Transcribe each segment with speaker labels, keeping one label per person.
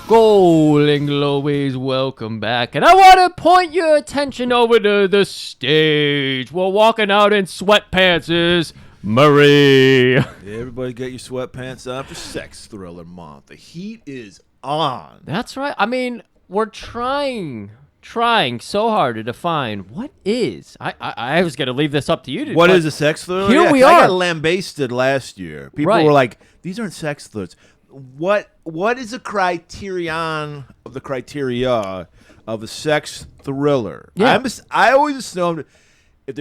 Speaker 1: Golan-Globus, welcome back. And I want to point your attention over to the stage. We're walking out in sweatpants is Marie.
Speaker 2: Yeah, everybody get your sweatpants on for Sex Thriller Month. The heat is on.
Speaker 1: That's right. I mean, we're trying so hard to define what is. I was going to leave this up to you.
Speaker 2: What is a sex thriller?
Speaker 1: Here we
Speaker 2: I
Speaker 1: are.
Speaker 2: got lambasted last year. People
Speaker 1: Right.
Speaker 2: were like, these aren't sex thrillers. What is a criterion of the criteria of a sex thriller?
Speaker 1: Yeah.
Speaker 2: I always assumed if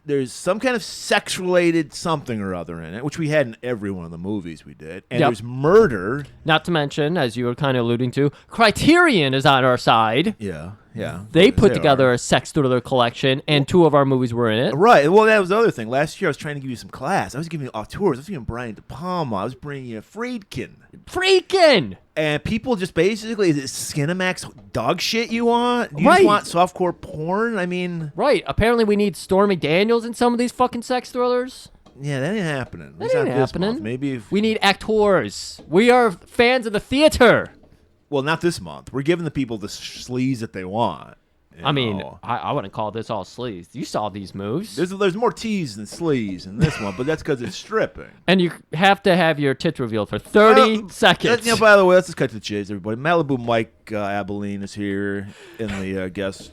Speaker 2: there's some kind of sex-related something or other in it, which we had in every one of the movies we did, and
Speaker 1: Yep.
Speaker 2: there's murder.
Speaker 1: Not to mention, as you were kind of alluding to, Criterion is on our side.
Speaker 2: Yeah.
Speaker 1: They put
Speaker 2: are.
Speaker 1: together a sex thriller collection, and 2 of our movies were in it.
Speaker 2: Right. Well, that was the other thing. Last year, I was trying to give you some class. I was giving you auteurs. I was giving Brian De Palma. I was bringing you Friedkin. And people just basically, is it Skinamax dog shit you want? You
Speaker 1: Right.
Speaker 2: just want softcore porn? I mean,
Speaker 1: Right. Apparently, we need Stormy Daniels in some of these fucking sex thrillers.
Speaker 2: yeah, that ain't happening. At
Speaker 1: That
Speaker 2: least
Speaker 1: ain't
Speaker 2: not this
Speaker 1: happening.
Speaker 2: month. Maybe if,
Speaker 1: We need actors. We are fans of the theater.
Speaker 2: well, not this month. We're giving the people the sleaze that they want. you
Speaker 1: I mean,
Speaker 2: know.
Speaker 1: I wouldn't call this all sleaze. You saw these moves.
Speaker 2: There's more tease than sleaze in this one, but that's because it's stripping.
Speaker 1: And you have to have your tits revealed for 30 seconds.
Speaker 2: You know, by the way, let's just cut to the chase, everybody. Malibu Mike Abilene is here in the guest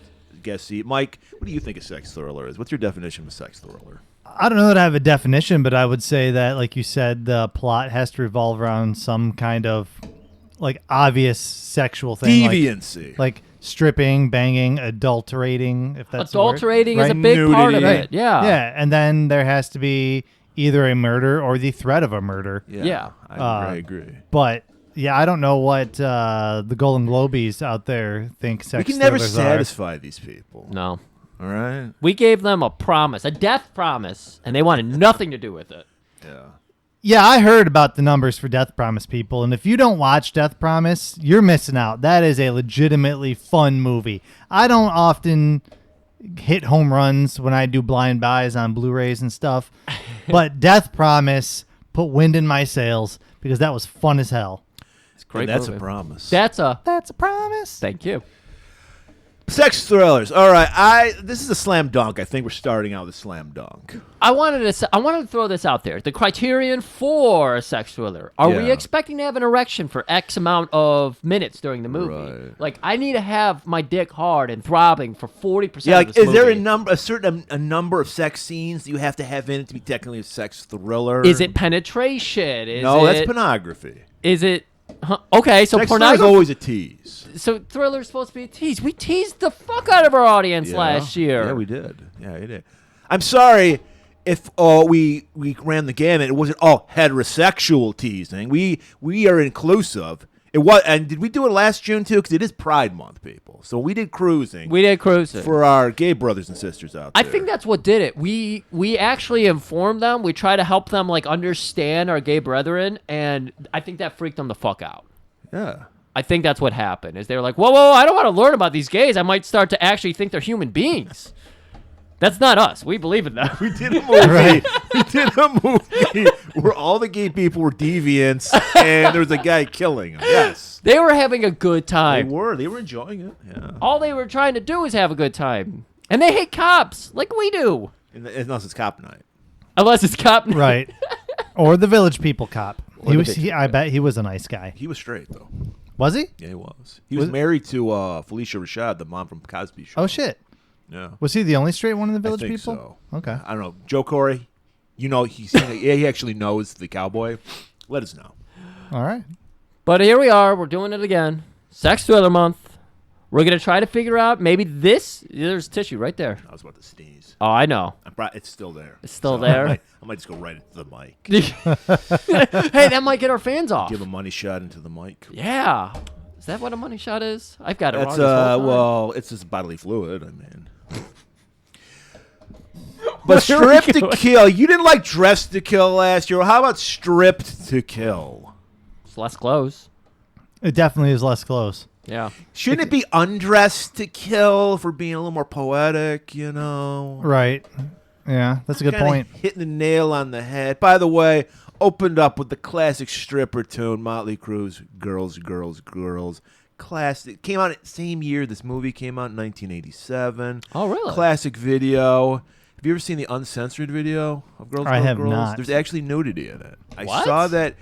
Speaker 2: seat. Mike, what do you think a sex thriller is? What's your definition of a sex thriller?
Speaker 3: I don't know that I have a definition, but I would say that, like you said, the plot has to revolve around some kind of like obvious sexual thing,
Speaker 2: Deviancy.
Speaker 3: like stripping, banging, adulterating. If that's
Speaker 1: Adulterating
Speaker 3: the word,
Speaker 1: is a
Speaker 3: right?
Speaker 1: big part of
Speaker 2: Nudity.
Speaker 1: it. Yeah.
Speaker 3: Yeah, and then there has to be either a murder or the threat of a murder.
Speaker 1: Yeah.
Speaker 2: I agree.
Speaker 3: But yeah, I don't know what the Golan-Globus out there think sex
Speaker 2: We can never
Speaker 3: thrillers are.
Speaker 2: satisfy these people.
Speaker 1: No.
Speaker 2: All right?
Speaker 1: We gave them a promise, a death promise, and they wanted nothing to do with it.
Speaker 2: Yeah.
Speaker 3: Yeah, I heard about the numbers for Death Promise, people, and if you don't watch Death Promise, you're missing out. That is a legitimately fun movie. I don't often hit home runs when I do blind buys on Blu-rays and stuff, but Death Promise put wind in my sails because that was fun as hell.
Speaker 1: It's a great.
Speaker 2: That's
Speaker 1: movie.
Speaker 2: a promise.
Speaker 1: That's a
Speaker 3: promise.
Speaker 1: thank you.
Speaker 2: Sex thrillers. All right. This is a slam dunk. I think we're starting out with a slam dunk.
Speaker 1: I wanted to throw this out there. The criterion for a sex thriller. Are we
Speaker 2: Yeah.
Speaker 1: expecting to have an erection for X amount of minutes during the movie?
Speaker 2: Right.
Speaker 1: Like, I need to have my dick hard and throbbing for 40%
Speaker 2: Yeah,
Speaker 1: of
Speaker 2: like,
Speaker 1: this
Speaker 2: is there
Speaker 1: movie.
Speaker 2: a certain number of sex scenes that you have to have in it to be technically a sex thriller?
Speaker 1: Is it penetration?
Speaker 2: No, that's pornography.
Speaker 1: Is it... Huh? Okay, so
Speaker 2: Sex thriller is
Speaker 1: pornography...
Speaker 2: always a tease.
Speaker 1: So thriller's supposed to be a tease. We teased the fuck out of our audience last year.
Speaker 2: Yeah, we did. Yeah, we did. I'm sorry if we ran the gamut. It wasn't all heterosexual teasing. We are inclusive. It was, and did we do it last June too? Because it is Pride Month, people. So we did cruising.
Speaker 1: We did cruising.
Speaker 2: For our gay brothers and sisters out there.
Speaker 1: I think that's what did it. We actually informed them. We try to help them like understand our gay brethren, and I think that freaked them the fuck out.
Speaker 2: Yeah.
Speaker 1: I think that's what happened. Is they were like, whoa, I don't want to learn about these gays. I might start to actually think they're human beings. That's not us. We believe in them.
Speaker 2: We did a movie. We did a movie where all the gay people were deviants, and there was a guy killing them. Yes.
Speaker 1: They were having a good
Speaker 2: They
Speaker 1: time.
Speaker 2: were. They were enjoying it. Yeah.
Speaker 1: All they were trying to do is have a good time, and they hate cops like we do,
Speaker 2: Unless it's cop night.
Speaker 1: unless it's cop.
Speaker 3: Right. Or the Village People cop.
Speaker 1: Or the Village
Speaker 3: I bet he was a nice guy.
Speaker 2: He was straight though.
Speaker 3: Was he?
Speaker 2: Yeah, he was. He was married to Felicia Rashad, the mom from Cosby Show.
Speaker 3: Oh, shit.
Speaker 2: Yeah.
Speaker 3: Was he the only straight one in the Village
Speaker 2: I think
Speaker 3: People?
Speaker 2: so.
Speaker 3: Okay.
Speaker 2: I don't know. Joe Corey, you know, he actually knows the cowboy. Let us know.
Speaker 3: All right.
Speaker 1: But here we are. We're doing it again. Sex Thriller Month. We're going to try to figure out maybe there's tissue right there.
Speaker 2: I was about to sneeze.
Speaker 1: Oh, I know.
Speaker 2: It's still there.
Speaker 1: It's still there?
Speaker 2: I might just go right into the mic.
Speaker 1: Hey, that might get our fans off.
Speaker 2: Give a money shot into the mic.
Speaker 1: Yeah. Is that what a money shot is? I've got it
Speaker 2: That's
Speaker 1: wrong this whole time.
Speaker 2: well, it's just bodily fluid. I mean.
Speaker 1: Where
Speaker 2: But
Speaker 1: are we
Speaker 2: stripped to
Speaker 1: going?
Speaker 2: kill. You didn't like dressed to kill last year. How about stripped to kill?
Speaker 1: It's less close.
Speaker 3: It definitely is less close.
Speaker 1: Yeah.
Speaker 2: Shouldn't it be undressed to kill for being a little more poetic, you know?
Speaker 3: Right. Yeah, that's a good
Speaker 2: Kinda
Speaker 3: point.
Speaker 2: Hitting the nail on the head. By the way, Opened up with the classic stripper tune, Motley Crue's "Girls, Girls, Girls." Classic. Came out same year this movie came out in 1987.
Speaker 1: Oh, really?
Speaker 2: Classic video. Have you ever seen the uncensored video of Girls,
Speaker 3: I
Speaker 2: Girls,
Speaker 3: have
Speaker 2: Girls?
Speaker 3: not.
Speaker 2: There's actually nudity in it. I
Speaker 1: What?
Speaker 2: saw that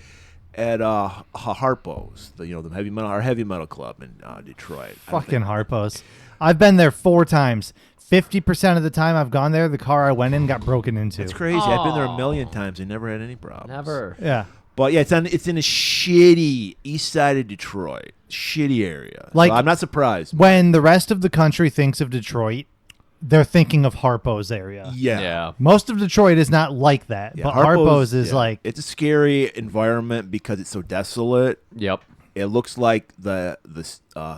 Speaker 2: at Harpo's, the our heavy metal club in Detroit. I don't
Speaker 3: Fucking
Speaker 2: think-
Speaker 3: Harpo's. I've been there 4 times. 50% of the time I've gone there, the car I went in got broken into.
Speaker 2: It's crazy. I've been there a
Speaker 1: Aw.
Speaker 2: million times and never had any problems.
Speaker 1: Never.
Speaker 3: Yeah.
Speaker 2: But yeah, it's in a shitty east side of Detroit, shitty area.
Speaker 3: Like-
Speaker 2: So I'm not surprised.
Speaker 3: When the rest of the country thinks of Detroit, they're thinking of Harpo's area.
Speaker 2: Yeah.
Speaker 3: Most of Detroit is not like that,
Speaker 2: Yeah,
Speaker 3: but Harpo's is
Speaker 2: yeah.
Speaker 3: like
Speaker 2: it's a scary environment because it's so desolate.
Speaker 1: Yep.
Speaker 2: It looks like the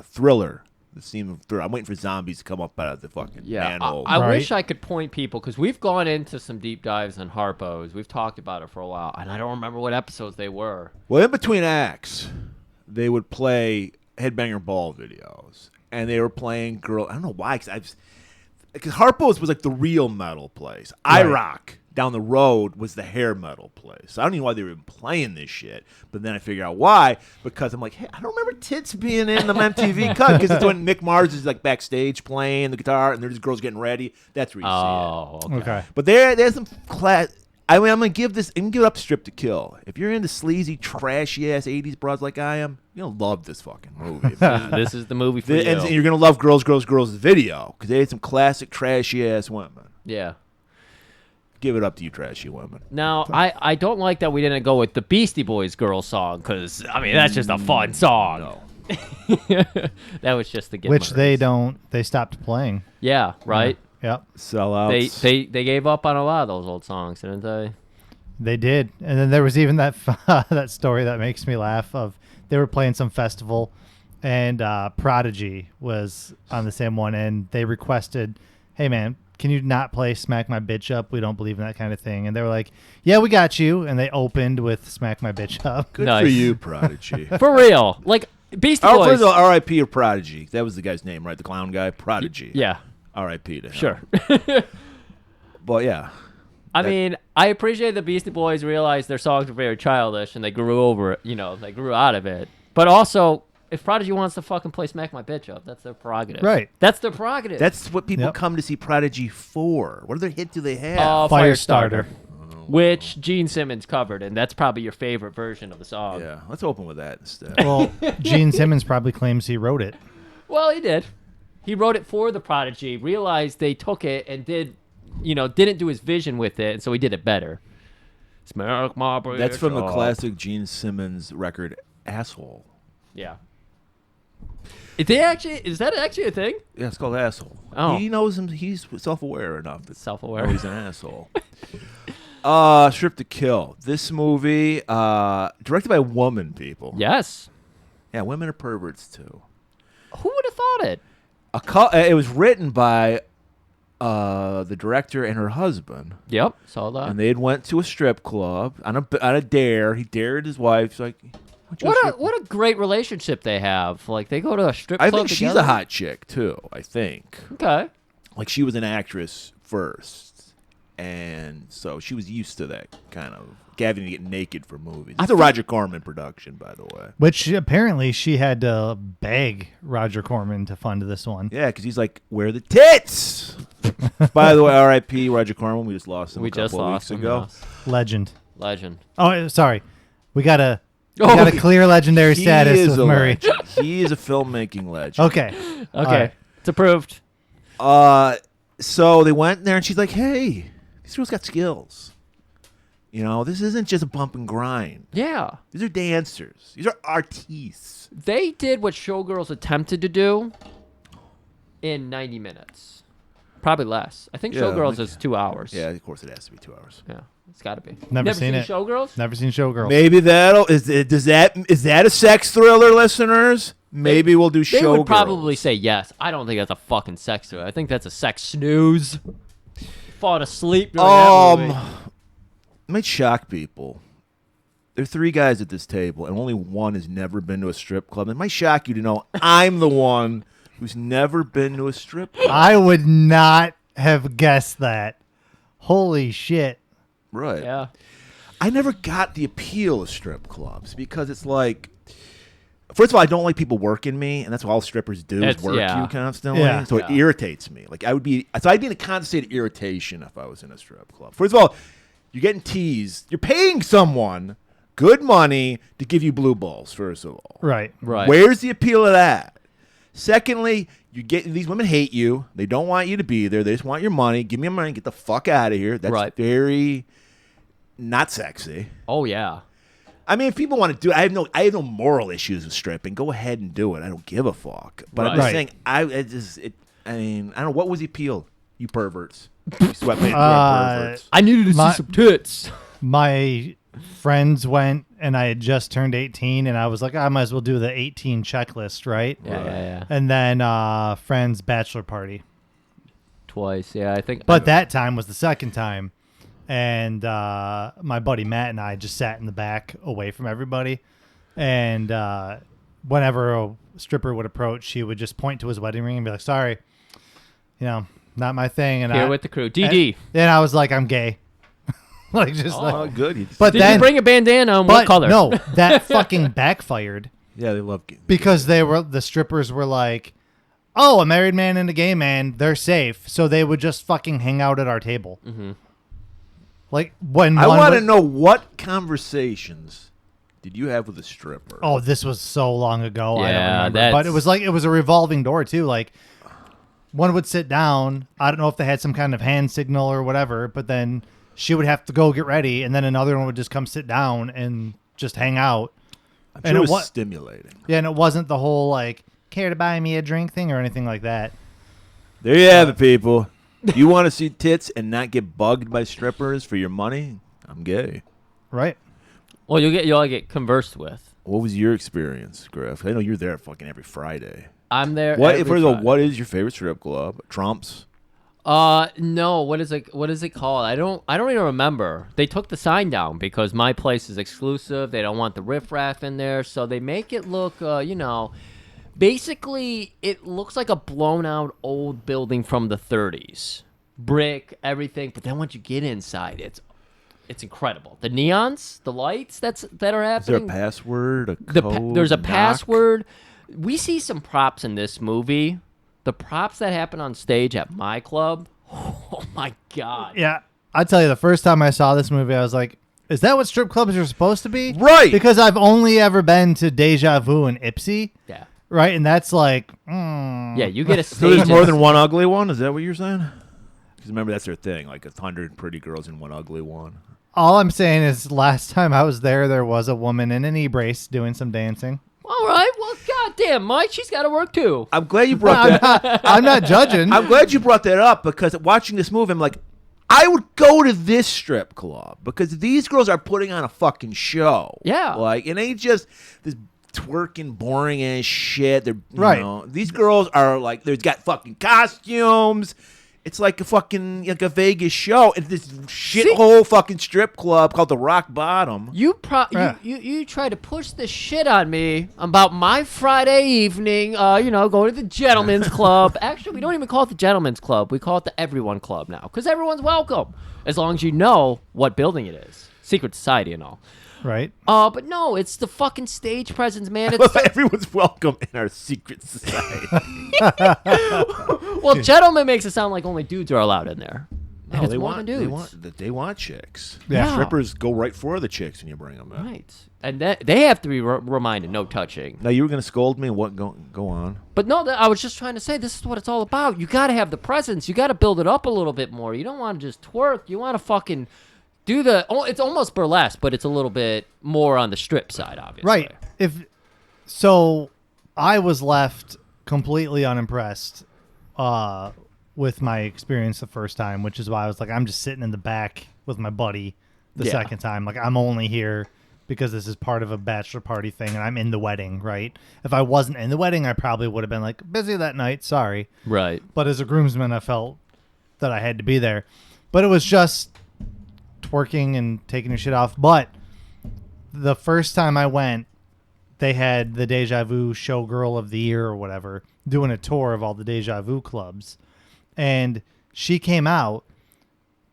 Speaker 2: Thriller, the scene of Thriller. I'm waiting for zombies to come up out of the fucking
Speaker 1: Yeah.
Speaker 2: manhole.
Speaker 1: I
Speaker 3: Right.
Speaker 1: wish I could point people because we've gone into some deep dives on Harpo's. We've talked about it for a while, and I don't remember what episodes they were.
Speaker 2: Well, in between acts, they would play Headbanger Ball videos, and they were playing girl. I don't know why, because Harpo's was like the real metal place.
Speaker 3: Right.
Speaker 2: IROC down the road was the hair metal place. I don't even know why they were even playing this shit. But then I figure out why, because I'm like, hey, I don't remember tits being in the MTV cut, because it's when Mick Mars is like backstage playing the guitar, and there's girls getting ready. That's where you see it.
Speaker 1: Oh, okay.
Speaker 3: okay.
Speaker 2: But there's some class. I mean, I'm gonna give it up Strip to Kill. If you're into sleazy, trashy ass '80s broads like I am, you're gonna love this fucking movie.
Speaker 1: This is the movie for you.
Speaker 2: And you're gonna love Girls, Girls, Girls video because they had some classic trashy ass women.
Speaker 1: Yeah.
Speaker 2: Give it up to you, trashy women.
Speaker 1: Now, I don't like that we didn't go with the Beastie Boys girl song because, I mean, that's just a fun song.
Speaker 2: No.
Speaker 1: That was just the
Speaker 3: Which they stopped playing.
Speaker 1: Yeah, right?
Speaker 3: Yep.
Speaker 2: Sellouts.
Speaker 1: They gave up on a lot of those old songs, didn't they?
Speaker 3: They did. And then there was even that that story that makes me laugh of they were playing some festival and Prodigy was on the same one and they requested, "Hey man, can you not play Smack My Bitch Up? We don't believe in that kind of thing." And they were like, "Yeah, we got you." And they opened with Smack My Bitch Up.
Speaker 2: Good
Speaker 1: Nice.
Speaker 2: for you, Prodigy.
Speaker 1: For real. Like, Beastie
Speaker 2: Oh,
Speaker 1: Boys.
Speaker 2: first of all, R.I.P. or Prodigy. That was the guy's name, right? The clown guy, Prodigy.
Speaker 1: Yeah,
Speaker 2: R.I.P. to him.
Speaker 1: sure.
Speaker 2: But yeah,
Speaker 1: I mean, I appreciate the Beastie Boys realized their songs were very childish and they grew over it. You know, they grew out of it. But also, if Prodigy wants to fucking play Smack My Bitch Up, that's their prerogative.
Speaker 3: Right.
Speaker 1: That's their prerogative.
Speaker 2: that's what people
Speaker 3: Yep.
Speaker 2: come to see Prodigy for. What other hit do they have?
Speaker 3: Firestarter.
Speaker 1: Which Gene Simmons covered, and that's probably your favorite version of the song.
Speaker 2: Yeah, let's open with that instead.
Speaker 3: Well, Gene Simmons probably claims he wrote it.
Speaker 1: Well, he did. He wrote it for the Prodigy, realized they took it and didn't do his vision with it, and so he did it better. Smack my bitch
Speaker 2: That's from the
Speaker 1: up.
Speaker 2: classic Gene Simmons record, Asshole.
Speaker 1: Yeah. Is that actually a thing?
Speaker 2: Yeah, it's called Asshole.
Speaker 1: Oh.
Speaker 2: He knows him. He's self-aware enough to
Speaker 1: Self-aware.
Speaker 2: know he's an asshole. Strip to Kill. This movie, directed by a woman, people.
Speaker 1: Yes.
Speaker 2: Yeah, women are perverts too.
Speaker 1: Who would have thought it?
Speaker 2: It was written by the director and her husband,
Speaker 1: Yep. Saw that.
Speaker 2: and they had went to a strip club on a dare. He dared his wife. She's like,
Speaker 1: What a great relationship they have. Like, they go to a strip
Speaker 2: I
Speaker 1: club
Speaker 2: think she's
Speaker 1: together.
Speaker 2: a hot chick too. I think.
Speaker 1: Okay.
Speaker 2: Like she was an actress first, and so she was used to that kind of having to get naked for movies. It's a Roger Corman production, by the way.
Speaker 3: Which apparently she had to beg Roger Corman to fund this one.
Speaker 2: Yeah, because he's like, "Where are the tits?" By the way, R.I.P. Roger Corman. We just lost him
Speaker 1: We
Speaker 2: a couple
Speaker 1: just
Speaker 2: of
Speaker 1: lost
Speaker 2: weeks
Speaker 1: him.
Speaker 2: ago.
Speaker 1: yes.
Speaker 3: Legend.
Speaker 1: Legend.
Speaker 3: Oh, sorry. We got a
Speaker 1: Oh,
Speaker 3: clear legendary
Speaker 2: He
Speaker 3: status
Speaker 2: is
Speaker 3: with
Speaker 2: a
Speaker 3: Murray.
Speaker 2: legend. He is a filmmaking legend.
Speaker 3: Okay.
Speaker 1: Okay.
Speaker 3: All right.
Speaker 1: It's approved.
Speaker 2: So they went there, and she's like, "Hey, these girls got skills. You know, this isn't just a bump and grind.
Speaker 1: Yeah.
Speaker 2: These are dancers. These are artistes."
Speaker 1: They did what Showgirls attempted to do in 90 minutes. Probably less. I think
Speaker 2: Yeah,
Speaker 1: Showgirls
Speaker 2: like-
Speaker 1: is 2 hours.
Speaker 2: Yeah, of course it has to be 2 hours.
Speaker 1: Yeah. It's got to be.
Speaker 3: Never seen it.
Speaker 1: Showgirls?
Speaker 3: Never seen Showgirls.
Speaker 2: Maybe is that a sex thriller, listeners? Maybe we'll do
Speaker 1: They
Speaker 2: Showgirls.
Speaker 1: would probably say yes. I don't think that's a fucking sex thriller. I think that's a sex snooze. Fall asleep during that movie.
Speaker 2: Might shock people. There are 3 guys at this table, and only one has never been to a strip club. It might shock you to know I'm the one who's never been to a strip club.
Speaker 3: I would not have guessed that. Holy shit.
Speaker 2: Right.
Speaker 1: Yeah.
Speaker 2: I never got the appeal of strip clubs because it's like, first of all, I don't like people working me, and that's what all strippers do is work you constantly.
Speaker 3: Yeah.
Speaker 2: So it irritates me. Like I'd be in a constant state of irritation if I was in a strip club. First of all, you're getting teased. You're paying someone good money to give you blue balls. First of all,
Speaker 3: Right.
Speaker 2: Where's the appeal of that? Secondly, these women hate you. They don't want you to be there. They just want your money. Give me your money. Get the fuck out of here. That's very not sexy.
Speaker 1: Oh yeah.
Speaker 2: I mean, if people want to do it, I have no moral issues with stripping. Go ahead and do it. I don't give a fuck. But I'm just saying, I don't know, what was the appeal? You perverts. You sweatpants perverts.
Speaker 1: I needed to see some tits.
Speaker 3: My friends went, and I had just turned 18, and I was like, I might as well do the 18 checklist, right?
Speaker 1: Yeah.
Speaker 3: And then friend's bachelor party.
Speaker 1: Twice, yeah. I think.
Speaker 3: But that time was the second time. And my buddy Matt and I just sat in the back away from everybody. And whenever a stripper would approach, she would just point to his wedding ring and be like, sorry, not my thing. And
Speaker 1: Here with the crew. DD.
Speaker 3: Then I was like, I'm gay. Like just
Speaker 2: Oh, good.
Speaker 3: But
Speaker 1: Did
Speaker 3: then,
Speaker 1: you bring a bandana and what color?
Speaker 3: No, that fucking backfired.
Speaker 2: Yeah, they love
Speaker 3: Because the strippers were like, oh, a married man and a gay man, they're safe. So they would just fucking hang out at our table. Mm-hmm. Like when
Speaker 2: I want to know what conversations did you have with a stripper?
Speaker 3: Oh, this was so long ago. I don't
Speaker 1: Yeah,
Speaker 3: remember. But it was a revolving door too. Like one would sit down. I don't know if they had some kind of hand signal or whatever, but then she would have to go get ready, and then another one would just come sit down and just hang out.
Speaker 2: I'm sure it was stimulating.
Speaker 3: Yeah, and it wasn't the whole like care to buy me a drink thing or anything like that.
Speaker 2: There you have it, people. You want to see tits and not get bugged by strippers for your money? I'm gay.
Speaker 3: Right.
Speaker 1: Well, you'll get conversed with.
Speaker 2: What was your experience, Griff? I know you're there fucking every Friday.
Speaker 1: I'm there.
Speaker 2: First of all, what is your favorite strip club? Trump's?
Speaker 1: No. What is it called? I don't even remember. They took the sign down because my place is exclusive. They don't want the riffraff in there, so they make it look, basically, it looks like a blown-out old building from the 30s. Brick, everything. But then once you get inside, it's incredible. The neons, the lights that are happening.
Speaker 2: Is there a password, a code,
Speaker 1: There's a
Speaker 2: knock?
Speaker 1: password. We see some props in this movie. The props that happen on stage at my club, oh, my God.
Speaker 3: Yeah. I tell you, the first time I saw this movie, I was like, is that what strip clubs are supposed to be?
Speaker 2: Right.
Speaker 3: Because I've only ever been to Deja Vu and Ipsy.
Speaker 1: Yeah.
Speaker 3: Right, and that's like,
Speaker 1: Yeah, you get a stage.
Speaker 2: So there's more than one ugly one? Is that what you're saying? Because remember, that's their thing. Like 100 pretty girls and one ugly one.
Speaker 3: all I'm saying is last time I was there was a woman in an e-brace doing some dancing.
Speaker 1: All right. Well, goddamn, Mike, she's got to work too.
Speaker 2: I'm glad you brought that.
Speaker 3: I'm not judging.
Speaker 2: I'm glad you brought that up because watching this movie, I'm like, I would go to this strip club because these girls are putting on a fucking show.
Speaker 1: Yeah.
Speaker 2: Like, it ain't just this twerking, boring ass shit. They're
Speaker 3: Right.
Speaker 2: These girls are like, they've got fucking costumes. It's like a Vegas show. It's this shithole fucking strip club called the Rock Bottom.
Speaker 1: You try to push the shit on me about my Friday evening, go to the gentleman's club. Actually, we don't even call it the gentleman's club. We call it the everyone club now because everyone's welcome as long as you know what building it is. Secret society and all.
Speaker 3: Right.
Speaker 1: But no, it's the fucking stage presence, man. It's
Speaker 2: Everyone's welcome in our secret society.
Speaker 1: well, gentleman makes it sound like only dudes are allowed in there. And it's
Speaker 2: they
Speaker 1: more
Speaker 2: want
Speaker 1: than dudes.
Speaker 2: they want chicks.
Speaker 3: Yeah.
Speaker 2: Strippers go right for the chicks when you bring them in.
Speaker 1: Right. And they have to be reminded, no touching.
Speaker 2: Now you were gonna scold me. What? Go on.
Speaker 1: But no, I was just trying to say this is what it's all about. You got to have the presence. You got to build it up a little bit more. You don't want to just twerk. You want to fucking do it's almost burlesque, but it's a little bit more on the strip side, obviously.
Speaker 3: Right. So I was left completely unimpressed with my experience the first time, which is why I was like, I'm just sitting in the back with my buddy the second time. Like, I'm only here because this is part of a bachelor party thing, and I'm in the wedding, right? If I wasn't in the wedding, I probably would have been like, busy that night, sorry.
Speaker 1: Right.
Speaker 3: But as a groomsman, I felt that I had to be there. But it was just twerking and taking your shit off. But the first time I went, they had the Deja Vu Showgirl of the Year or whatever doing a tour of all the Deja Vu clubs. And she came out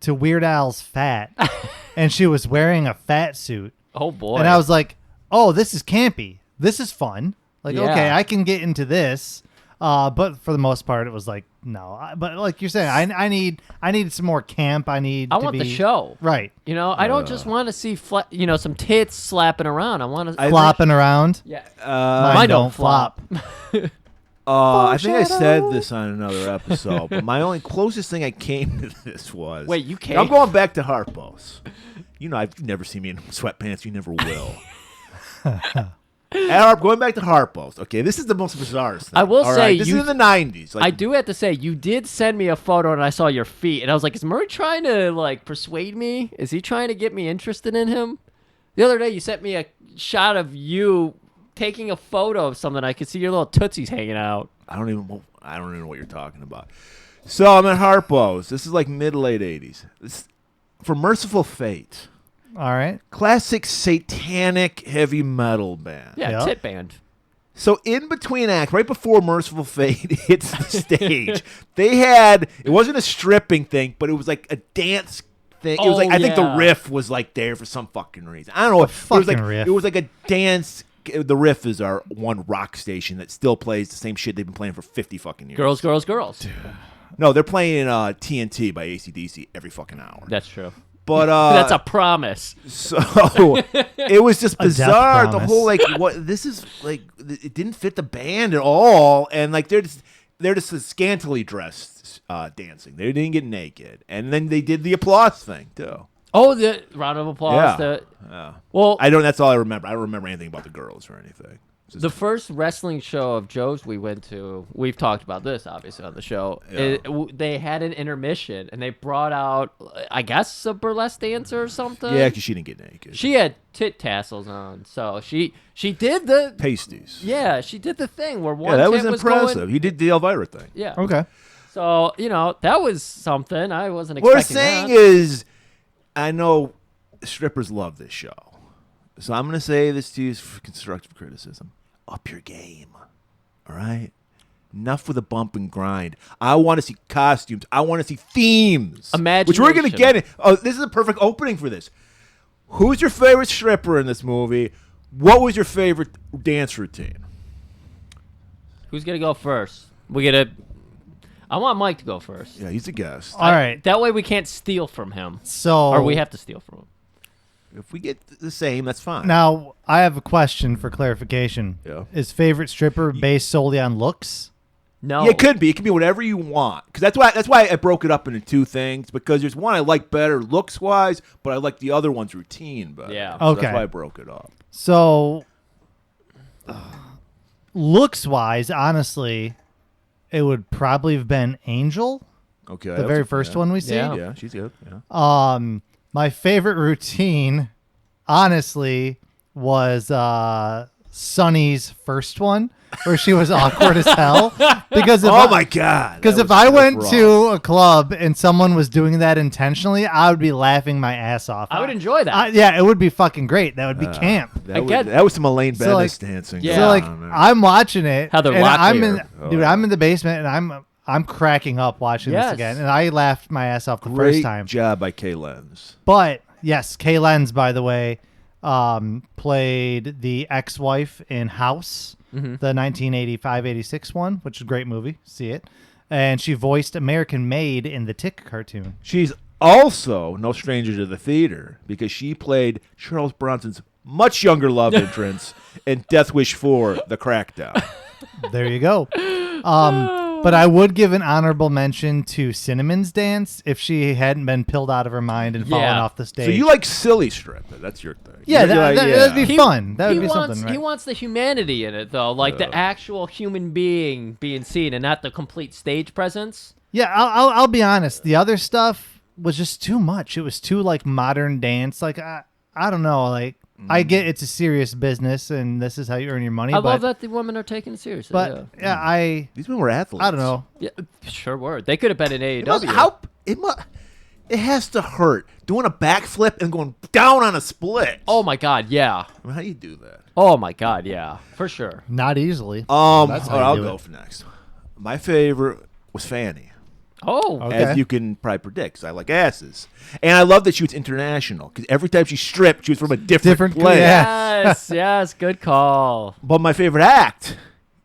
Speaker 3: to Weird Al's Fat and she was wearing a fat suit.
Speaker 1: Oh boy.
Speaker 3: And I was like, "Oh, this is campy. This is fun. Like,
Speaker 1: Yeah.
Speaker 3: okay, I can get into this." But for the most part, it was like, no. But like you're saying, I need some more camp. I
Speaker 1: want the show.
Speaker 3: Right.
Speaker 1: You know, I don't just want to see some tits slapping around. I want to
Speaker 3: Flopping around.
Speaker 1: Yeah.
Speaker 3: Mine don't flop.
Speaker 2: I think I said this on another episode, but my only closest thing I came to this was...
Speaker 1: Wait, you came?
Speaker 2: I'm going back to Harpo's. You know, you've never seen me in sweatpants. You never will. Going back to Harpo's. Okay, this is the most bizarre thing.
Speaker 1: I will
Speaker 2: all
Speaker 1: say
Speaker 2: right? This is in the 90s. Like,
Speaker 1: I do have to say, you did send me a photo and I saw your feet. And I was like, is Murray trying to, like, persuade me? Is he trying to get me interested in him? The other day, you sent me a shot of you taking a photo of something. I could see your little tootsies hanging out.
Speaker 2: I don't even know what you're talking about. So I'm at Harpo's. This is like mid-late 80s. This, for Merciful Fate.
Speaker 3: All right.
Speaker 2: Classic satanic heavy metal band.
Speaker 1: Yeah,
Speaker 3: Yep.
Speaker 1: tit band.
Speaker 2: So in between acts, right before Merciful Fate hits the stage, it wasn't a stripping thing, but it was like a dance thing. It was like, I think the
Speaker 1: yeah.
Speaker 2: riff was like there for some fucking reason. I don't know. It was like,
Speaker 3: fucking riff.
Speaker 2: It was like a dance. The riff is our one rock station that still plays the same shit they've been playing for 50 fucking years.
Speaker 1: Girls, girls, girls.
Speaker 2: No, they're playing TNT by AC/DC every fucking hour.
Speaker 1: That's true.
Speaker 2: But
Speaker 1: That's a promise.
Speaker 2: So it was just
Speaker 3: A death
Speaker 2: bizarre. The
Speaker 3: promise.
Speaker 2: whole like what this is like it didn't fit the band at all, and like they're just scantily dressed dancing. They didn't get naked, and then they did the applause thing too.
Speaker 1: Oh, the round of applause.
Speaker 2: Yeah.
Speaker 1: Well,
Speaker 2: That's all I remember. I don't remember anything about the girls or anything.
Speaker 1: the first wrestling show of Joe's we went to, we've talked about this obviously on the show.
Speaker 2: Yeah.
Speaker 1: They had an intermission and they brought out, I guess, a burlesque dancer or something.
Speaker 2: Yeah, because she didn't get naked.
Speaker 1: She had tit tassels on, so she did the
Speaker 2: Pasties.
Speaker 1: yeah, she did the thing where one
Speaker 2: Yeah, that
Speaker 1: tit
Speaker 2: was impressive.
Speaker 1: going,
Speaker 2: He did the Elvira thing.
Speaker 1: yeah.
Speaker 3: Okay.
Speaker 1: So that was something I wasn't
Speaker 2: What we're
Speaker 1: expecting.
Speaker 2: saying
Speaker 1: that.
Speaker 2: is, I know strippers love this show, so I'm going to say this to you for constructive criticism. Up your game, all right? Enough with the bump and grind. I want to see costumes. I want to see themes. Which we're going to
Speaker 1: Imagination.
Speaker 2: get in. Oh, this is a perfect opening for this. Who's your favorite stripper in this movie? What was your favorite dance routine?
Speaker 1: Who's gonna go first? I want Mike to go first.
Speaker 2: Yeah, he's a guest.
Speaker 3: All right.
Speaker 1: That way we can't steal from him,
Speaker 3: So
Speaker 1: or we have to steal from him.
Speaker 2: If we get the same, that's fine.
Speaker 3: now I have a question for clarification.
Speaker 2: Yeah.
Speaker 3: Is favorite stripper based solely on looks?
Speaker 1: No,
Speaker 2: Yeah, it could be. It could be whatever you want. Because that's why I broke it up into two things. Because there's one I like better looks wise, but I like the other one's routine better.
Speaker 1: Yeah.
Speaker 2: So
Speaker 3: Okay.
Speaker 2: That's why I broke it up.
Speaker 3: So, looks wise, honestly, it would probably have been Angel,
Speaker 2: Okay.
Speaker 3: the very first one we see.
Speaker 1: Yeah.
Speaker 2: Yeah, she's good. Yeah.
Speaker 3: My favorite routine, honestly, was Sunny's first one, where she was awkward as hell. Because
Speaker 2: Oh my God.
Speaker 3: Because
Speaker 2: That
Speaker 3: if
Speaker 2: was-
Speaker 3: I
Speaker 2: that's
Speaker 3: went
Speaker 2: rough.
Speaker 3: to a club and someone was doing that intentionally, I would be laughing my ass off.
Speaker 1: I would enjoy that.
Speaker 3: Yeah, it would be fucking great. That would be camp.
Speaker 2: That was some Elaine
Speaker 3: So, like-
Speaker 2: Bendis dancing.
Speaker 1: Yeah.
Speaker 3: So like
Speaker 2: going on there.
Speaker 3: I'm watching it,
Speaker 1: Heather
Speaker 3: and I'm in,
Speaker 1: Locklear.
Speaker 3: dude. I'm in the basement, and I'm cracking up watching
Speaker 1: Yes.
Speaker 3: this again, and I laughed my ass off the
Speaker 2: Great
Speaker 3: first time.
Speaker 2: job by Kay Lenz.
Speaker 3: But yes, Kay Lenz, by the way, played the ex-wife in House, the 1985-86 one, which is a great movie. See it. And she voiced American Maid in the Tick cartoon.
Speaker 2: She's also no stranger to the theater because she played Charles Bronson's much younger love interest in Death Wish 4: The Crackdown.
Speaker 3: There you go. But I would give an honorable mention to Cinnamon's dance if she hadn't been pilled out of her mind and fallen
Speaker 1: Yeah.
Speaker 3: off the stage.
Speaker 2: So you like silly strip? That's your thing.
Speaker 3: Yeah,
Speaker 2: You're like,
Speaker 3: that'd be
Speaker 1: He-
Speaker 3: fun. That would
Speaker 1: he
Speaker 3: be
Speaker 1: wants,
Speaker 3: something, right?
Speaker 1: He wants the humanity in it, though, like the actual human being being seen, and not the complete stage presence.
Speaker 3: Yeah, I'll be honest. The other stuff was just too much. It was too like modern dance. Like I don't know. Like I get it's a serious business and this is how you earn your money.
Speaker 1: I
Speaker 3: but,
Speaker 1: love that the women are taking it seriously.
Speaker 3: But yeah,
Speaker 2: These men were athletes.
Speaker 3: I don't know.
Speaker 1: yeah, sure were. They could have been in
Speaker 2: It
Speaker 1: AEW.
Speaker 2: it has to hurt doing a backflip and going down on a split.
Speaker 1: Oh my God, yeah.
Speaker 2: I mean, how do you do that?
Speaker 1: Oh my God, yeah, for sure.
Speaker 3: Not easily.
Speaker 2: All
Speaker 3: That's
Speaker 2: right,
Speaker 3: how you
Speaker 2: I'll
Speaker 3: do
Speaker 2: go
Speaker 3: it.
Speaker 2: for next. My favorite was Fanny.
Speaker 1: Oh,
Speaker 3: Okay.
Speaker 2: as you can probably predict, 'cause I like asses. And I love that she was international, because every time she stripped, she was from a different place.
Speaker 3: yeah.
Speaker 1: yes, good call.
Speaker 2: But my favorite act,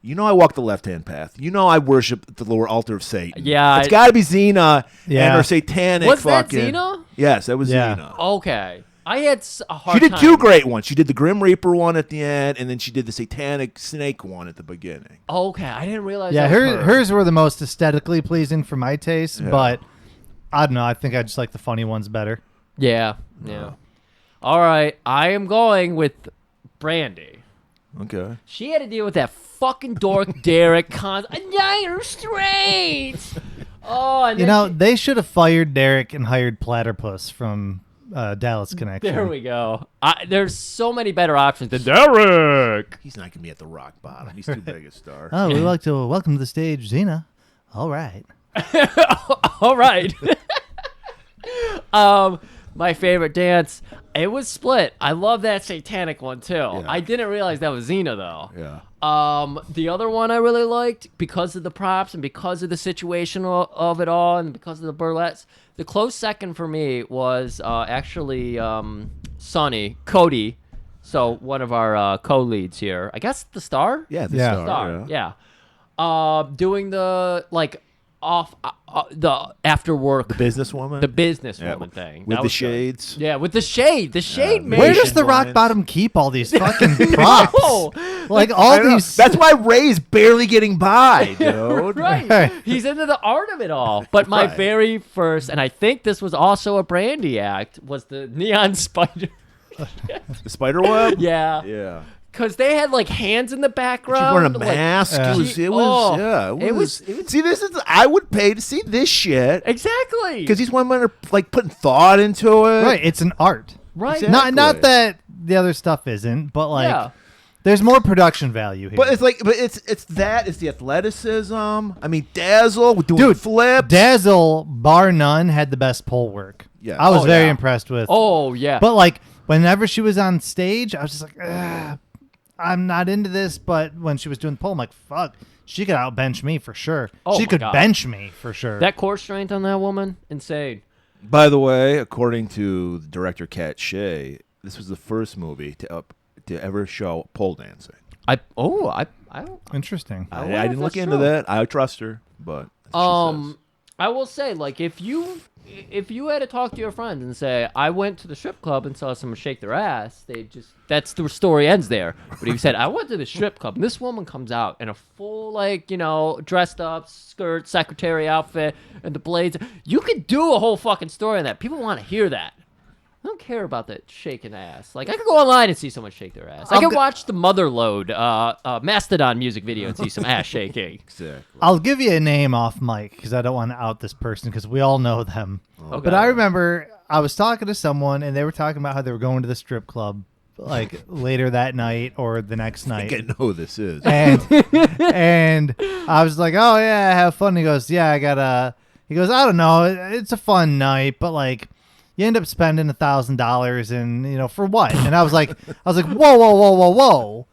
Speaker 2: I walk the left-hand path. I worship the lower altar of Satan.
Speaker 1: Yeah,
Speaker 2: It's got to be Xena
Speaker 3: Yeah.
Speaker 2: and her satanic
Speaker 1: Was that
Speaker 2: fucking...
Speaker 1: Xena?
Speaker 2: Yes, that was
Speaker 3: Yeah.
Speaker 2: Xena.
Speaker 1: Okay, I had a hard
Speaker 2: She did
Speaker 1: time.
Speaker 2: 2 great ones. She did the Grim Reaper one at the end, and then she did the satanic snake one at the beginning.
Speaker 1: Okay, I didn't realize.
Speaker 3: Yeah,
Speaker 1: that was her.
Speaker 3: hers were the most aesthetically pleasing for my taste,
Speaker 2: Yeah.
Speaker 3: but I don't know. I think I just like the funny ones better.
Speaker 1: Yeah. All right, I am going with Brandy.
Speaker 2: Okay.
Speaker 1: She had to deal with that fucking dork Derek Dire Straits. Oh, and then
Speaker 3: They should have fired Derek and hired Platypus from Dallas Connection.
Speaker 1: there we go. There's so many better options than Derek.
Speaker 2: He's not going to be at the rock bottom. He's too big a star.
Speaker 3: Oh, we'd like to welcome to the stage, Xena. All right.
Speaker 1: All right. My favorite dance. It was split. I love that satanic one too. I didn't realize that was Xena though.
Speaker 2: Yeah.
Speaker 1: The other one I really liked because of the props and because of the situation of it all and because of the burlesque. The close second for me was actually Cody. So one of our co-leads here. I guess the star.
Speaker 2: Yeah, the
Speaker 3: Yeah.
Speaker 2: star.
Speaker 1: Yeah. Doing the the after work.
Speaker 2: The businesswoman.
Speaker 1: The businesswoman thing.
Speaker 2: With
Speaker 1: That
Speaker 2: the
Speaker 1: was good.
Speaker 2: shades.
Speaker 1: Yeah, with the shade. The shade
Speaker 2: man.
Speaker 1: made
Speaker 3: Where
Speaker 1: it.
Speaker 3: does the rock
Speaker 2: Lines.
Speaker 3: bottom keep all these fucking props?
Speaker 1: know.
Speaker 3: Like
Speaker 2: I
Speaker 3: all
Speaker 2: know.
Speaker 3: these.
Speaker 2: That's why Ray's barely getting by, dude.
Speaker 1: Right. He's into the art of it all. But my
Speaker 2: Right.
Speaker 1: very first, and I think this was also a Brandy act, was the neon spider.
Speaker 2: The spider web?
Speaker 1: Yeah.
Speaker 2: Yeah.
Speaker 1: Because they had like hands in the background.
Speaker 2: She's wearing a
Speaker 1: like-
Speaker 2: mask.
Speaker 3: Yeah.
Speaker 2: It was. See, this is. I would pay to see this shit
Speaker 1: Exactly.
Speaker 2: because these women are like putting thought into it.
Speaker 3: Right, it's an art.
Speaker 1: Right.
Speaker 2: Exactly.
Speaker 3: Not that the other stuff isn't, but like
Speaker 1: Yeah.
Speaker 3: there's more production value here.
Speaker 2: But it's that. It's the athleticism. I mean, Dazzle with doing
Speaker 3: Dude,
Speaker 2: flips.
Speaker 3: Dazzle, bar none, had the best pole work.
Speaker 2: Yeah.
Speaker 3: I was
Speaker 2: Oh,
Speaker 3: very
Speaker 2: yeah.
Speaker 3: impressed with.
Speaker 1: Oh, yeah.
Speaker 3: But like whenever she was on stage, I was just like, ugh, I'm not into this. But when she was doing the pole, I'm like, fuck, she could outbench me for sure.
Speaker 1: Oh
Speaker 3: she
Speaker 1: my
Speaker 3: could
Speaker 1: God.
Speaker 3: bench me for sure.
Speaker 1: that core strength on that woman, insane.
Speaker 2: By the way, according to the director Kat Shea, this was the first movie to ever show pole dancing.
Speaker 1: I don't.
Speaker 3: Interesting.
Speaker 1: I wonder
Speaker 2: I
Speaker 1: if
Speaker 2: didn't look
Speaker 1: that's
Speaker 2: into
Speaker 1: true.
Speaker 2: that. I trust her, but that's what she says.
Speaker 1: I will say, like, if you had to talk to your friends and say, I went to the strip club and saw someone shake their ass, that's the story ends there. But if you said, I went to the strip club and this woman comes out in a full, like, dressed up skirt, secretary outfit, and the blades, you could do a whole fucking story on that. People want to hear that. I don't care about that shaking ass. Like, I could go online and see someone shake their ass. I could watch the Motherload Mastodon music video and see some ass shaking.
Speaker 2: Exactly.
Speaker 3: I'll give you a name off mic because I don't want to out this person because we all know them.
Speaker 1: Okay.
Speaker 3: But I remember I was talking to someone and they were talking about how they were going to the strip club like later that night or the next
Speaker 2: I
Speaker 3: night.
Speaker 2: think I know who this is.
Speaker 3: And I was like, oh yeah, have fun. He goes, yeah, he goes, I don't know, it's a fun night, but like you end up spending $1,000 and for what? And I was like, whoa.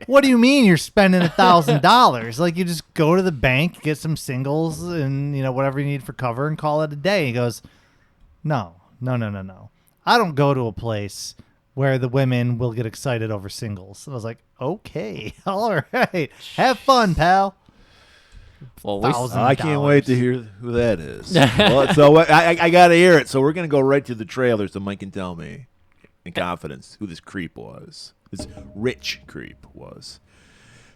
Speaker 3: What do you mean you're spending $1,000? Like you just go to the bank, get some singles and whatever you need for cover and call it a day. He goes, no. I don't go to a place where the women will get excited over singles. And I was like, okay, all right. Have fun, pal.
Speaker 1: Well,
Speaker 2: I can't wait to hear who that is. Well, so I got to hear it. So we're going to go right to the trailer so Mike can tell me in confidence who this creep was. This rich creep was.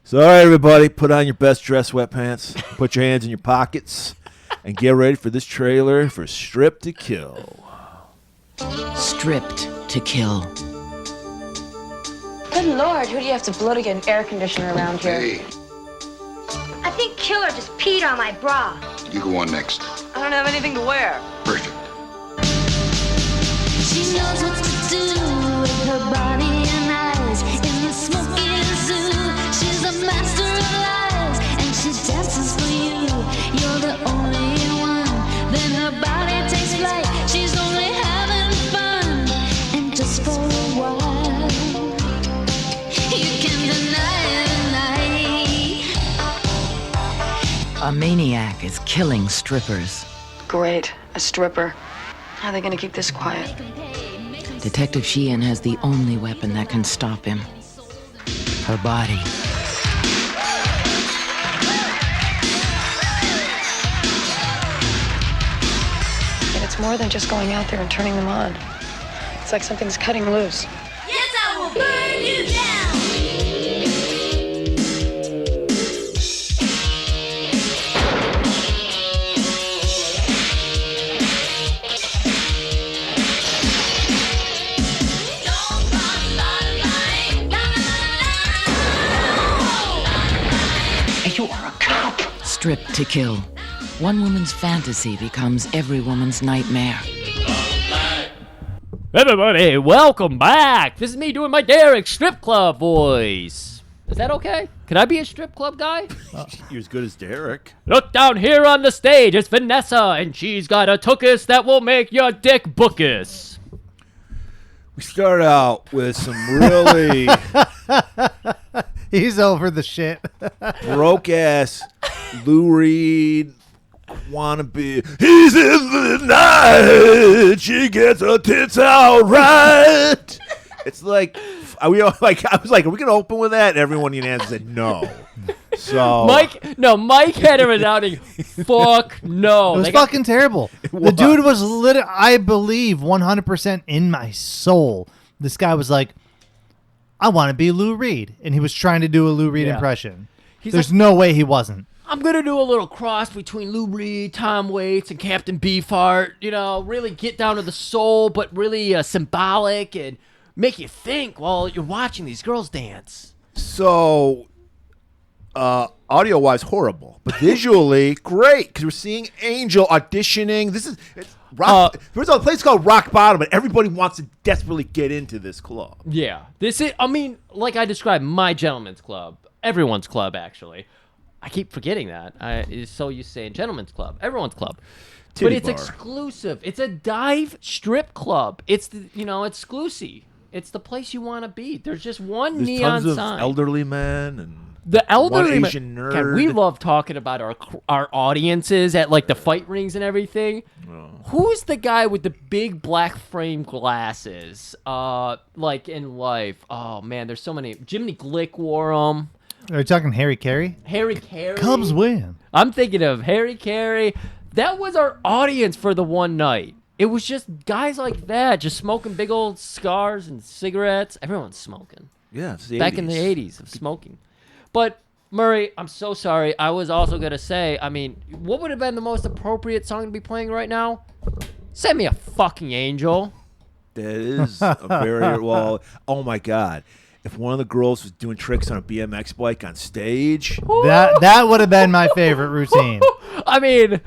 Speaker 2: So, all right, everybody, put on your best dress sweatpants, put your hands in your pockets, and get ready for this trailer for Strip to Kill.
Speaker 4: Stripped to kill.
Speaker 5: Good Lord, who do you have to blow to get an air conditioner around here?
Speaker 6: Hey,
Speaker 7: I think Killer just peed on my bra.
Speaker 6: you go on next.
Speaker 5: I don't have anything to wear.
Speaker 6: Perfect.
Speaker 8: She knows what to do with her body and eyes in the smoky zoo. She's a master of lies and she dances for you. You're the only one. Then her body takes flight. She's only having fun and just for a while. You can deny it.
Speaker 4: A maniac is killing strippers.
Speaker 5: Great. A stripper. How are they gonna keep this quiet?
Speaker 4: Detective Sheehan has the only weapon that can stop him. Her body.
Speaker 5: And it's more than just going out there and turning them on. It's like something's cutting loose.
Speaker 8: Yes, I will burn you down.
Speaker 4: You are a cop. Stripped to kill. One woman's fantasy becomes every woman's nightmare.
Speaker 1: Everybody, welcome back. This is me doing my Derek strip club voice. Is that okay? Can I be a strip club guy?
Speaker 2: You're as good as Derek.
Speaker 1: Look down here on the stage. It's Vanessa, and she's got a tookus that will make your dick bookus.
Speaker 2: We start out with some really
Speaker 3: He's over the shit.
Speaker 2: broke ass Lou Reed wannabe. He's in the night. She gets her tits out right. It's like, are we all like? I was like, are we gonna open with that? And everyone unanimously said no. So
Speaker 1: Mike had a resounding fuck no.
Speaker 3: It was fucking terrible. The dude was I believe 100% in my soul. This guy was like, I want to be Lou Reed. And he was trying to do a Lou Reed impression. There's no way he wasn't.
Speaker 1: I'm going to do a little cross between Lou Reed, Tom Waits, and Captain Beefheart. You know, really get down to the soul, but really symbolic and make you think while you're watching these girls dance.
Speaker 2: So, audio-wise, horrible, but visually great because we're seeing Angel auditioning. This is rock. There's a place called Rock Bottom, and everybody wants to desperately get into this club.
Speaker 1: Yeah, this is. I mean, like I described, my gentleman's club, everyone's club, actually. I keep forgetting that. It's so used to saying gentleman's club, everyone's club.
Speaker 2: Titty
Speaker 1: but it's
Speaker 2: bar.
Speaker 1: exclusive. It's a dive strip club. It's exclusive. It's the place you want to be. There's just one
Speaker 2: There's
Speaker 1: neon
Speaker 2: tons of
Speaker 1: sign.
Speaker 2: elderly men and
Speaker 1: The elderly
Speaker 2: one Asian nerd.
Speaker 1: God, we love talking about our audiences at like the fight rings and everything. Who's the guy with the big black frame glasses? Like in life. Oh man, there's so many. Jiminy Glick wore them.
Speaker 3: Are you talking Harry Carey?
Speaker 1: Harry Carey.
Speaker 3: Cubs win.
Speaker 1: I'm thinking of Harry Carey. That was our audience for the one night. It was just guys like that, just smoking big old cigars and cigarettes. Everyone's smoking.
Speaker 2: Yeah, it's the
Speaker 1: Back in the 80s of smoking. But, Murray, I'm so sorry. I was also going to say, I mean, what would have been the most appropriate song to be playing right now? Send me a fucking angel.
Speaker 2: That is a very well. Oh my God! If one of the girls was doing tricks on a BMX bike on stage,
Speaker 3: That would have been my favorite routine.
Speaker 1: I mean,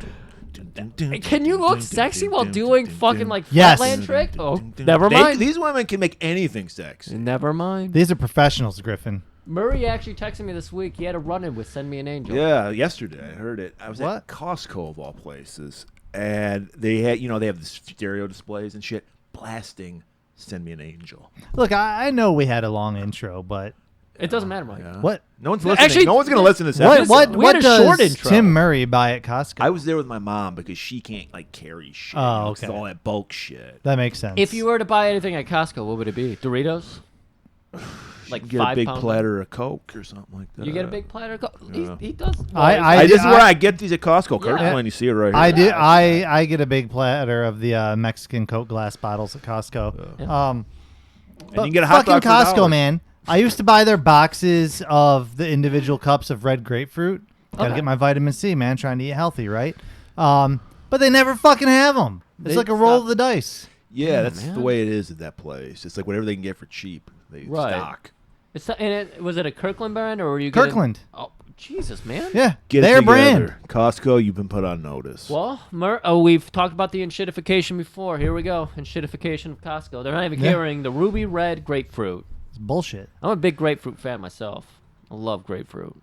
Speaker 1: can you look sexy while doing fucking like
Speaker 3: Yes.
Speaker 1: flatland trick? Oh, never mind.
Speaker 2: These women can make anything sexy.
Speaker 1: Never mind.
Speaker 3: These are professionals, Griffin.
Speaker 1: Murray actually texted me this week. He had a run-in with Send Me an Angel.
Speaker 2: Yeah, yesterday I heard it. I was
Speaker 3: What?
Speaker 2: at Costco of all places, and they had they have the stereo displays and shit blasting "Send Me an Angel."
Speaker 3: Look, I know we had a long intro, but
Speaker 1: It doesn't matter, Mike.
Speaker 3: what
Speaker 2: No one's listening.
Speaker 1: Actually,
Speaker 2: no one's gonna listen to this.
Speaker 3: what
Speaker 2: episode.
Speaker 3: what
Speaker 1: we had
Speaker 3: what
Speaker 1: a short
Speaker 3: does
Speaker 1: intro.
Speaker 3: Tim Murray buy at Costco?
Speaker 2: I was there with my mom because she can't like carry shit.
Speaker 3: Oh,
Speaker 2: It's
Speaker 3: okay.
Speaker 2: all that bulk shit.
Speaker 3: That makes sense.
Speaker 1: If you were to buy anything at Costco, what would it be? Doritos? Like
Speaker 2: Get a
Speaker 1: 5
Speaker 2: big
Speaker 1: pound?
Speaker 2: platter of Coke or something like that.
Speaker 1: You get a big platter of
Speaker 2: Yeah.
Speaker 1: He does.
Speaker 2: This is where I get these at Costco.
Speaker 1: Yeah.
Speaker 2: Kirkland, you see it right here.
Speaker 3: I did. I get a big platter of the Mexican Coke glass bottles at Costco.
Speaker 2: And
Speaker 3: But
Speaker 2: you can get a hot
Speaker 3: fucking
Speaker 2: dog for $1.
Speaker 3: Costco, man. I used to buy their boxes of the individual cups of red grapefruit. Gotta
Speaker 1: Okay.
Speaker 3: get my vitamin C, man. Trying to eat healthy, right? But they never fucking have them. It's
Speaker 1: They
Speaker 3: like a roll
Speaker 1: stop-
Speaker 3: of the dice.
Speaker 2: Yeah, that's
Speaker 1: man.
Speaker 2: the way it is at that place. It's like whatever they can get for cheap, they
Speaker 1: Right.
Speaker 2: stock.
Speaker 1: Was it a Kirkland brand or were you
Speaker 3: Kirkland.
Speaker 1: Oh, Jesus, man.
Speaker 3: Yeah,
Speaker 2: Get
Speaker 3: their
Speaker 2: it together.
Speaker 3: brand.
Speaker 2: Costco, you've been put on notice.
Speaker 1: Well, we've talked about the enshittification before. Here we go. Enshittification of Costco. They're not even
Speaker 3: Yeah.
Speaker 1: carrying the ruby red grapefruit.
Speaker 3: It's bullshit.
Speaker 1: I'm a big grapefruit fan myself. I love grapefruit.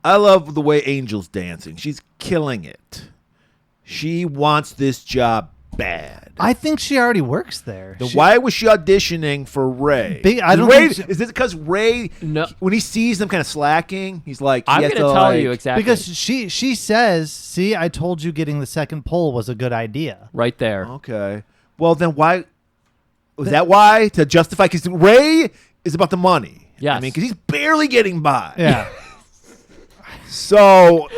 Speaker 2: I love the way Angel's dancing. She's killing it. She wants this job bad.
Speaker 3: I think she already works there.
Speaker 2: Then why was she auditioning for Ray?
Speaker 3: I don't
Speaker 2: Ray,
Speaker 3: think
Speaker 2: is it because Ray, when he sees them kind of slacking, he's like,
Speaker 1: I'm
Speaker 2: going to
Speaker 1: tell you exactly.
Speaker 3: Because she says, see, I told you getting the second pole was a good idea.
Speaker 1: Right there.
Speaker 2: Okay. Well, then why? Was that why? To justify? Because Ray is about the money.
Speaker 1: Yes.
Speaker 2: I mean, because he's barely getting by.
Speaker 3: Yeah.
Speaker 2: So...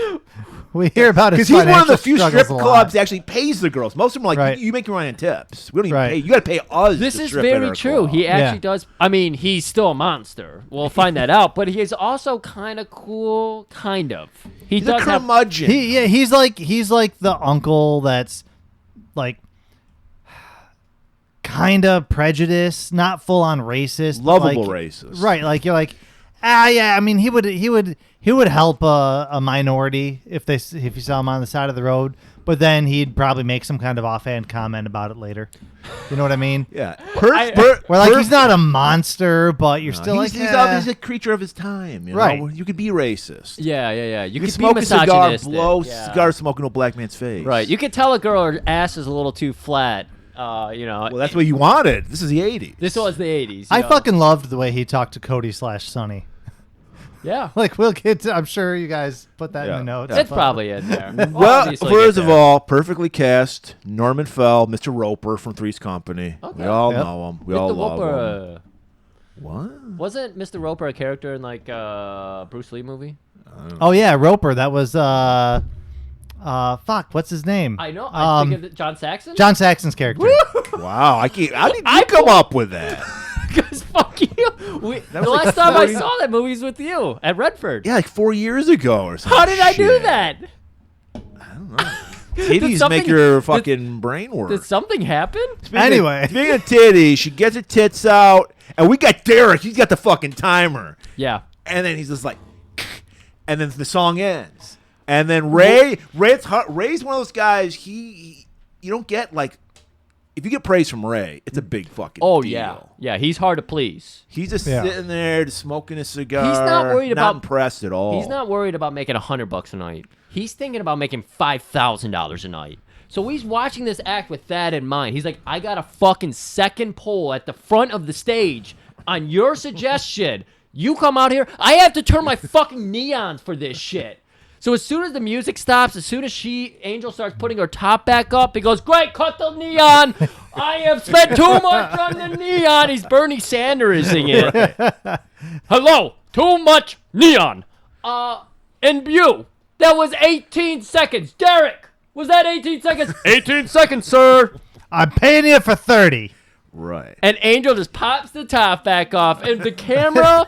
Speaker 3: We hear about his
Speaker 2: because he's one of the
Speaker 3: financial
Speaker 2: few
Speaker 3: struggles
Speaker 2: strip
Speaker 3: a
Speaker 2: clubs
Speaker 3: lot.
Speaker 2: that actually pays the girls. Most of them are like,
Speaker 3: Right.
Speaker 2: you make your money in tips. We don't even
Speaker 3: Right.
Speaker 2: pay. You got to pay us.
Speaker 1: This
Speaker 2: to
Speaker 1: is
Speaker 2: strip at
Speaker 1: very
Speaker 2: our
Speaker 1: true.
Speaker 2: club.
Speaker 1: He actually
Speaker 3: Yeah.
Speaker 1: does. I mean, he's still a monster. We'll find that out. But he is also kind of cool, kind of.
Speaker 2: He's a curmudgeon.
Speaker 3: He's like the uncle that's like kind of prejudiced, not full on racist, but
Speaker 2: Lovable
Speaker 3: like,
Speaker 2: racist.
Speaker 3: Right? Like you're like, yeah. I mean, he would help a minority if you saw him on the side of the road, but then he'd probably make some kind of offhand comment about it later. You know what I mean?
Speaker 2: Yeah.
Speaker 3: Where like he's not a monster, but you're still
Speaker 2: he's,
Speaker 3: like,
Speaker 2: he's a creature of his time. You
Speaker 3: Right.
Speaker 2: know? You could be racist.
Speaker 1: Yeah. You
Speaker 2: You
Speaker 1: could
Speaker 2: can smoke
Speaker 1: be
Speaker 2: a cigar,
Speaker 1: misogynistic.
Speaker 2: blow
Speaker 1: Yeah.
Speaker 2: cigar smoke in a black man's face.
Speaker 1: Right. You could tell a girl her ass is a little too flat.
Speaker 2: Well, that's what you wanted. This is the 80s.
Speaker 1: This was the 80s.
Speaker 3: I
Speaker 1: you know?
Speaker 3: fucking loved the way he talked to Cody /Sonny.
Speaker 1: Yeah.
Speaker 3: Like we'll get to, I'm sure you guys put that
Speaker 2: Yeah.
Speaker 3: in the notes.
Speaker 1: It's probably in there.
Speaker 2: Well,
Speaker 1: obviously
Speaker 2: first
Speaker 1: get
Speaker 2: of
Speaker 1: there.
Speaker 2: all, perfectly cast. Norman Fell, Mr. Roper from Three's Company.
Speaker 1: Okay.
Speaker 2: We all
Speaker 3: Yep.
Speaker 2: know him. We
Speaker 1: Mr.
Speaker 2: all love him.
Speaker 1: Roper.
Speaker 2: What?
Speaker 1: Wasn't Mr. Roper a character in like Bruce Lee movie?
Speaker 3: Oh yeah, Roper. That was fuck. What's his name?
Speaker 1: I know. I think of John Saxon.
Speaker 3: John Saxon's character.
Speaker 2: Wow. How did you come up with that?
Speaker 1: Because fuck you. The
Speaker 2: was like
Speaker 1: last time I
Speaker 2: 40
Speaker 1: saw that movie was with you at Redford.
Speaker 2: Yeah, like 4 years ago or something.
Speaker 1: How did I do that?
Speaker 2: Titties
Speaker 1: something-
Speaker 2: make your fucking brain work.
Speaker 1: Did something happen?
Speaker 3: Anyway.
Speaker 2: Speaking of titties, she gets her tits out, and we got Derek. He's got the fucking timer.
Speaker 1: Yeah.
Speaker 2: And then he's just like, and then the song ends. And then Ray's one of those guys. He you don't get like, if you get praise from Ray, it's a big fucking
Speaker 1: Oh
Speaker 2: deal.
Speaker 1: yeah. He's hard to please.
Speaker 2: He's just
Speaker 3: Yeah.
Speaker 2: sitting there, just smoking a cigar.
Speaker 1: He's not worried about-
Speaker 2: impressed at all.
Speaker 1: He's not worried about making $100 a night. He's thinking about making $5,000 a night. So he's watching this act with that in mind. He's like, I got a fucking second pole at the front of the stage. On your suggestion, you come out here. I have to turn my fucking neons for this shit. So as soon as the music stops, as soon as Angel starts putting her top back up, he goes, great, cut the neon. I have spent too much on the neon. He's Bernie Sandersing it. Hello, too much neon. In view. That was 18 seconds. Derek, was that 18 seconds? 18 seconds, sir.
Speaker 3: I'm paying you for 30.
Speaker 2: right.
Speaker 1: And Angel just pops the top back off, and the camera,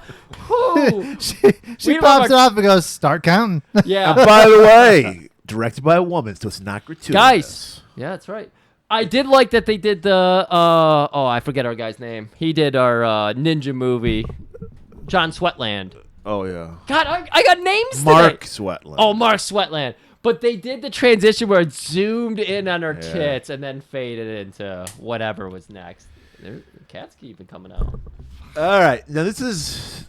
Speaker 1: whoo.
Speaker 3: She
Speaker 1: We
Speaker 3: pops
Speaker 1: love
Speaker 3: it off and goes, start counting.
Speaker 1: Yeah.
Speaker 2: By the way, directed by a woman, so it's not gratuitous.
Speaker 1: Guys. Yeah, that's right. I did like that they did the, I forget our guy's name. He did our ninja movie, John Sweatland.
Speaker 2: Oh yeah.
Speaker 1: God, I got names
Speaker 2: Mark
Speaker 1: today.
Speaker 2: Sweatland.
Speaker 1: Oh, Mark Sweatland. But they did the transition where it zoomed in on her tits and then faded into whatever was next. The cats keep even coming out.
Speaker 2: All right. Now this is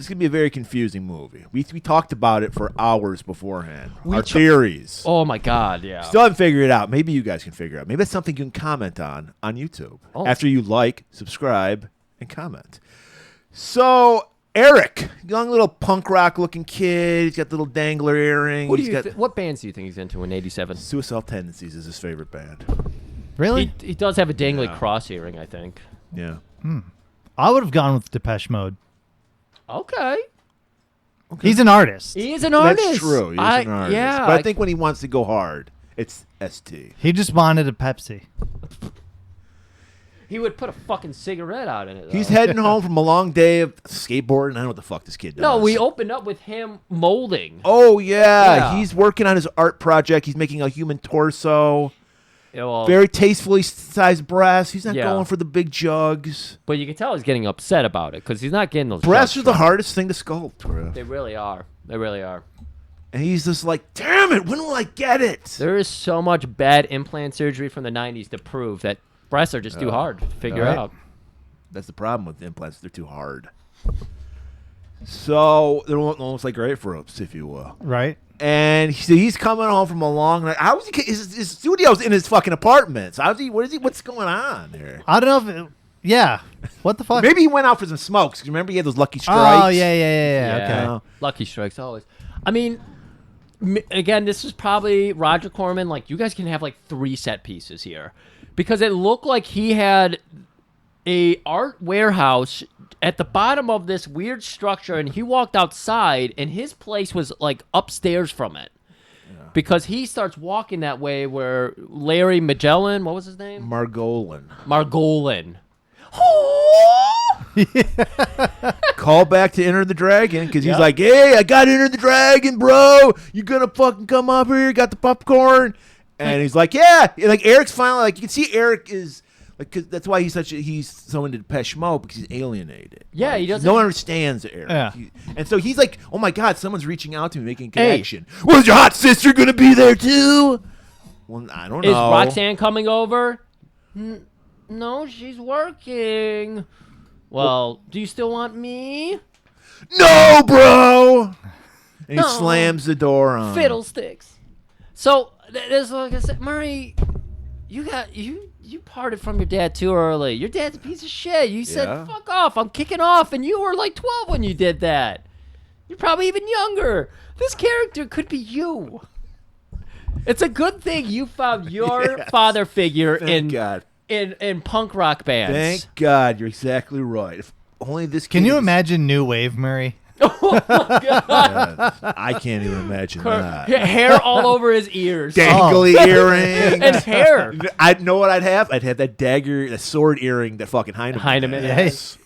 Speaker 2: gonna be a very confusing movie. We talked about it for hours beforehand. Our theories.
Speaker 1: Oh my God, yeah.
Speaker 2: Still haven't figured it out. Maybe you guys can figure it out. Maybe that's something you can comment on YouTube after you like, subscribe, and comment. So Eric, young little punk rock looking kid. He's got little dangler earrings.
Speaker 1: What,
Speaker 2: He's got
Speaker 1: what bands do you think he's into in '87?
Speaker 2: Suicidal Tendencies is his favorite band.
Speaker 3: Really?
Speaker 1: He does have a dangly cross earring, I think.
Speaker 2: Yeah.
Speaker 3: I would have gone with Depeche Mode.
Speaker 1: Okay.
Speaker 3: He's an artist.
Speaker 1: He is an artist.
Speaker 2: That's true. He's an artist.
Speaker 1: Yeah.
Speaker 2: But I think when he wants to go hard, it's ST.
Speaker 3: He just wanted a Pepsi.
Speaker 1: He would put a fucking cigarette out in it, though.
Speaker 2: He's heading home from a long day of skateboarding. I don't know what the fuck this kid does.
Speaker 1: No, we opened up with him molding.
Speaker 2: Oh, yeah.
Speaker 1: Yeah.
Speaker 2: He's working on his art project. He's making a human torso.
Speaker 1: Yeah, well,
Speaker 2: Very tastefully sized breasts. He's not
Speaker 1: Yeah.
Speaker 2: going for the big jugs.
Speaker 1: but you can tell he's getting upset about it because he's not getting those
Speaker 2: Breasts
Speaker 1: jugs
Speaker 2: are the
Speaker 1: right.
Speaker 2: hardest thing to sculpt, Griff.
Speaker 1: They really are. They really are.
Speaker 2: And he's just like, damn it, when will I get it?
Speaker 1: There is so much bad implant surgery from the 90s to prove that breasts are just too hard to figure
Speaker 2: right.
Speaker 1: out.
Speaker 2: That's the problem with implants. They're too hard. So they're almost like grapefruits, if you will.
Speaker 3: Right?
Speaker 2: And he's coming home from a long night. How is he? His studio's in his fucking apartment. So how's he? What's going on there?
Speaker 3: I don't know if yeah. What the fuck?
Speaker 2: Maybe he went out for some smokes. 'Cause remember he had those Lucky Strikes?
Speaker 3: Oh, yeah. Okay.
Speaker 1: Lucky Strikes always. I mean, again, this is probably Roger Corman. Like, you guys can have like 3 set pieces here, because it looked like he had a art warehouse at the bottom of this weird structure, and he walked outside, and his place was like upstairs from it. Because he starts walking that way where Larry Magellan, what was his name? Margolin.
Speaker 2: Call back to Enter the Dragon, because he's like, hey, I got Enter the Dragon, bro. You gonna fucking come up here? Got the popcorn? And he's like, yeah. And like Eric's finally like, you can see Eric is like, cause that's why he's so into Depeche Mode, because he's alienated.
Speaker 1: Yeah,
Speaker 2: like,
Speaker 1: he doesn't.
Speaker 2: No one understands Eric.
Speaker 3: Yeah.
Speaker 2: And so he's like, oh my God, someone's reaching out to me, making a connection. Was your hot sister gonna be there too? Well, I don't know.
Speaker 1: Is Roxanne coming over? No, she's working. Well, do you still want me?
Speaker 2: No, bro. And
Speaker 1: No.
Speaker 2: he slams the door on.
Speaker 1: Fiddlesticks. So there's like I said, Murray, you parted from your dad too early. Your dad's a piece of shit. You said fuck off. I'm kicking off, and you were like 12 when you did that. You're probably even younger. This character could be you. It's a good thing you found your father figure
Speaker 2: Thank God.
Speaker 1: in punk rock bands.
Speaker 2: Thank God, you're exactly right. If only this.
Speaker 3: Can you imagine New Wave, Murray?
Speaker 2: I can't even imagine that.
Speaker 1: Hair all over his ears.
Speaker 2: Dangly earrings
Speaker 1: And hair.
Speaker 2: I know what I'd have. I'd have that dagger, the sword earring that fucking Heinemann
Speaker 1: Heinemann
Speaker 2: has.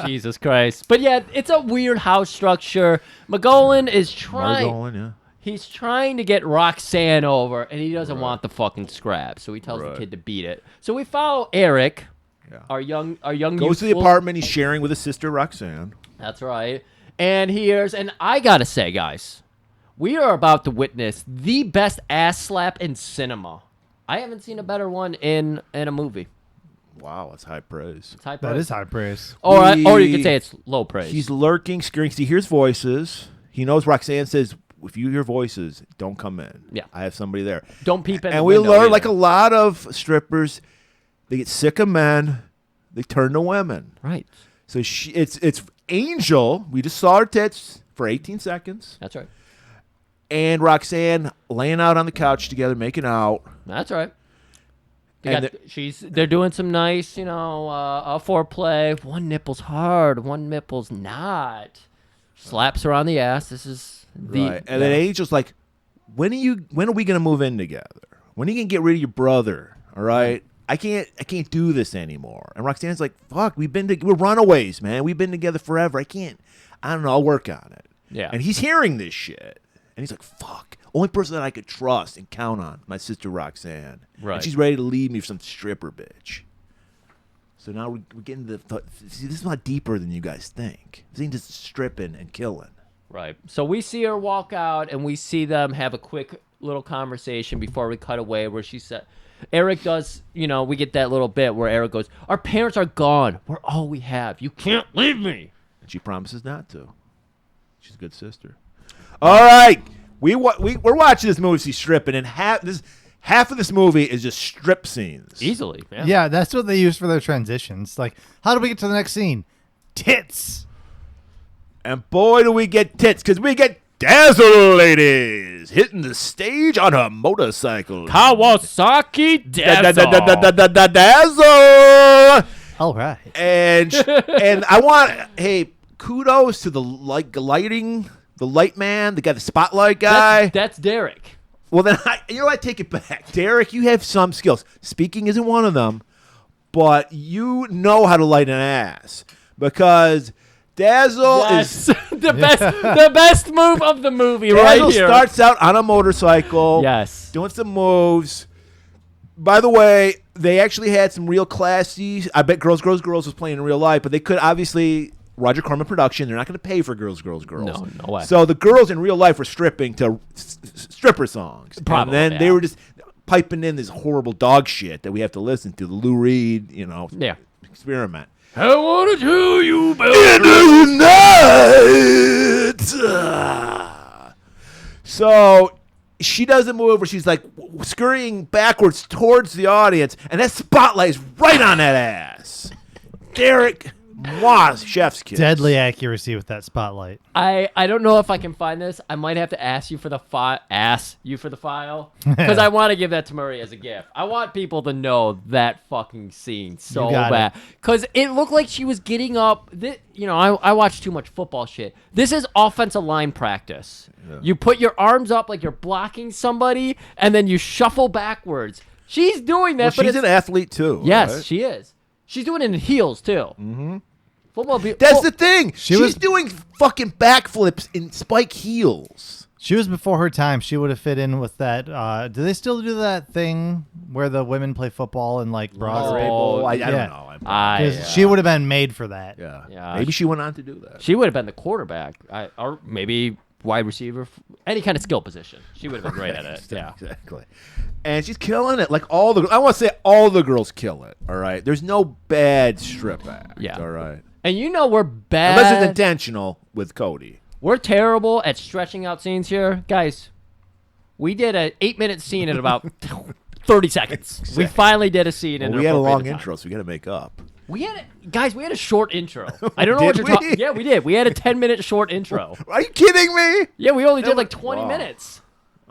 Speaker 1: Jesus Christ. But yeah, it's a weird house structure. Magolin is trying.
Speaker 2: Margolin, yeah.
Speaker 1: He's trying to get Roxanne over, and he doesn't want the fucking scrap. So he tells the kid to beat it. So we follow Eric, our young
Speaker 2: Goes to the apartment. He's sharing with his sister Roxanne.
Speaker 1: That's right. And and I gotta say, guys, we are about to witness the best ass slap in cinema. I haven't seen a better one in a movie.
Speaker 2: Wow, that's high praise.
Speaker 1: It's high praise.
Speaker 3: That is high praise.
Speaker 1: Or you could say it's low praise.
Speaker 2: He's lurking, scaring. He hears voices. He knows Roxanne says, if you hear voices, don't come in.
Speaker 1: Yeah.
Speaker 2: I have somebody there.
Speaker 1: Don't peep in.
Speaker 2: And we learn, like a lot of strippers, they get sick of men, they turn to women.
Speaker 1: Right.
Speaker 2: So it's Angel. We just saw her tits for 18 seconds.
Speaker 1: That's right.
Speaker 2: And Roxanne laying out on the couch together, making out.
Speaker 1: That's right.
Speaker 2: And
Speaker 1: They're doing some nice, foreplay. One nipple's hard, one nipple's not. Slaps her on the ass. This is
Speaker 2: right. And then Angel's like, when are we gonna move in together? When are you gonna get rid of your brother? All right. I can't do this anymore. And Roxanne's like, fuck, we're runaways, man. We've been together forever. I don't know, I'll work on it.
Speaker 1: Yeah.
Speaker 2: And he's hearing this shit. And he's like, fuck. Only person that I could trust and count on, my sister Roxanne.
Speaker 1: Right.
Speaker 2: And she's ready to leave me for some stripper bitch. So now we're getting see, this is a lot deeper than you guys think. This ain't just stripping and killing.
Speaker 1: Right. So we see her walk out, and we see them have a quick little conversation before we cut away where she said, Eric does, we get that little bit where Eric goes, our parents are gone. We're all we have. You can't leave me.
Speaker 2: And she promises not to. She's a good sister. All right. We're watching this movie, see stripping, and half of this movie is just strip scenes.
Speaker 1: Easily.
Speaker 3: Yeah, that's what they use for their transitions. Like, how do we get to the next scene? Tits.
Speaker 2: And boy, do we get tits, because we get Dazzle Ladies hitting the stage on her motorcycle.
Speaker 1: Kawasaki Dazzle.
Speaker 2: Dazzle.
Speaker 3: All right.
Speaker 2: And I want, kudos to the lighting, the light man, the guy, the spotlight guy.
Speaker 1: That's Derek.
Speaker 2: Well, then, I take it back. Derek, you have some skills. Speaking isn't one of them, but you know how to light an ass. Because Dazzle is
Speaker 1: the best move of the movie.
Speaker 2: Dazzle
Speaker 1: right here.
Speaker 2: starts out on a motorcycle.
Speaker 1: Yes.
Speaker 2: Doing some moves. By the way, they actually had some real classy. I bet Girls was playing in real life, but they could obviously. Roger Corman production. They're not going to pay for Girls.
Speaker 1: No way.
Speaker 2: So the girls in real life were stripping to stripper songs.
Speaker 1: Probably,
Speaker 2: and then they were just piping in this horrible dog shit that we have to listen to. The Lou Reed, experiment.
Speaker 1: I want to tell you about
Speaker 2: Into the night. So she does a move where she's like scurrying backwards towards the audience, and that spotlight is right on that ass. Derek, chef's kiss.
Speaker 3: Deadly accuracy with that spotlight.
Speaker 1: I don't know if I can find this. I might have to ask you for the file because I want to give that to Murray as a gift. I want people to know that fucking scene so bad because it looked like she was getting up. I watch too much football shit. This is offensive line practice. Yeah. You put your arms up like you're blocking somebody, and then you shuffle backwards. She's doing that.
Speaker 2: Well, she's an athlete too.
Speaker 1: Yes,
Speaker 2: right?
Speaker 1: she is. She's doing it in heels too.
Speaker 2: Mm-hmm.
Speaker 1: That's
Speaker 2: the thing. She's doing fucking backflips in spike heels.
Speaker 3: She was before her time. She would have fit in with that. Do they still do that thing where the women play football and like bras?
Speaker 2: I don't know.
Speaker 3: Because she would have been made for that.
Speaker 2: Yeah. Maybe she went on to do that.
Speaker 1: She would have been the quarterback, or maybe wide receiver, any kind of skill position. She would have been great at it. Yeah,
Speaker 2: exactly. And she's killing it. Like I want to say all the girls kill it. All right. There's no bad strip act.
Speaker 1: Yeah.
Speaker 2: All right.
Speaker 1: And we're bad.
Speaker 2: Unless it's intentional with Cody.
Speaker 1: We're terrible at stretching out scenes here. Guys, we did an 8-minute scene in about 30 seconds. Exactly. We finally did a scene.
Speaker 2: We had a long intro, so we got to make up.
Speaker 1: We had a short intro. I don't know what you're talking. Yeah, we did. We had a 10-minute short intro.
Speaker 2: Are you kidding me?
Speaker 1: Yeah, we only did like 20 minutes.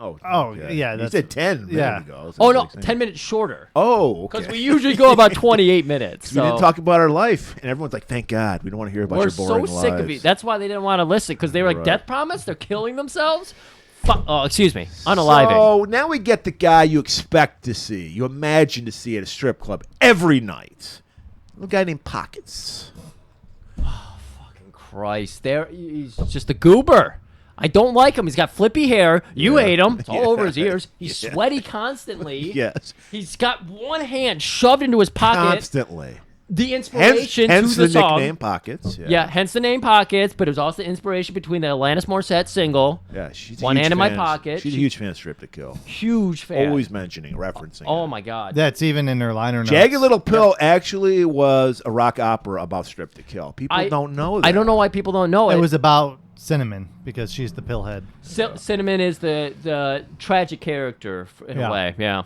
Speaker 2: Oh, yeah. You said 10 minutes ago.
Speaker 1: Oh, no, 10 minutes shorter.
Speaker 2: Oh, okay.
Speaker 1: Because we usually go about 28 minutes. So.
Speaker 2: We didn't talk about our life, and everyone's like, thank God. We don't want to hear about your boring lives.
Speaker 1: We're so sick of it. That's why they didn't want to listen, because they were like, Death Promise? They're killing themselves? Excuse me. Unaliving.
Speaker 2: So now we get the guy you expect to see, you imagine to see at a strip club every night. A guy named Pockets.
Speaker 1: Oh, fucking Christ. He's just a goober. I don't like him. He's got flippy hair. You hate him. It's all over his ears. He's sweaty constantly.
Speaker 2: Yes.
Speaker 1: He's got one hand shoved into his pocket.
Speaker 2: Constantly.
Speaker 1: The inspiration
Speaker 2: hence
Speaker 1: to the song.
Speaker 2: Hence the nickname Pockets.
Speaker 1: Yeah, hence the name Pockets, but it was also the inspiration between the Alanis Morissette single.
Speaker 2: Yeah, she's
Speaker 1: One hand in my pocket.
Speaker 2: She's a huge fan of Strip to Kill.
Speaker 1: Huge fan.
Speaker 2: Always referencing
Speaker 1: Oh, my God.
Speaker 3: That's even in her liner notes.
Speaker 2: Jagged Little Pill actually was a rock opera about Strip to Kill. People don't know that.
Speaker 1: I don't know why people don't know it.
Speaker 3: It was about Cinnamon, because she's the pillhead.
Speaker 1: Cinnamon is the tragic character in a way, yeah.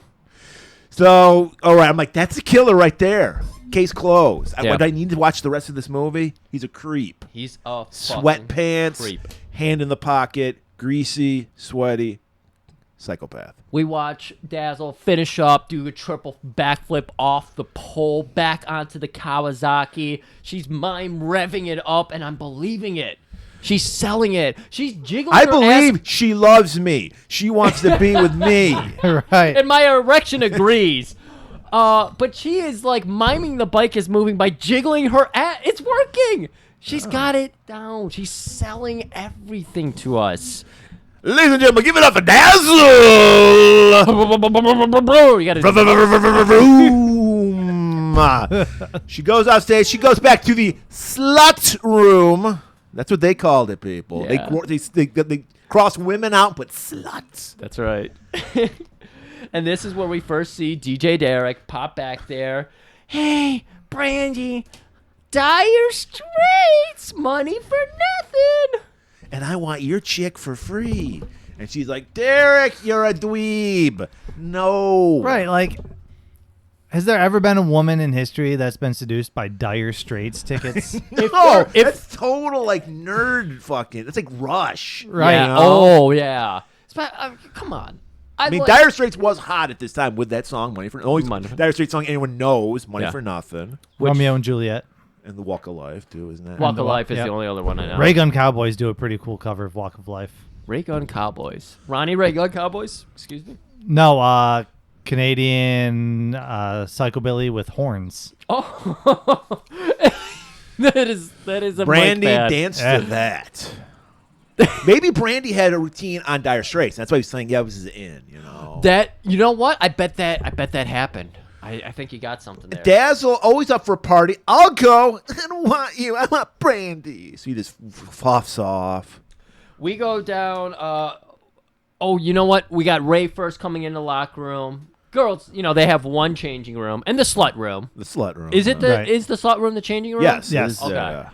Speaker 2: So, all right, I'm like, that's a killer right there. Case closed.
Speaker 1: Yeah.
Speaker 2: Would I need to watch the rest of this movie? He's a creep.
Speaker 1: He's a
Speaker 2: sweatpants,
Speaker 1: creep.
Speaker 2: Hand in the pocket, greasy, sweaty, psychopath.
Speaker 1: We watch Dazzle finish up, do a triple backflip off the pole, back onto the Kawasaki. She's mime revving it up, and I'm believing it. She's selling it. She's jiggling
Speaker 2: I
Speaker 1: her
Speaker 2: believe
Speaker 1: ass.
Speaker 2: she loves me. She wants to be with me.
Speaker 3: Right.
Speaker 1: And my erection agrees. But she is like miming the bike is moving by jiggling her ass. It's working. She's got it down. She's selling everything to us.
Speaker 2: Ladies and gentlemen, give it up for Dazzle!
Speaker 1: You gotta
Speaker 2: She goes offstage. She goes back to the slut room. That's what they called it, people.
Speaker 1: Yeah.
Speaker 2: They cross women out, but sluts.
Speaker 1: That's right. And this is where we first see DJ Derek pop back there. Hey, Brandy, Dire Straits, money for nothing.
Speaker 2: And I want your chick for free. And she's like, Derek, you're a dweeb. No.
Speaker 3: Right, like, has there ever been a woman in history that's been seduced by Dire Straits tickets?
Speaker 2: That's total, like, nerd fucking. It's like Rush.
Speaker 3: Right.
Speaker 1: Yeah.
Speaker 2: You know?
Speaker 1: Oh, yeah. Come on.
Speaker 2: I mean, Dire Straits was hot at this time with that song, Money for Nothing.
Speaker 1: Money for-
Speaker 2: Dire Straits song anyone knows, Money
Speaker 1: Yeah.
Speaker 2: for Nothing.
Speaker 3: Romeo and Juliet.
Speaker 2: And The Walk of Life, too, isn't that?
Speaker 1: Walk of Life is
Speaker 3: Yep.
Speaker 1: the only other one I know.
Speaker 3: Ray Gun Cowboys do a pretty cool cover of Walk of Life.
Speaker 1: Ray Gun Cowboys. Ronnie Ray Gun Cowboys? Excuse me?
Speaker 3: No, Canadian psychobilly with horns.
Speaker 1: Oh. that is a
Speaker 2: Brandy
Speaker 1: Mike bad.
Speaker 2: danced to that. Maybe Brandy had a routine on Dire Straits. That's why he's saying, yeah, this is in, you know.
Speaker 1: You know what? I bet that happened. I think you got something there.
Speaker 2: Dazzle, always up for a party. I'll go. I don't want you. I want Brandy. So he just fluffs off.
Speaker 1: We go down. You know what? We got Ray first coming in the locker room. Girls, they have one changing room and the slut room.
Speaker 2: The slut room.
Speaker 1: Is it
Speaker 3: Right.
Speaker 1: is the slut room the changing room?
Speaker 2: Yes.
Speaker 3: Yes.
Speaker 1: Okay.
Speaker 2: Yeah.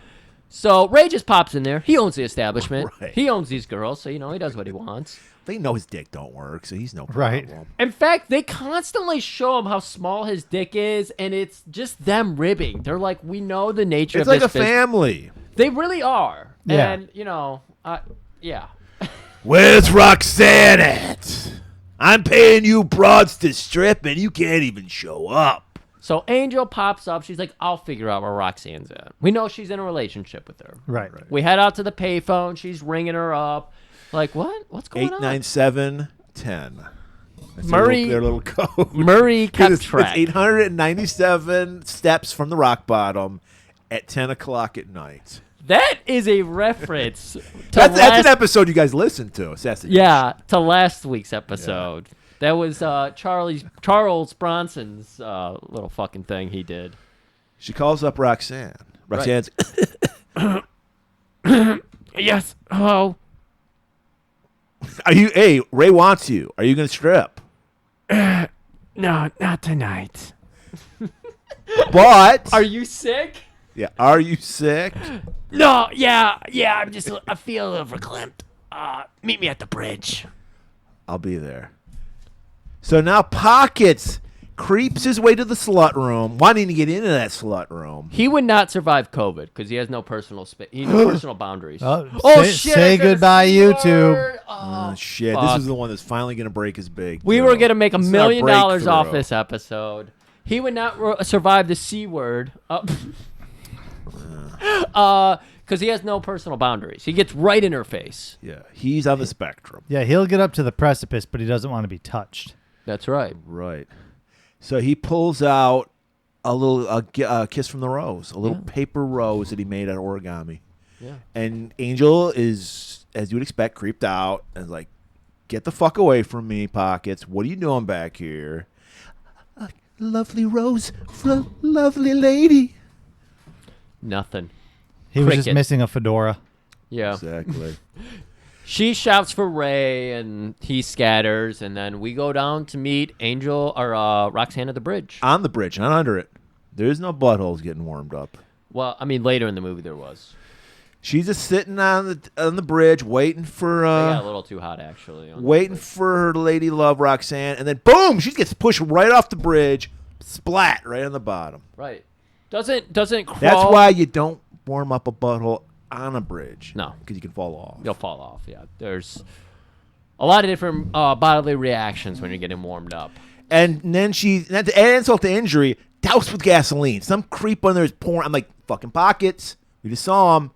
Speaker 1: So Ray just pops in there. He owns the establishment.
Speaker 2: Right.
Speaker 1: He owns these girls, so he does what he wants.
Speaker 2: They know his dick don't work, so he's no problem.
Speaker 3: Right.
Speaker 1: In fact, they constantly show him how small his dick is, and it's just them ribbing. They're like, we know the nature
Speaker 2: It's
Speaker 1: of
Speaker 2: like
Speaker 1: this
Speaker 2: a family.
Speaker 1: They really are.
Speaker 3: Yeah.
Speaker 1: And, yeah.
Speaker 2: Where's Roxanne at? I'm paying you broads to strip, and you can't even show up.
Speaker 1: So Angel pops up. She's like, I'll figure out where Roxanne's at. We know she's in a relationship with her.
Speaker 3: Right.
Speaker 1: We head out to the payphone. She's ringing her up. Like, what? What's going on?
Speaker 2: 897-10. That's
Speaker 1: Murray-
Speaker 2: their little code.
Speaker 1: Murray
Speaker 2: 'Cause
Speaker 1: kept
Speaker 2: it's
Speaker 1: track.
Speaker 2: 897 steps from the rock bottom at 10 o'clock at night.
Speaker 1: That is a reference to
Speaker 2: That's
Speaker 1: last,
Speaker 2: an episode you guys listened to. Assassination.
Speaker 1: yeah, to last week's episode. That was Charles Bronson's little fucking thing he did.
Speaker 2: She calls up Roxanne. Roxanne's.
Speaker 1: Yes. Hello.
Speaker 2: Hey, Ray wants you. Are you going to strip?
Speaker 1: No, not tonight.
Speaker 2: But.
Speaker 1: Are you sick?
Speaker 2: Yeah. Are you sick?
Speaker 1: No. Yeah. I feel a little verklempt. Meet me at the bridge.
Speaker 2: I'll be there. So now Pockets creeps his way to the slut room, wanting to get into that slut room.
Speaker 1: He would not survive COVID because he has no personal space. He has no personal boundaries.
Speaker 3: Say
Speaker 1: I said
Speaker 3: goodbye,
Speaker 1: the C
Speaker 3: YouTube.
Speaker 1: word.
Speaker 2: Oh, shit.
Speaker 1: fuck.
Speaker 2: This is the one that's finally going to break his big.
Speaker 1: We
Speaker 2: too.
Speaker 1: were going to make $1
Speaker 2: This is our
Speaker 1: million off
Speaker 2: breakthrough.
Speaker 1: this episode. He would not survive the C word. Because he has no personal boundaries. He gets right in her face.
Speaker 2: Yeah, he's on the spectrum.
Speaker 3: Yeah, he'll get up to the precipice, but he doesn't want to be touched.
Speaker 1: That's right.
Speaker 2: Right. So he pulls out a little kiss from the rose, a little paper rose that he made out of origami.
Speaker 1: Yeah.
Speaker 2: And Angel is, as you would expect, creeped out and is like, "Get the fuck away from me, Pockets. What are you doing back here?" A lovely rose for a lovely lady.
Speaker 1: Nothing.
Speaker 3: He was just
Speaker 1: Cricket.
Speaker 3: missing a fedora.
Speaker 1: Yeah.
Speaker 2: Exactly.
Speaker 1: She shouts for Ray, and he scatters, and then we go down to meet Angel or Roxanne at the bridge.
Speaker 2: On the bridge, not under it. There's no buttholes getting warmed up.
Speaker 1: Well, I mean, later in the movie there was.
Speaker 2: She's just sitting on the bridge, waiting for
Speaker 1: They got a little too hot, actually. on the
Speaker 2: waiting
Speaker 1: bridge.
Speaker 2: for her lady love Roxanne, and then boom, she gets pushed right off the bridge, splat right on the bottom.
Speaker 1: Right. Doesn't crawl.
Speaker 2: That's why you don't warm up a butthole on a bridge.
Speaker 1: No.
Speaker 2: because you can fall off.
Speaker 1: You'll fall off, yeah. There's a lot of different bodily reactions when you're getting warmed up.
Speaker 2: And then she, and to add insult to injury, doused with gasoline. Some creep on there is pouring. I'm like, fucking Pockets. We just saw him.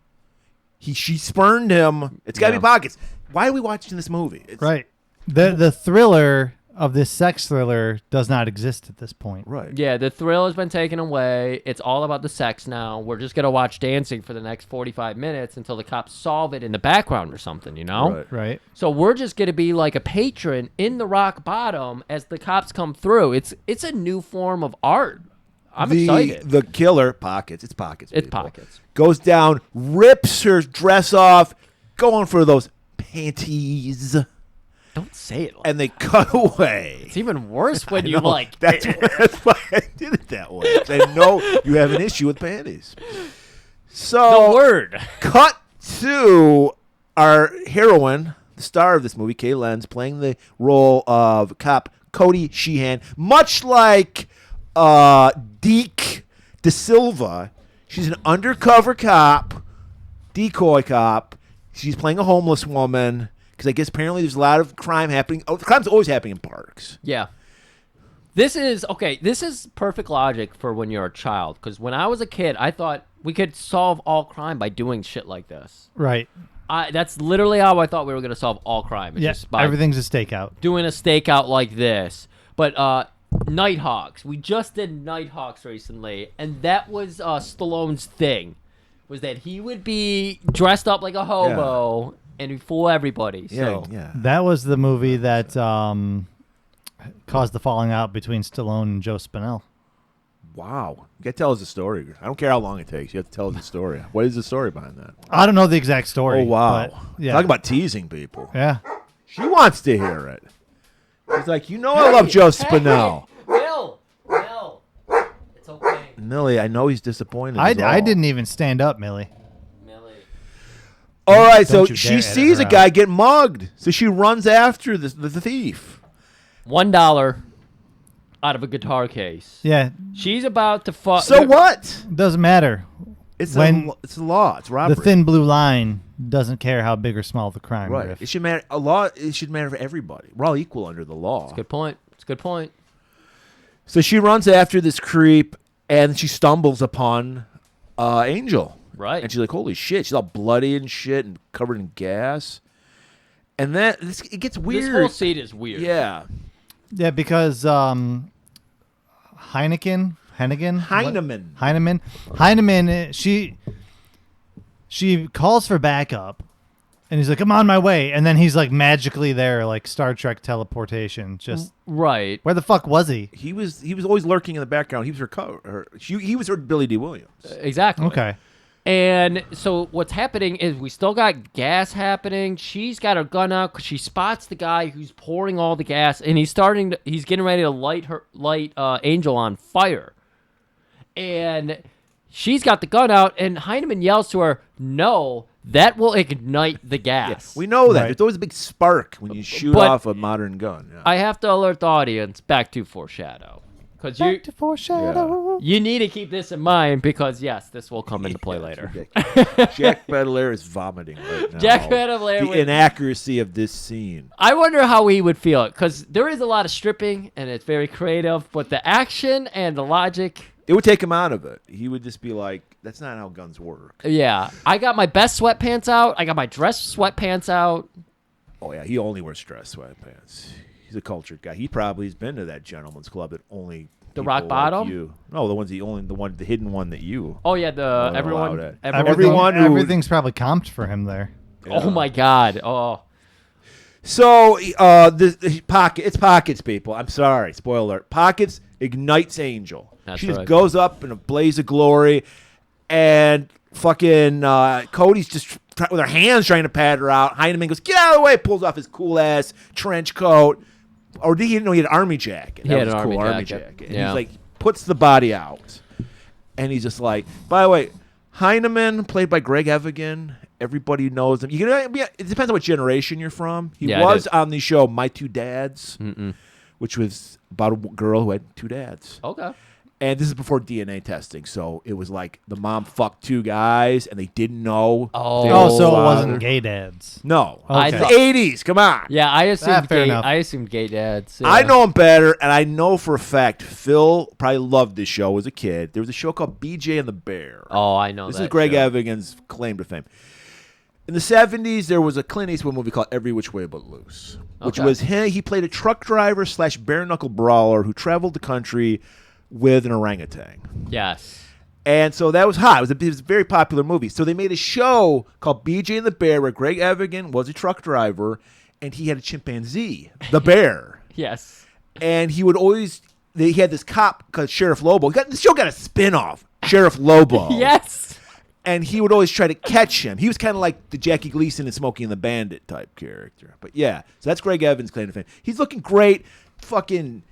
Speaker 2: She spurned him. It's got to
Speaker 1: Yeah.
Speaker 2: be Pockets. Why are we watching this movie? It's,
Speaker 3: Right. The thriller of this sex thriller does not exist at this point.
Speaker 2: Right.
Speaker 1: Yeah, the thrill has been taken away. It's all about the sex now. We're just going to watch dancing for the next 45 minutes until the cops solve it in the background or something, you know?
Speaker 2: Right.
Speaker 3: Right.
Speaker 1: So we're just going to be like a patron in the rock bottom as the cops come through. It's a new form of art. I'm excited.
Speaker 2: The killer, Pockets. It's Pockets.
Speaker 1: It's
Speaker 2: people.
Speaker 1: Pockets.
Speaker 2: Goes down, rips her dress off, going for those panties,
Speaker 1: Don't say it like
Speaker 2: and they cut away.
Speaker 1: It's even worse when
Speaker 2: I
Speaker 1: you
Speaker 2: know.
Speaker 1: like.
Speaker 2: That's why I did it that way. I know you have an issue with panties. So
Speaker 1: the word.
Speaker 2: cut to our heroine, the star of this movie, Kay Lenz, playing the role of cop Cody Sheehan, much like Deke De Silva. She's an undercover cop, decoy cop. She's playing a homeless woman because I guess apparently there's a lot of crime happening. Oh, crime's always happening in parks.
Speaker 1: Yeah. This is perfect logic for when you're a child. Because when I was a kid, I thought we could solve all crime by doing shit like this.
Speaker 3: Right.
Speaker 1: That's literally how I thought we were going to solve all crime. It's
Speaker 3: Yeah.
Speaker 1: just by
Speaker 3: Everything's a stakeout.
Speaker 1: doing a stakeout like this. But Nighthawks. We just did Nighthawks recently, and that was Stallone's thing. Was that he would be dressed up like a hobo and he'd fool everybody. So
Speaker 2: Yeah.
Speaker 3: That was the movie that caused the falling out between Stallone and Joe Spinell.
Speaker 2: Wow. You got to tell us the story. I don't care how long it takes. You have to tell us the story. What is the story behind that?
Speaker 3: I don't know the exact story.
Speaker 2: Oh, wow.
Speaker 3: but, yeah.
Speaker 2: Talk about teasing people.
Speaker 3: Yeah.
Speaker 2: She wants to hear it. She's like, I love Joe Spinell.
Speaker 1: Will, it's okay.
Speaker 2: Millie, I know he's disappointed.
Speaker 3: I
Speaker 2: is all.
Speaker 3: didn't even stand up, Millie.
Speaker 1: Millie.
Speaker 2: All right, so
Speaker 3: Don't you
Speaker 2: she
Speaker 3: dare
Speaker 2: sees
Speaker 3: edit
Speaker 2: a
Speaker 3: her
Speaker 2: guy
Speaker 3: out.
Speaker 2: get mugged. So she runs after the thief.
Speaker 1: $1 out of a guitar case.
Speaker 3: Yeah,
Speaker 1: She's about to fuck.
Speaker 2: So what?
Speaker 3: doesn't matter.
Speaker 2: It's
Speaker 3: When
Speaker 2: it's a law. It's robbery.
Speaker 3: The thin blue line doesn't care how big or small the crime.
Speaker 2: Right.
Speaker 3: Griff.
Speaker 2: It should matter. A law. It should matter for everybody. We're all equal under the law.
Speaker 1: Good point. It's a good point.
Speaker 2: So she runs after this creep, and she stumbles upon Angel.
Speaker 1: Right.
Speaker 2: And she's like, "Holy shit!" She's all bloody and shit, and covered in gas. And then it gets weird.
Speaker 1: This whole scene is weird.
Speaker 2: Yeah.
Speaker 3: Yeah, because Heineman. She calls for backup, and he's like, "I'm on my way," and then he's like magically there, like Star Trek teleportation. Just
Speaker 1: Right.
Speaker 3: where the fuck was he?
Speaker 2: He was always lurking in the background. He was he was her Billy D. Williams.
Speaker 1: Exactly.
Speaker 3: Okay.
Speaker 1: And so what's happening is we still got gas happening. She's got her gun out 'cause she spots the guy who's pouring all the gas, and he's getting ready to light Angel on fire. And she's got the gun out, and Heineman yells to her, "No, that will ignite the gas."
Speaker 2: We know that.
Speaker 3: Right.
Speaker 2: There's always a big spark when you shoot
Speaker 1: But-
Speaker 2: off a modern gun. Yeah.
Speaker 1: I have to alert the audience back to foreshadow. Because you
Speaker 3: foreshadow.
Speaker 1: you need to keep this in mind because, yes, this will come into play later.
Speaker 2: Jack Bedelaire is vomiting right now.
Speaker 1: Jack Bedelaire
Speaker 2: The
Speaker 1: with-
Speaker 2: inaccuracy of this scene.
Speaker 1: I wonder how he would feel it because there is a lot of stripping and it's very creative, but the action and the logic,
Speaker 2: It would take him out of it. He would just be like, "That's not how guns work."
Speaker 1: yeah. I got my best sweatpants out. I got my dress sweatpants out.
Speaker 2: Oh yeah, he only wears dress sweatpants. He's a cultured guy. He probably's been to that gentleman's club that only
Speaker 1: The
Speaker 2: people
Speaker 1: Rock
Speaker 2: like
Speaker 1: Bottom?
Speaker 2: you. No, the hidden one that you.
Speaker 1: Oh yeah, the
Speaker 2: allowed
Speaker 1: everyone,
Speaker 2: it.
Speaker 1: everyone.
Speaker 2: Everyone who-
Speaker 3: Everything's probably comped for him there.
Speaker 1: Oh my God. Oh,
Speaker 2: So the pocket, it's Pockets, people. I'm sorry, spoiler alert. Pockets ignites Angel.
Speaker 1: That's
Speaker 2: she just
Speaker 1: right.
Speaker 2: goes up in a blaze of glory, and fucking Cody's just with her hands trying to pat her out. Heineman goes, "Get out of the way!" Pulls off his cool ass trench coat, or did he know he had an army jacket?
Speaker 1: He
Speaker 2: That
Speaker 1: had
Speaker 2: was
Speaker 1: an
Speaker 2: cool,
Speaker 1: army
Speaker 2: army
Speaker 1: jacket.
Speaker 2: jacket. And
Speaker 1: Yeah.
Speaker 2: he's like, puts the body out, and he's just like, by the way, Heineman, played by Greg Evigan. Everybody knows him. It depends on what generation you're from. He
Speaker 1: Yeah, it
Speaker 2: was
Speaker 1: is.
Speaker 2: on the show My Two Dads, which was about a girl who had two dads.
Speaker 1: okay.
Speaker 2: And this is before DNA testing, so it was like the mom fucked two guys, and they didn't know.
Speaker 1: Oh.
Speaker 2: they
Speaker 3: Oh,
Speaker 2: were
Speaker 3: so it
Speaker 2: father.
Speaker 3: wasn't gay dads.
Speaker 2: No,
Speaker 1: I
Speaker 2: it's
Speaker 1: thought-
Speaker 2: the '80s. Come on.
Speaker 1: Yeah, I assumed
Speaker 3: fair
Speaker 1: gay.
Speaker 3: enough.
Speaker 1: I assumed gay dads.
Speaker 2: I
Speaker 1: yeah.
Speaker 2: know him better, and I know for a fact Phil probably loved this show as a kid. There was a show called BJ and the Bear.
Speaker 1: Oh, I know.
Speaker 2: This
Speaker 1: that
Speaker 2: is Greg
Speaker 1: show.
Speaker 2: Evigan's claim to fame. In the 70s, there was a Clint Eastwood movie called Every Which Way But Loose, which
Speaker 1: Okay.
Speaker 2: was him. He played a truck driver / bare knuckle brawler who traveled the country with an orangutan.
Speaker 1: Yes.
Speaker 2: And so that was hot. It was a very popular movie. So they made a show called BJ and the Bear where Greg Evigan was a truck driver and he had a chimpanzee, the bear.
Speaker 1: Yes.
Speaker 2: And he would always, he had this cop called Sheriff Lobo. The show got a spin-off, Sheriff Lobo.
Speaker 1: Yes.
Speaker 2: And he would always try to catch him. He was kind of like the Jackie Gleason and Smokey and the Bandit type character. But yeah, so that's Greg Evans' claim to fame. He's looking great. Fucking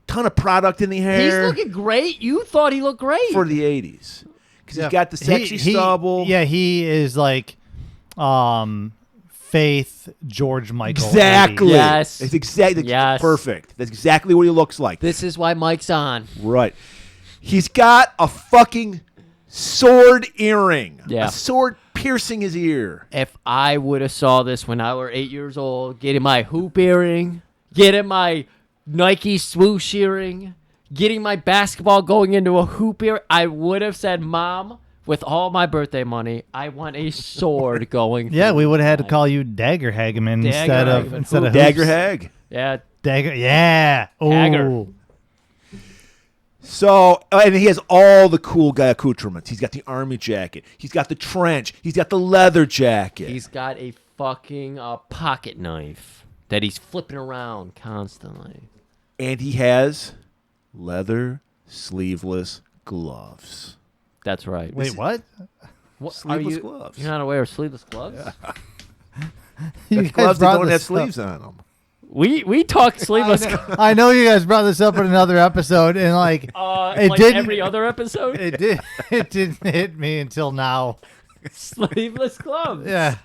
Speaker 2: ton of product in the hair.
Speaker 1: He's looking great. You thought he looked great.
Speaker 2: for the 80s. Because he's got the sexy
Speaker 3: He-
Speaker 2: stubble.
Speaker 3: Yeah, he is like Faith George Michael.
Speaker 2: Exactly.
Speaker 3: 80s.
Speaker 1: Yes.
Speaker 2: It's exactly
Speaker 1: Yes.
Speaker 2: perfect. That's exactly what he looks like.
Speaker 1: This is why Mike's on.
Speaker 2: Right. He's got a fucking sword earring.
Speaker 1: Yeah.
Speaker 2: A sword piercing his ear.
Speaker 1: If I would have saw this when I were 8 years old, getting my hoop earring, getting my Nike swoosh earring, getting my basketball going into a hoop ear, I would have said, Mom, with all my birthday money, I want a sword going.
Speaker 3: Yeah,
Speaker 1: through
Speaker 3: we would have had to
Speaker 1: my-
Speaker 3: call you Dagger Hageman
Speaker 1: Dagger
Speaker 3: instead
Speaker 1: Hageman.
Speaker 3: of
Speaker 2: Dagger
Speaker 3: Hoops.
Speaker 2: Hag.
Speaker 1: Yeah.
Speaker 3: Dagger. Yeah.
Speaker 1: Dagger.
Speaker 3: Ooh.
Speaker 2: So, and he has all the cool guy accoutrements. He's got the army jacket. He's got the trench. He's got the leather jacket.
Speaker 1: He's got a fucking pocket knife that he's flipping around constantly.
Speaker 2: And he has leather sleeveless gloves.
Speaker 1: That's right.
Speaker 3: Wait, what?
Speaker 1: What,
Speaker 2: Sleeveless
Speaker 1: are you,
Speaker 2: gloves.
Speaker 1: You're not aware of sleeveless gloves?
Speaker 3: You
Speaker 2: That's
Speaker 3: guys
Speaker 2: gloves that
Speaker 3: brought
Speaker 2: don't
Speaker 3: this
Speaker 2: have
Speaker 3: up.
Speaker 2: sleeves on them.
Speaker 1: We talked sleeveless gloves.
Speaker 3: I know you guys brought this up in another episode, and like it
Speaker 1: Like
Speaker 3: didn't.
Speaker 1: every other episode.
Speaker 3: It didn't hit me until now.
Speaker 1: Sleeveless clubs.
Speaker 3: Yeah.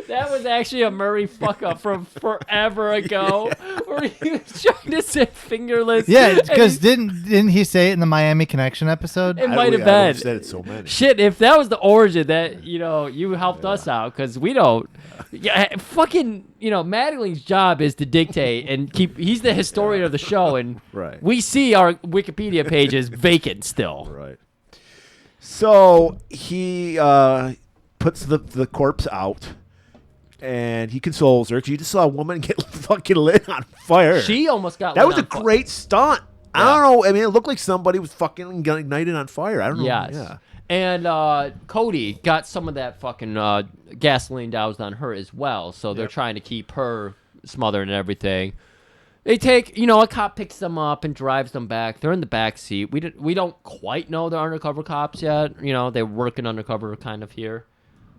Speaker 1: That was actually a Murray fuck up from forever ago, where he was trying to say fingerless.
Speaker 3: Yeah,
Speaker 1: and
Speaker 3: because didn't he say it in the Miami Connection episode?
Speaker 1: It might have been.
Speaker 2: I've said it so many.
Speaker 1: Shit, if that was the origin, that you helped us out, because we don't. Yeah, fucking, Madeline's job is to dictate and keep. He's the historian of the show, and
Speaker 2: Right.
Speaker 1: we see our Wikipedia pages vacant still.
Speaker 2: Right. So he puts the corpse out, and he consoles her because you just saw a woman get fucking lit on fire.
Speaker 1: She almost got.
Speaker 2: That
Speaker 1: lit
Speaker 2: was a
Speaker 1: on fire.
Speaker 2: great stunt. I don't know. I mean, it looked like somebody was fucking ignited on fire. I don't know.
Speaker 1: Yes.
Speaker 2: Yeah.
Speaker 1: And Cody got some of that fucking gasoline doused on her as well, so they're trying to keep her smothered and everything. They take, a cop picks them up and drives them back. They're in the back seat. We don't quite know they're undercover cops yet. They're working undercover kind of here.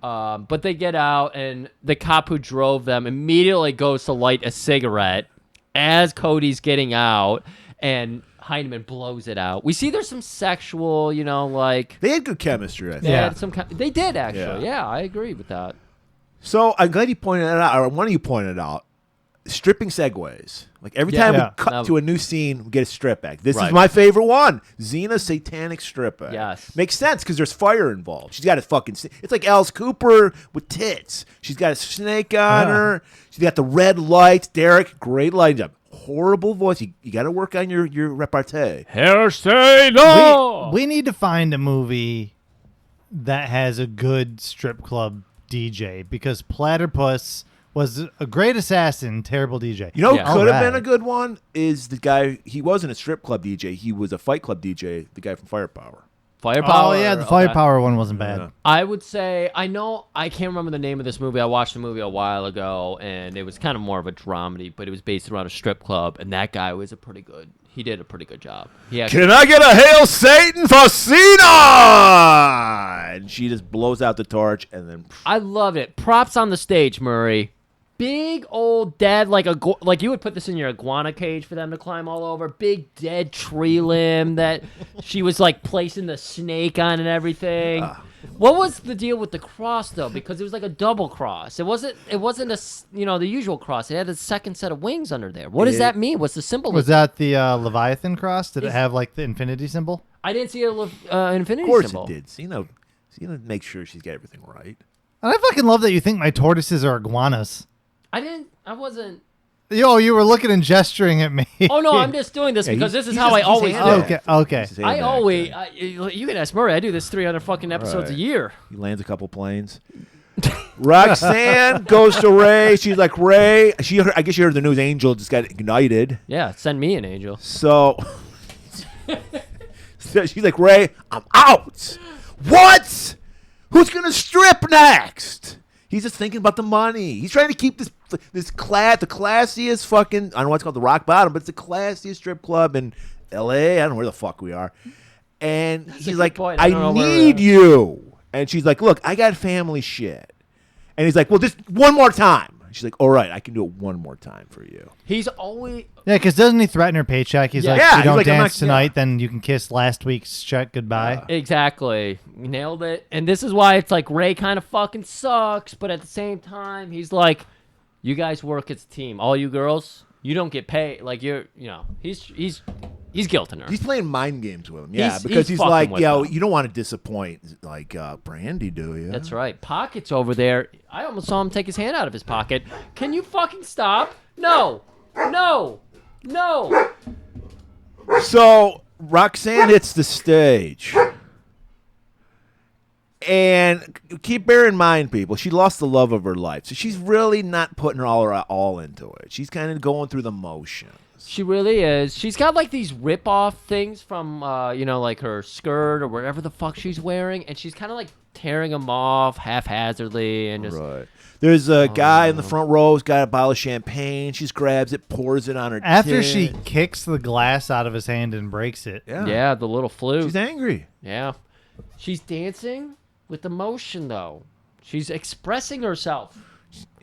Speaker 1: But they get out, and the cop who drove them immediately goes to light a cigarette as Cody's getting out, and Heineman blows it out. We see there's some sexual, like...
Speaker 2: They had good chemistry, I think.
Speaker 1: They had some they did, actually.
Speaker 2: Yeah.
Speaker 1: Yeah, I agree with that.
Speaker 2: So I'm glad you pointed it out, or one of you pointed it out. Stripping segues. Like every time
Speaker 3: Yeah.
Speaker 2: we cut to a new scene, we get a strip back. This
Speaker 1: Right.
Speaker 2: is my favorite one. Xena's satanic strip back.
Speaker 1: Yes.
Speaker 2: Makes sense because there's fire involved. She's got a fucking... It's like Alice Cooper with tits. She's got a snake on her. She's got the red lights. Derek, great light job. Horrible voice. You got to work on your repartee.
Speaker 1: Hearsay, no!
Speaker 3: We need to find a movie that has a good strip club DJ, because Platypus was a great assassin, terrible DJ.
Speaker 2: You know who
Speaker 1: Yeah.
Speaker 2: could have
Speaker 3: Alright.
Speaker 2: been a good one is the guy... He wasn't a strip club DJ. He was a fight club DJ, the guy from Firepower.
Speaker 1: Firepower.
Speaker 3: Oh yeah, the
Speaker 1: okay.
Speaker 3: Firepower one wasn't bad.
Speaker 2: Yeah.
Speaker 1: I would say, I can't remember the name of this movie. I watched the movie a while ago, and it was kind of more of a dramedy, but it was based around a strip club, and that guy was he did a pretty good job. He actually,
Speaker 2: Can I get a Hail Satan for Cena? And she just blows out the torch, and then...
Speaker 1: I love it. Props on the stage, Murray. Big old dead, like you would put this in your iguana cage for them to climb all over. Big dead tree limb that she was like placing the snake on and everything. What was the deal with the cross though? Because it was like a double cross. It wasn't the usual cross. It had a second set of wings under there. What does that mean? What's the symbol?
Speaker 3: Was that the Leviathan cross? Did it have like the infinity symbol?
Speaker 1: I didn't see an infinity
Speaker 2: Of course
Speaker 1: symbol.
Speaker 2: it did. Cena makes sure she's got everything right.
Speaker 3: And I fucking love that you think my tortoises are iguanas.
Speaker 1: I wasn't.
Speaker 3: Yo, you were looking and gesturing at me.
Speaker 1: Oh no, I'm just doing this because this is
Speaker 2: he's
Speaker 1: how
Speaker 2: just-
Speaker 1: I
Speaker 2: he's
Speaker 1: always
Speaker 2: hand
Speaker 1: do.
Speaker 2: back.
Speaker 3: Okay.
Speaker 2: He's hand
Speaker 1: I
Speaker 2: back
Speaker 1: always.
Speaker 2: there.
Speaker 1: You can ask Murray. I do this 300 fucking episodes a
Speaker 2: Right.
Speaker 1: year.
Speaker 2: He lands a couple planes. Roxanne goes to Ray. She's like, Ray. I guess she heard the news. Angel just got ignited.
Speaker 1: Yeah, send me an angel.
Speaker 2: So she's like, Ray, I'm out. What? Who's gonna strip next? He's just thinking about the money. He's trying to keep the classiest fucking, I don't know what's called, the Rock Bottom, but it's the classiest strip club in L.A. I don't know where the fuck we are. And
Speaker 1: a
Speaker 2: he's
Speaker 1: good
Speaker 2: like,
Speaker 1: point.
Speaker 2: I
Speaker 1: I don't know where we're
Speaker 2: need
Speaker 1: at."
Speaker 2: you. And she's like, look, I got family shit. And he's like, well, just one more time. She's like, all right, I can do it one more time for you.
Speaker 1: He's always.
Speaker 3: Yeah, because doesn't he threaten her paycheck? He's
Speaker 1: Yeah.
Speaker 3: like,
Speaker 2: Yeah,
Speaker 3: if you
Speaker 2: he's
Speaker 3: don't
Speaker 2: like, I'm
Speaker 3: dance
Speaker 2: not-
Speaker 3: tonight, then you can kiss last week's check goodbye.
Speaker 1: Exactly. We nailed it. And this is why it's like Ray kind of fucking sucks, but at the same time, he's like, you guys work as a team. All you girls, you don't get paid. Like, he's guilting her.
Speaker 2: He's playing mind games with him. Yeah,
Speaker 1: He's
Speaker 2: because he's
Speaker 1: fucking
Speaker 2: like,
Speaker 1: with
Speaker 2: yo,
Speaker 1: them.
Speaker 2: you don't want to disappoint, like, Brandy, do you?
Speaker 1: That's right. Pocket's over there. I almost saw him take his hand out of his pocket. Can you fucking stop? No. No. No.
Speaker 2: So Roxanne hits the stage. And bear in mind, people, she lost the love of her life. So she's really not putting her all into it. She's kind of going through the motions.
Speaker 1: She really is. She's got like these rip-off things from, like her skirt or whatever the fuck she's wearing. And she's kind of like tearing them off haphazardly and just...
Speaker 2: Right. There's a guy in the front row who's got a bottle of champagne. She just grabs it, pours it on her
Speaker 3: After
Speaker 2: tit.
Speaker 3: she kicks the glass out of his hand and breaks it.
Speaker 1: Yeah, the little flute.
Speaker 2: She's angry.
Speaker 1: Yeah. She's dancing with emotion, though. She's expressing herself.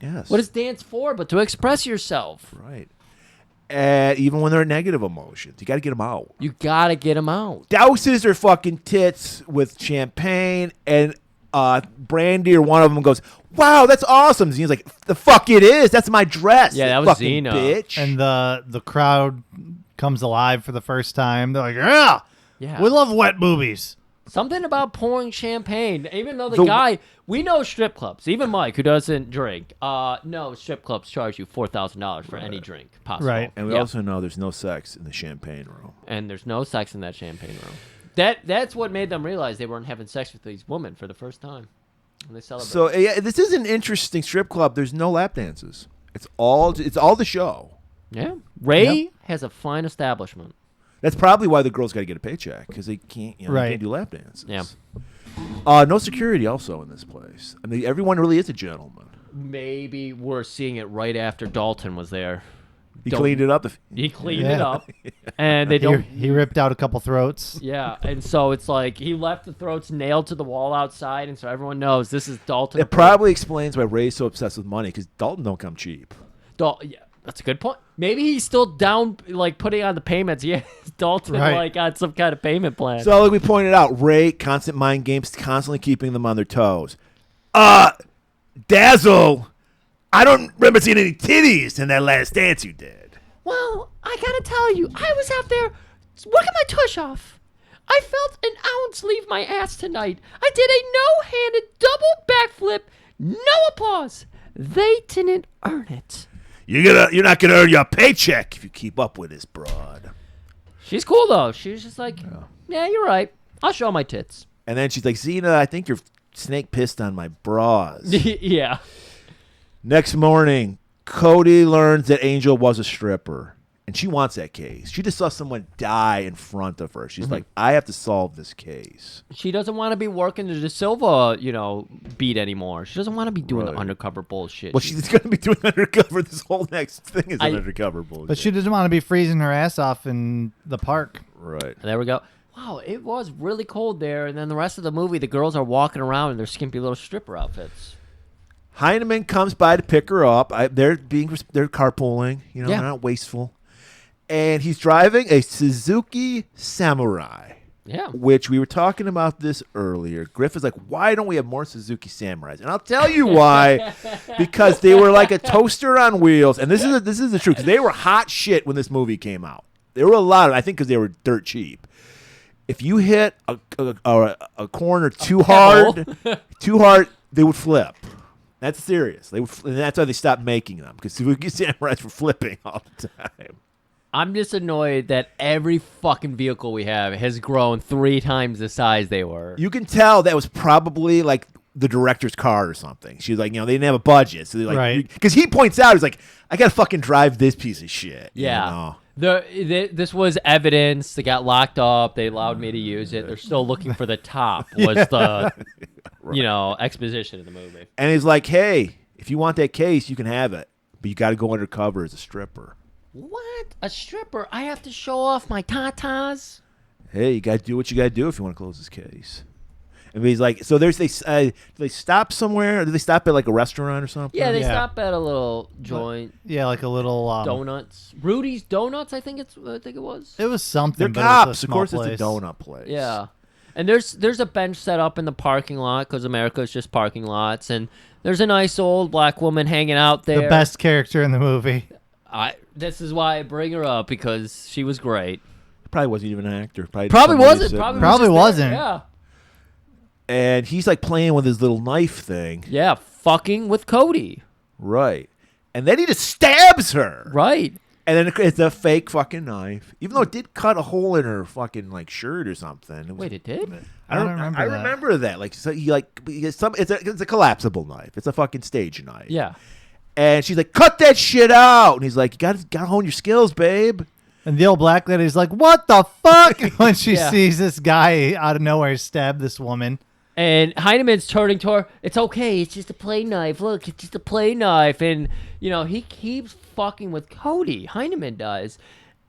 Speaker 2: Yes.
Speaker 1: What is dance for but to express yourself?
Speaker 2: Right. Even when they're negative emotions, you got to get them out.
Speaker 1: You gotta get them out.
Speaker 2: Douses her fucking tits with champagne, and Brandy or one of them goes, "Wow, that's awesome." Zena's like, "The fuck it is. That's my dress."
Speaker 1: Yeah, that
Speaker 2: you
Speaker 1: was
Speaker 2: fucking
Speaker 1: Zena.
Speaker 2: bitch.
Speaker 3: And the crowd comes alive for the first time. They're like, "Yeah,
Speaker 1: Yeah.
Speaker 3: we love wet boobies."
Speaker 1: Something about pouring champagne, even though the
Speaker 2: The-
Speaker 1: guy, we know strip clubs, even Mike, who doesn't drink, no, strip clubs charge you $4,000 for any drink possible.
Speaker 3: Right.
Speaker 2: And we
Speaker 1: Yeah.
Speaker 2: also know there's no sex in the champagne room.
Speaker 1: And there's no sex in that champagne room. That's what made them realize they weren't having sex with these women for the first time. And they celebrate.
Speaker 2: So yeah, this is an interesting strip club. There's no lap dances. It's all the show.
Speaker 1: Yeah. Ray
Speaker 3: Yep.
Speaker 1: has a fine establishment.
Speaker 2: That's probably why the girls got to get a paycheck because they can't, they
Speaker 3: Right.
Speaker 2: can't do lap dances.
Speaker 1: Yeah.
Speaker 2: No security also in this place. I mean, everyone really is a gentleman.
Speaker 1: Maybe we're seeing it right after Dalton was there.
Speaker 2: He
Speaker 1: Don't-
Speaker 2: cleaned it up.
Speaker 1: He cleaned it
Speaker 3: Yeah.
Speaker 1: up. And they
Speaker 3: He,
Speaker 1: don't.
Speaker 3: he ripped out a couple throats.
Speaker 1: Yeah. And so it's like he left the throats nailed to the wall outside. And so everyone knows this is Dalton.
Speaker 2: It probably explains why Ray's so obsessed with money because Dalton don't come cheap.
Speaker 1: Yeah. That's a good point. Maybe he's still down, like, putting on the payments. Yeah, Dalton,
Speaker 3: Right.
Speaker 1: like, on some kind of payment plan.
Speaker 2: So, like we pointed out, Ray, constant mind games, constantly keeping them on their toes. Dazzle, I don't remember seeing any titties in that last dance you did.
Speaker 1: Well, I gotta tell you, I was out there working my tush off. I felt an ounce leave my ass tonight. I did a no-handed double backflip, no applause. They didn't earn it.
Speaker 2: You're not gonna earn your paycheck if you keep up with this broad.
Speaker 1: She's cool, though. She was just like, yeah, you're right. I'll show my tits.
Speaker 2: And then she's like, Zena, I think your snake pissed on my bras.
Speaker 1: Yeah.
Speaker 2: Next morning, Cody learns that Angel was a stripper, and she wants that case. She just saw someone die in front of her. She's like, I have to solve this case.
Speaker 1: She doesn't want to be working the De Silva, beat anymore. She doesn't want to be doing the
Speaker 2: Right.
Speaker 1: undercover bullshit.
Speaker 2: Well, she's going to be doing undercover. This whole next thing is
Speaker 1: I-
Speaker 2: undercover bullshit.
Speaker 3: But she doesn't want to be freezing her ass off in the park.
Speaker 2: Right.
Speaker 1: There we go. Wow, it was really cold there. And then the rest of the movie, the girls are walking around in their skimpy little stripper outfits.
Speaker 2: Heineman comes by to pick her up. They're carpooling.
Speaker 1: Yeah.
Speaker 2: They're not wasteful. And he's driving a Suzuki Samurai,
Speaker 1: Yeah.
Speaker 2: which we were talking about this earlier. Griff is like, why don't we have more Suzuki Samurais? And I'll tell you why. Because they were like a toaster on wheels. And this is the truth. 'Cause they were hot shit when this movie came out. There were a lot of, I think, because they were dirt cheap. If you hit a corner too hard, they would flip. That's serious. And that's why they stopped making them, because Suzuki Samurais were flipping all the time.
Speaker 1: I'm just annoyed that every fucking vehicle we have has grown 3 times the size they were.
Speaker 2: You can tell that was probably like the director's car or something. She was like, they didn't have a budget, so they're like,
Speaker 3: Right.
Speaker 2: because he points out, he's like, I gotta fucking drive this piece of shit.
Speaker 1: Yeah. This was evidence. They got locked up. They allowed me to use it. They're still looking for the top. Was the exposition of the movie.
Speaker 2: And he's like, hey, if you want that case, you can have it, but you got to go undercover as a stripper.
Speaker 1: What? A stripper? I have to show off my tatas?
Speaker 2: Hey, you got to do what you got to do if you want to close this case. And he's like, so do they stop somewhere? Do they stop at like a restaurant or something?
Speaker 1: Yeah, they
Speaker 3: Yeah.
Speaker 1: stop at a little joint.
Speaker 3: Yeah, like a little
Speaker 1: Donuts. Rudy's Donuts, I think it was.
Speaker 3: It was something.
Speaker 2: They're
Speaker 3: but it was a
Speaker 2: cops. Of
Speaker 3: small
Speaker 2: course,
Speaker 3: place.
Speaker 2: it's a donut place.
Speaker 1: Yeah. And there's a bench set up in the parking lot because America is just parking lots. And there's a nice old black woman hanging out there.
Speaker 3: The best character in the movie.
Speaker 1: This is why I bring her up, because she was great.
Speaker 2: Probably wasn't even an actor. Probably
Speaker 1: Probably
Speaker 2: somebody
Speaker 1: wasn't.
Speaker 2: sitting
Speaker 1: Probably,
Speaker 2: there.
Speaker 3: Probably
Speaker 1: was just there.
Speaker 3: wasn't.
Speaker 1: Yeah.
Speaker 2: And he's like playing with his little knife thing.
Speaker 1: Yeah, fucking with Cody.
Speaker 2: Right. And then he just stabs her.
Speaker 1: Right.
Speaker 2: And then it's a fake fucking knife. Even though it did cut a hole in her fucking like shirt or something. It was,
Speaker 1: Wait, it did?
Speaker 3: I don't remember
Speaker 2: I
Speaker 3: that.
Speaker 2: remember that. Like, so he like it's a collapsible knife. It's a fucking stage knife.
Speaker 1: Yeah.
Speaker 2: And she's like, cut that shit out. And he's like, you gotta hone your skills, babe.
Speaker 3: And the old black lady's like, what the fuck? When she
Speaker 1: Yeah.
Speaker 3: sees this guy out of nowhere stab this woman.
Speaker 1: And Heineman's turning to her. It's okay. It's just a play knife. Look, it's just a play knife. And, he keeps fucking with Cody. Heineman does.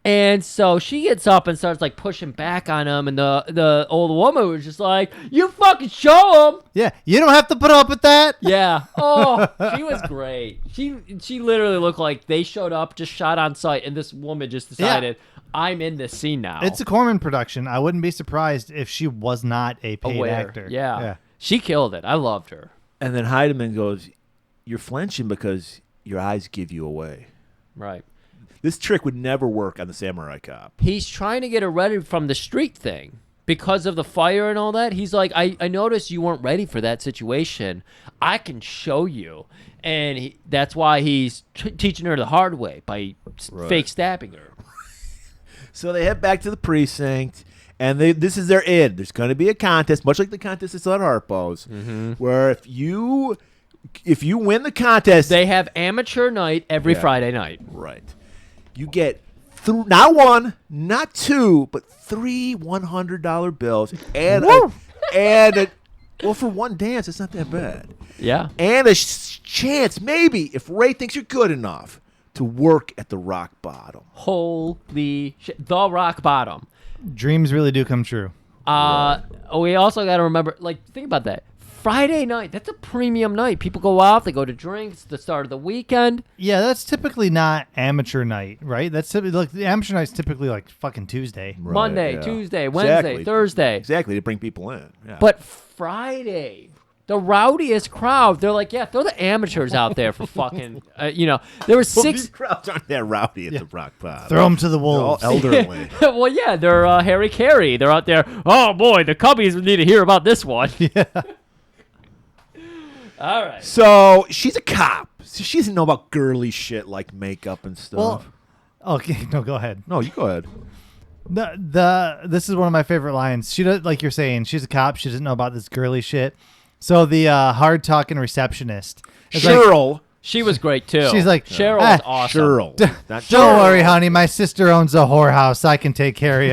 Speaker 1: And so she gets up and starts, like, pushing back on him. And the old woman was just like, you fucking show him.
Speaker 3: Yeah, you don't have to put up with that.
Speaker 1: Yeah. Oh, she was great. She literally looked like they showed up, just shot on sight. And this woman just decided, I'm in this scene now.
Speaker 3: It's a Corman production. I wouldn't be surprised if she was not a paid
Speaker 1: Aware.
Speaker 3: actor.
Speaker 1: Yeah. She killed it. I loved her.
Speaker 2: And then Heidemann goes, "You're flinching because your eyes give you away."
Speaker 1: Right.
Speaker 2: This trick would never work on the Samurai Cop.
Speaker 1: He's trying to get her ready from the street thing. Because of the fire and all that, he's like, I noticed you weren't ready for that situation. I can show you. And that's why he's teaching her the hard way by fake stabbing her.
Speaker 2: So they head back to the precinct, and this is their end. There's going to be a contest, much like the contest that's on Harpo's, where if you win the contest,
Speaker 1: they have amateur night every Friday night.
Speaker 2: Right. You get not one, not two, but 3 $100 bills, and well, for one dance, it's not that bad.
Speaker 1: Yeah.
Speaker 2: And a chance, maybe, if Ray thinks you're good enough, to work at the Rock Bottom.
Speaker 1: Holy shit. The Rock Bottom.
Speaker 3: Dreams really do come true.
Speaker 1: We also got to remember, think about that. Friday night, that's a premium night. People go out, they go to drinks, the start of the weekend.
Speaker 3: Yeah, that's typically not amateur night, right? That's typically, the amateur night's typically fucking Tuesday.
Speaker 2: Right,
Speaker 1: Monday, Tuesday, Wednesday, Thursday.
Speaker 2: Exactly, to bring people in. Yeah.
Speaker 1: But Friday, the rowdiest crowd, they're like, yeah, throw the amateurs out there for fucking, there were 6.
Speaker 2: These crowds aren't that rowdy at the Rock Bottom.
Speaker 3: Throw them to the
Speaker 2: They're all
Speaker 3: wolves.
Speaker 2: elderly.
Speaker 1: Well, yeah, they're Harry Carey. They're out there, oh boy, the Cubbies need to hear about this one.
Speaker 3: Yeah.
Speaker 1: All right.
Speaker 2: So she's a cop. So she doesn't know about girly shit like makeup and stuff.
Speaker 3: Well, okay, no, go ahead.
Speaker 2: No, you go ahead.
Speaker 3: This is one of my favorite lines. She does, like you're saying, she's a cop. She doesn't know about this girly shit. So the hard talking receptionist, is like,
Speaker 2: Cheryl.
Speaker 1: She was great too.
Speaker 3: She's like,
Speaker 1: Cheryl was
Speaker 3: "Ah,
Speaker 1: awesome.
Speaker 2: Cheryl. Not
Speaker 3: don't
Speaker 2: Cheryl.
Speaker 3: worry, honey. My sister owns a whorehouse. I can take care of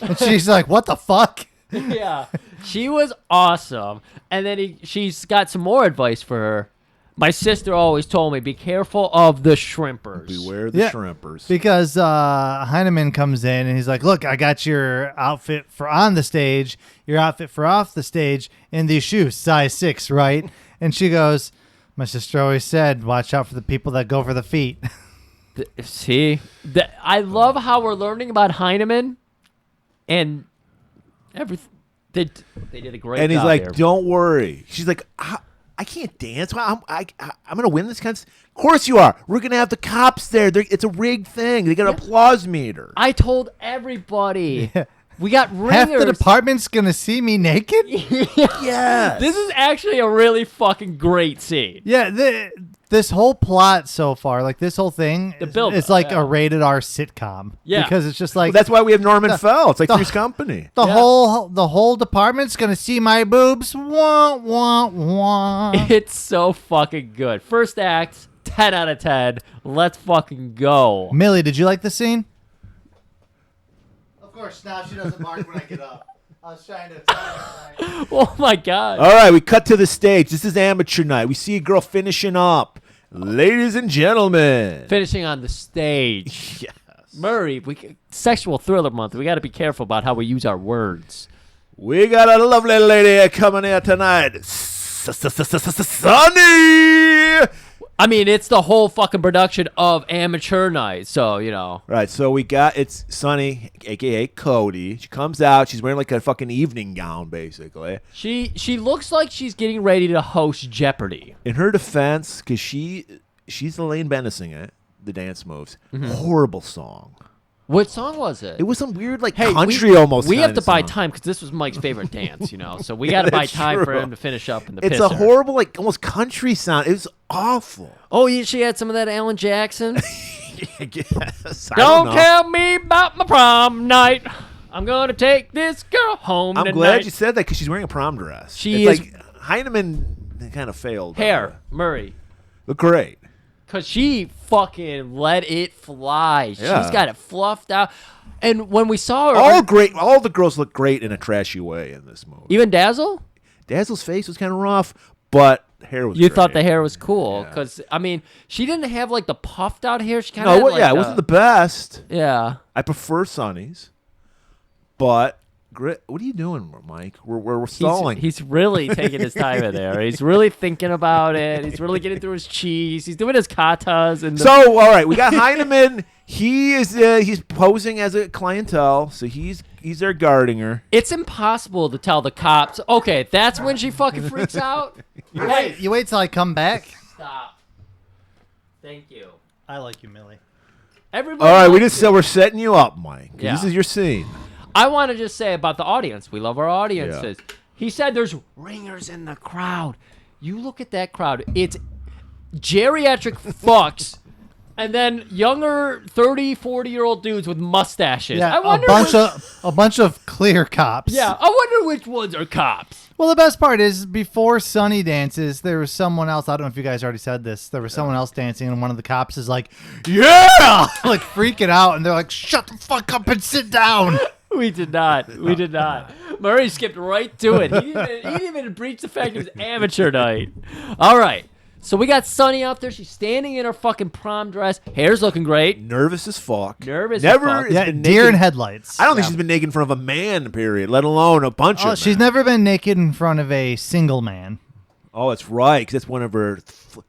Speaker 3: you. And she's like, what the fuck?
Speaker 1: Yeah, she was awesome. And then she's got some more advice for her. My sister always told me, be careful of the shrimpers.
Speaker 2: Beware the
Speaker 3: Yeah.
Speaker 2: shrimpers.
Speaker 3: Because Heinemann comes in and he's like, look, I got your outfit for on the stage, your outfit for off the stage, and these shoes, size 6, right? And she goes, my sister always said, watch out for the people that go for the feet.
Speaker 1: See? I love how we're learning about Heinemann and everything. They did a great job.
Speaker 2: And he's like,
Speaker 1: there.
Speaker 2: don't worry. She's like, I can't dance. I'm going to win this contest. Of course you are. We're going to have the cops there. It's a rigged thing. They got an applause meter.
Speaker 1: I told everybody. Yeah. We got ringers.
Speaker 3: Half the department's going to see me naked?
Speaker 2: Yes.
Speaker 1: This is actually a really fucking great scene.
Speaker 3: Yeah, this whole plot so far, this whole thing, it's like a rated R sitcom.
Speaker 1: Yeah.
Speaker 3: Because it's just like...
Speaker 2: Well, that's why we have Norman Fell. It's like Three's Company.
Speaker 3: The whole department's going to see my boobs. Wah, wah, wah.
Speaker 1: It's so fucking good. First act, 10 out of 10. Let's fucking go.
Speaker 3: Millie, did you like the scene? Of course, now she doesn't bark when I get up. I was trying to...
Speaker 1: Oh, my God.
Speaker 2: All right, we cut to the stage. This is amateur night. We see a girl finishing up. Ladies and gentlemen.
Speaker 1: Finishing on the stage.
Speaker 2: Yes.
Speaker 1: Murray, sexual thriller month. We got to be careful about how we use our words.
Speaker 2: We got a lovely lady coming here tonight. Sunny.
Speaker 1: I mean, it's the whole fucking production of Amateur Night, so,
Speaker 2: Right, so it's Sunny, a.k.a. Cody. She comes out. She's wearing like a fucking evening gown, basically.
Speaker 1: She looks like she's getting ready to host Jeopardy.
Speaker 2: In her defense, because she's Elaine Benissing it, the dance moves. Horrible song.
Speaker 1: What song was it?
Speaker 2: It was some weird,
Speaker 1: Hey,
Speaker 2: country almost.
Speaker 1: We have
Speaker 2: kinda
Speaker 1: to buy
Speaker 2: song.
Speaker 1: time because this was Mike's favorite dance, so we got to buy
Speaker 2: that's
Speaker 1: time for
Speaker 2: true.
Speaker 1: him to finish up in the
Speaker 2: It's
Speaker 1: pisser.
Speaker 2: a horrible, almost country sound. It was awful.
Speaker 1: Oh, she had some of that Alan Jackson.
Speaker 2: I guess. I
Speaker 1: Don't
Speaker 2: know.
Speaker 1: tell me about my prom night. I'm gonna take this girl home
Speaker 2: I'm
Speaker 1: tonight.
Speaker 2: glad you said that because she's wearing a prom dress.
Speaker 1: She
Speaker 2: it's
Speaker 1: is-
Speaker 2: like Heinemann kind of failed.
Speaker 1: Hair, Murray.
Speaker 2: Look great.
Speaker 1: Because she fucking let it fly.
Speaker 2: Yeah.
Speaker 1: She's got it fluffed out. And when we saw her...
Speaker 2: All great. All the girls look great in a trashy way in this movie.
Speaker 1: Even Dazzle?
Speaker 2: Dazzle's face was kind of rough, but hair was
Speaker 1: You
Speaker 2: great.
Speaker 1: thought the hair was cool.
Speaker 2: Yeah.
Speaker 1: Because, she didn't have, the puffed out hair. She kind of
Speaker 2: No, it wasn't the best.
Speaker 1: Yeah.
Speaker 2: I prefer Sunny's, but grit. What are you doing, Mike? We're stalling.
Speaker 1: He's really taking his time in there. He's really thinking about it. He's really getting through his cheese. He's doing his katas. And
Speaker 2: So, all right, we got Heineman. He is he's posing as a clientele, so he's there guarding her.
Speaker 1: it's impossible to tell the cops. Okay, that's when she fucking freaks out.
Speaker 3: You wait till I come back.
Speaker 1: Stop. Thank you.
Speaker 3: I like you, Millie.
Speaker 1: Everybody.
Speaker 2: All right,
Speaker 1: likes it.
Speaker 2: we're setting you up, Mike.
Speaker 1: Yeah.
Speaker 2: This is your scene.
Speaker 1: I want to just say about the audience. We love our audiences. He said there's ringers in the crowd. You look at that crowd. It's geriatric fucks. And then younger 30, 40-year-old dudes with mustaches.
Speaker 3: Yeah,
Speaker 1: I wonder
Speaker 3: a bunch of clear cops.
Speaker 1: Yeah, I wonder which ones are cops.
Speaker 3: Well, the best part is before Sonny dances, there was someone else. I don't know if you guys already said this. There was someone else dancing, and one of the cops is like, "Yeah!" like freaking out, and they're like, "Shut the fuck up and sit down."
Speaker 1: We did not. We did not. Murray skipped right to it. He didn't even breach the fact it was amateur night. All right. So we got Sunny out there. She's standing in her fucking prom dress. Hair's looking great.
Speaker 2: Nervous as fuck.
Speaker 1: Nervous as
Speaker 2: Never
Speaker 1: fuck.
Speaker 2: has
Speaker 3: Yeah,
Speaker 2: been
Speaker 3: deer
Speaker 2: naked-
Speaker 3: in headlights.
Speaker 2: I don't think she's been naked in front of a man, period, let alone a bunch
Speaker 3: Oh,
Speaker 2: of
Speaker 3: she's
Speaker 2: men.
Speaker 3: never been naked in front of a single man.
Speaker 2: Oh, that's right, because that's one of her.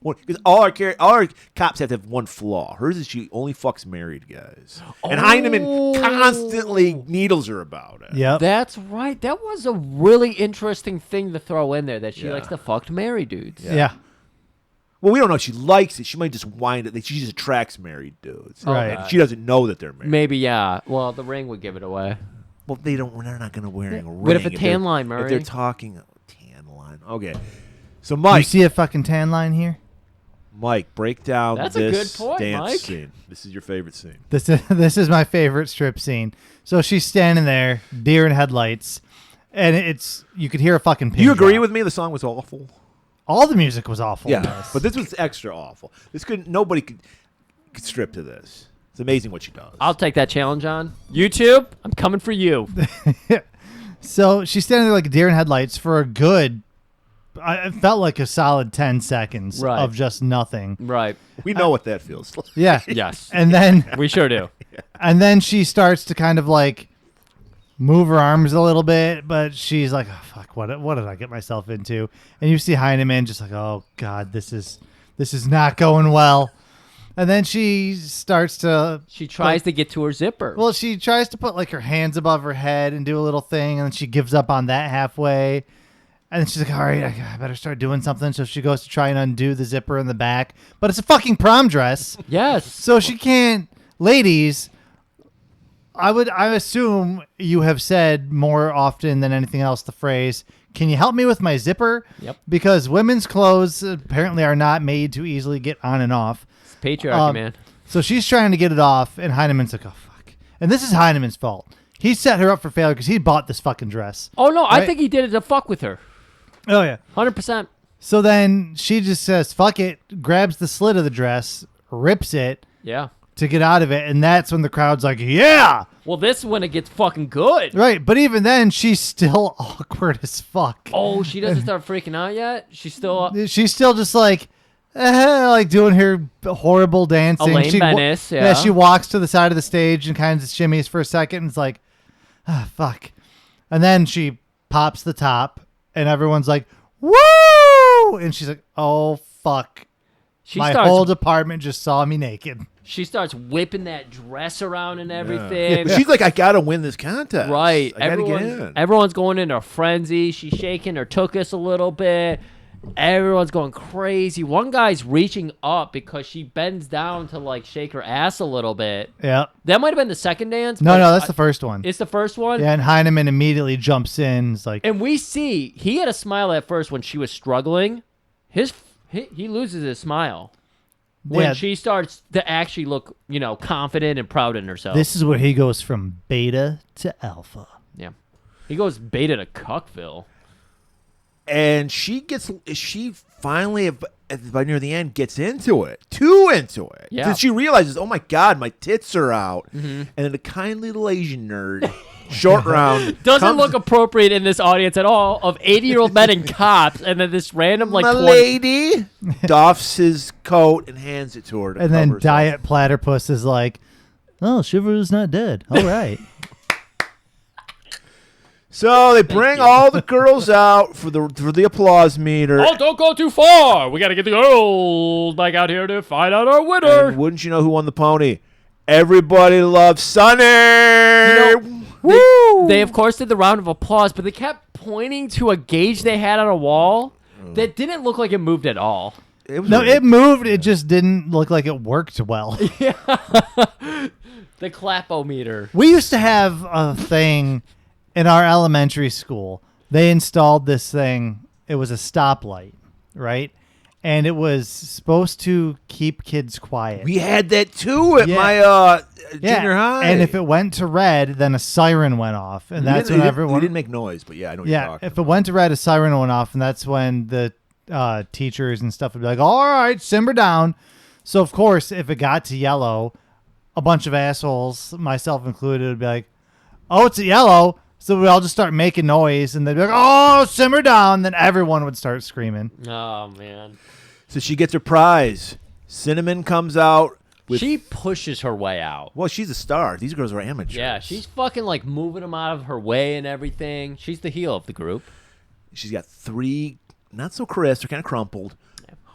Speaker 2: Because all our cops have to have one flaw. Hers is she only fucks married guys, and Heineman constantly needles her about it.
Speaker 3: Yep.
Speaker 1: That's right. That was a really interesting thing to throw in there, that she
Speaker 2: Yeah.
Speaker 1: likes to fuck married dudes.
Speaker 3: Yeah.
Speaker 2: Well, we don't know if she likes it. She might just wind it. She just attracts married dudes.
Speaker 3: Right.
Speaker 2: And she doesn't know that they're married.
Speaker 1: Maybe, yeah. Well, the ring would give it away.
Speaker 2: Well, they don't. They're not going to wearing a ring.
Speaker 1: But if a
Speaker 2: they're-
Speaker 1: tan line,
Speaker 2: If
Speaker 1: Murray.
Speaker 2: they're talking tan line. Okay. So
Speaker 3: You
Speaker 2: Mike,
Speaker 3: see a fucking tan line here?
Speaker 2: break down
Speaker 1: That's a
Speaker 2: this
Speaker 1: good point,
Speaker 2: dance
Speaker 1: Mike.
Speaker 2: scene. This is your favorite scene.
Speaker 3: This is my favorite strip scene. So she's standing there, deer in headlights, and it's you could hear a fucking pin
Speaker 2: Do you agree
Speaker 3: drop.
Speaker 2: with me? The song was awful.
Speaker 3: All the music was awful. in
Speaker 2: Yeah,
Speaker 3: this.
Speaker 2: but this was extra awful. Nobody could strip to this. It's amazing what she does.
Speaker 1: I'll take that challenge on. YouTube, I'm coming for you.
Speaker 3: So she's standing there like a deer in headlights for a good. It felt like a solid 10 seconds
Speaker 1: Right.
Speaker 3: of just nothing.
Speaker 1: Right.
Speaker 2: We know what that feels like.
Speaker 3: Yeah.
Speaker 1: Yes.
Speaker 3: And then
Speaker 1: We sure do.
Speaker 3: and then she starts to kind of like move her arms a little bit, but she's like, oh, fuck, what did I get myself into? And you see Heineman just like, oh God, this is not going well. And then she starts to
Speaker 1: She tries to get to her zipper.
Speaker 3: well, she tries to put like her hands above her head and do a little thing, and then she gives up on that halfway. And then she's like, all right, I better start doing something. So she goes to try and undo the zipper in the back, but it's a fucking prom dress.
Speaker 1: yes.
Speaker 3: So she can't. Ladies, I assume you have said more often than anything else the phrase, "Can you help me with my zipper?"
Speaker 1: Yep.
Speaker 3: Because women's clothes apparently are not made to easily get on and off.
Speaker 1: It's patriarchy,
Speaker 3: Um,
Speaker 1: man.
Speaker 3: So she's trying to get it off, and Heineman's like, oh, fuck. And this is Heineman's fault. He set her up for failure because he bought this fucking dress.
Speaker 1: Oh, no. I
Speaker 3: right.
Speaker 1: think he did it to fuck with her.
Speaker 3: Oh, yeah.
Speaker 1: 100%.
Speaker 3: So then she just says, fuck it, grabs the slit of the dress, rips it
Speaker 1: Yeah.
Speaker 3: to get out of it, and that's when the crowd's like, yeah!
Speaker 1: Well, this is when it gets fucking good.
Speaker 3: Right, but even then, she's still awkward as fuck.
Speaker 1: Oh, she doesn't start freaking out yet? She's still...
Speaker 3: She's still just like doing her horrible dancing.
Speaker 1: Elaine
Speaker 3: She wa-
Speaker 1: Bennis, yeah.
Speaker 3: She walks to the side of the stage and kind of shimmies for a second and is like, fuck. And then she pops the top, and everyone's like, woo! And she's like, oh, fuck.
Speaker 1: She
Speaker 3: My
Speaker 1: starts
Speaker 3: whole department just saw me naked.
Speaker 1: She starts whipping that dress around and everything.
Speaker 2: But she's like, I gotta win this contest.
Speaker 1: Right.
Speaker 2: I gotta get in.
Speaker 1: Everyone's going into a frenzy. She's shaking her tuchus a little bit. Everyone's going crazy. One guy's reaching up because she bends down to like shake her ass a little bit.
Speaker 3: Yeah.
Speaker 1: That might have been the second dance.
Speaker 3: No,
Speaker 1: but
Speaker 3: no, that's the first one.
Speaker 1: It's the first one.
Speaker 3: Yeah, and Heineman immediately jumps in. It's like,
Speaker 1: And we see he had a smile at first when she was struggling. He loses his smile when
Speaker 3: yeah,
Speaker 1: she starts to actually look, confident and proud in herself.
Speaker 3: this is where he goes from beta to alpha.
Speaker 1: Yeah. He goes beta to Cuckville.
Speaker 2: And she finally, by near the end, gets into it. Too into it.
Speaker 1: Yeah.
Speaker 2: Because she realizes, oh my God, my tits are out. And then the kind little Asian nerd, short round.
Speaker 1: Doesn't
Speaker 2: comes-
Speaker 1: look appropriate in this audience at all of 80-year-old men and cops, and then this random like
Speaker 2: My
Speaker 1: 20
Speaker 2: lady doffs his coat and hands it to her. To
Speaker 3: And then
Speaker 2: cover herself.
Speaker 3: Diet Platypus is like, oh, Shiver's not dead. All right.
Speaker 2: So they bring all the girls out for the applause meter.
Speaker 1: Oh, don't go too far. We got to get the girls back out here to find out our winner.
Speaker 2: And wouldn't you know who won the pony? Everybody loves Sonny.
Speaker 1: They of course did the round of applause, but they kept pointing to a gauge they had on a wall that didn't look like it moved at all.
Speaker 3: It moved. It just didn't look like it worked well.
Speaker 1: The clapometer.
Speaker 3: We used to have a thing in our elementary school. They installed this thing. It was a stoplight, right? And it was supposed to keep kids quiet.
Speaker 2: We had that too at my junior high.
Speaker 3: And if it went to red, then a siren went off, and that's when everyone.
Speaker 2: We didn't make noise, but yeah, I know what you're talking.
Speaker 3: If it went to red, a siren went off, and that's when the teachers and stuff would be like, "All right, simmer down." So of course, if it got to yellow, a bunch of assholes, myself included, would be like, "Oh, it's a yellow." So we all just start making noise, and they'd be like, "Oh, simmer down!" Then everyone would start screaming.
Speaker 1: Oh man!
Speaker 2: So she gets her prize. Cinnamon comes out.
Speaker 1: She pushes her way out.
Speaker 2: Well, she's a star. These girls are amateurs.
Speaker 1: Yeah, she's fucking like moving them out of her way and everything. She's the heel of the group.
Speaker 2: She's got 3, not so crisp, they're kind of crumpled,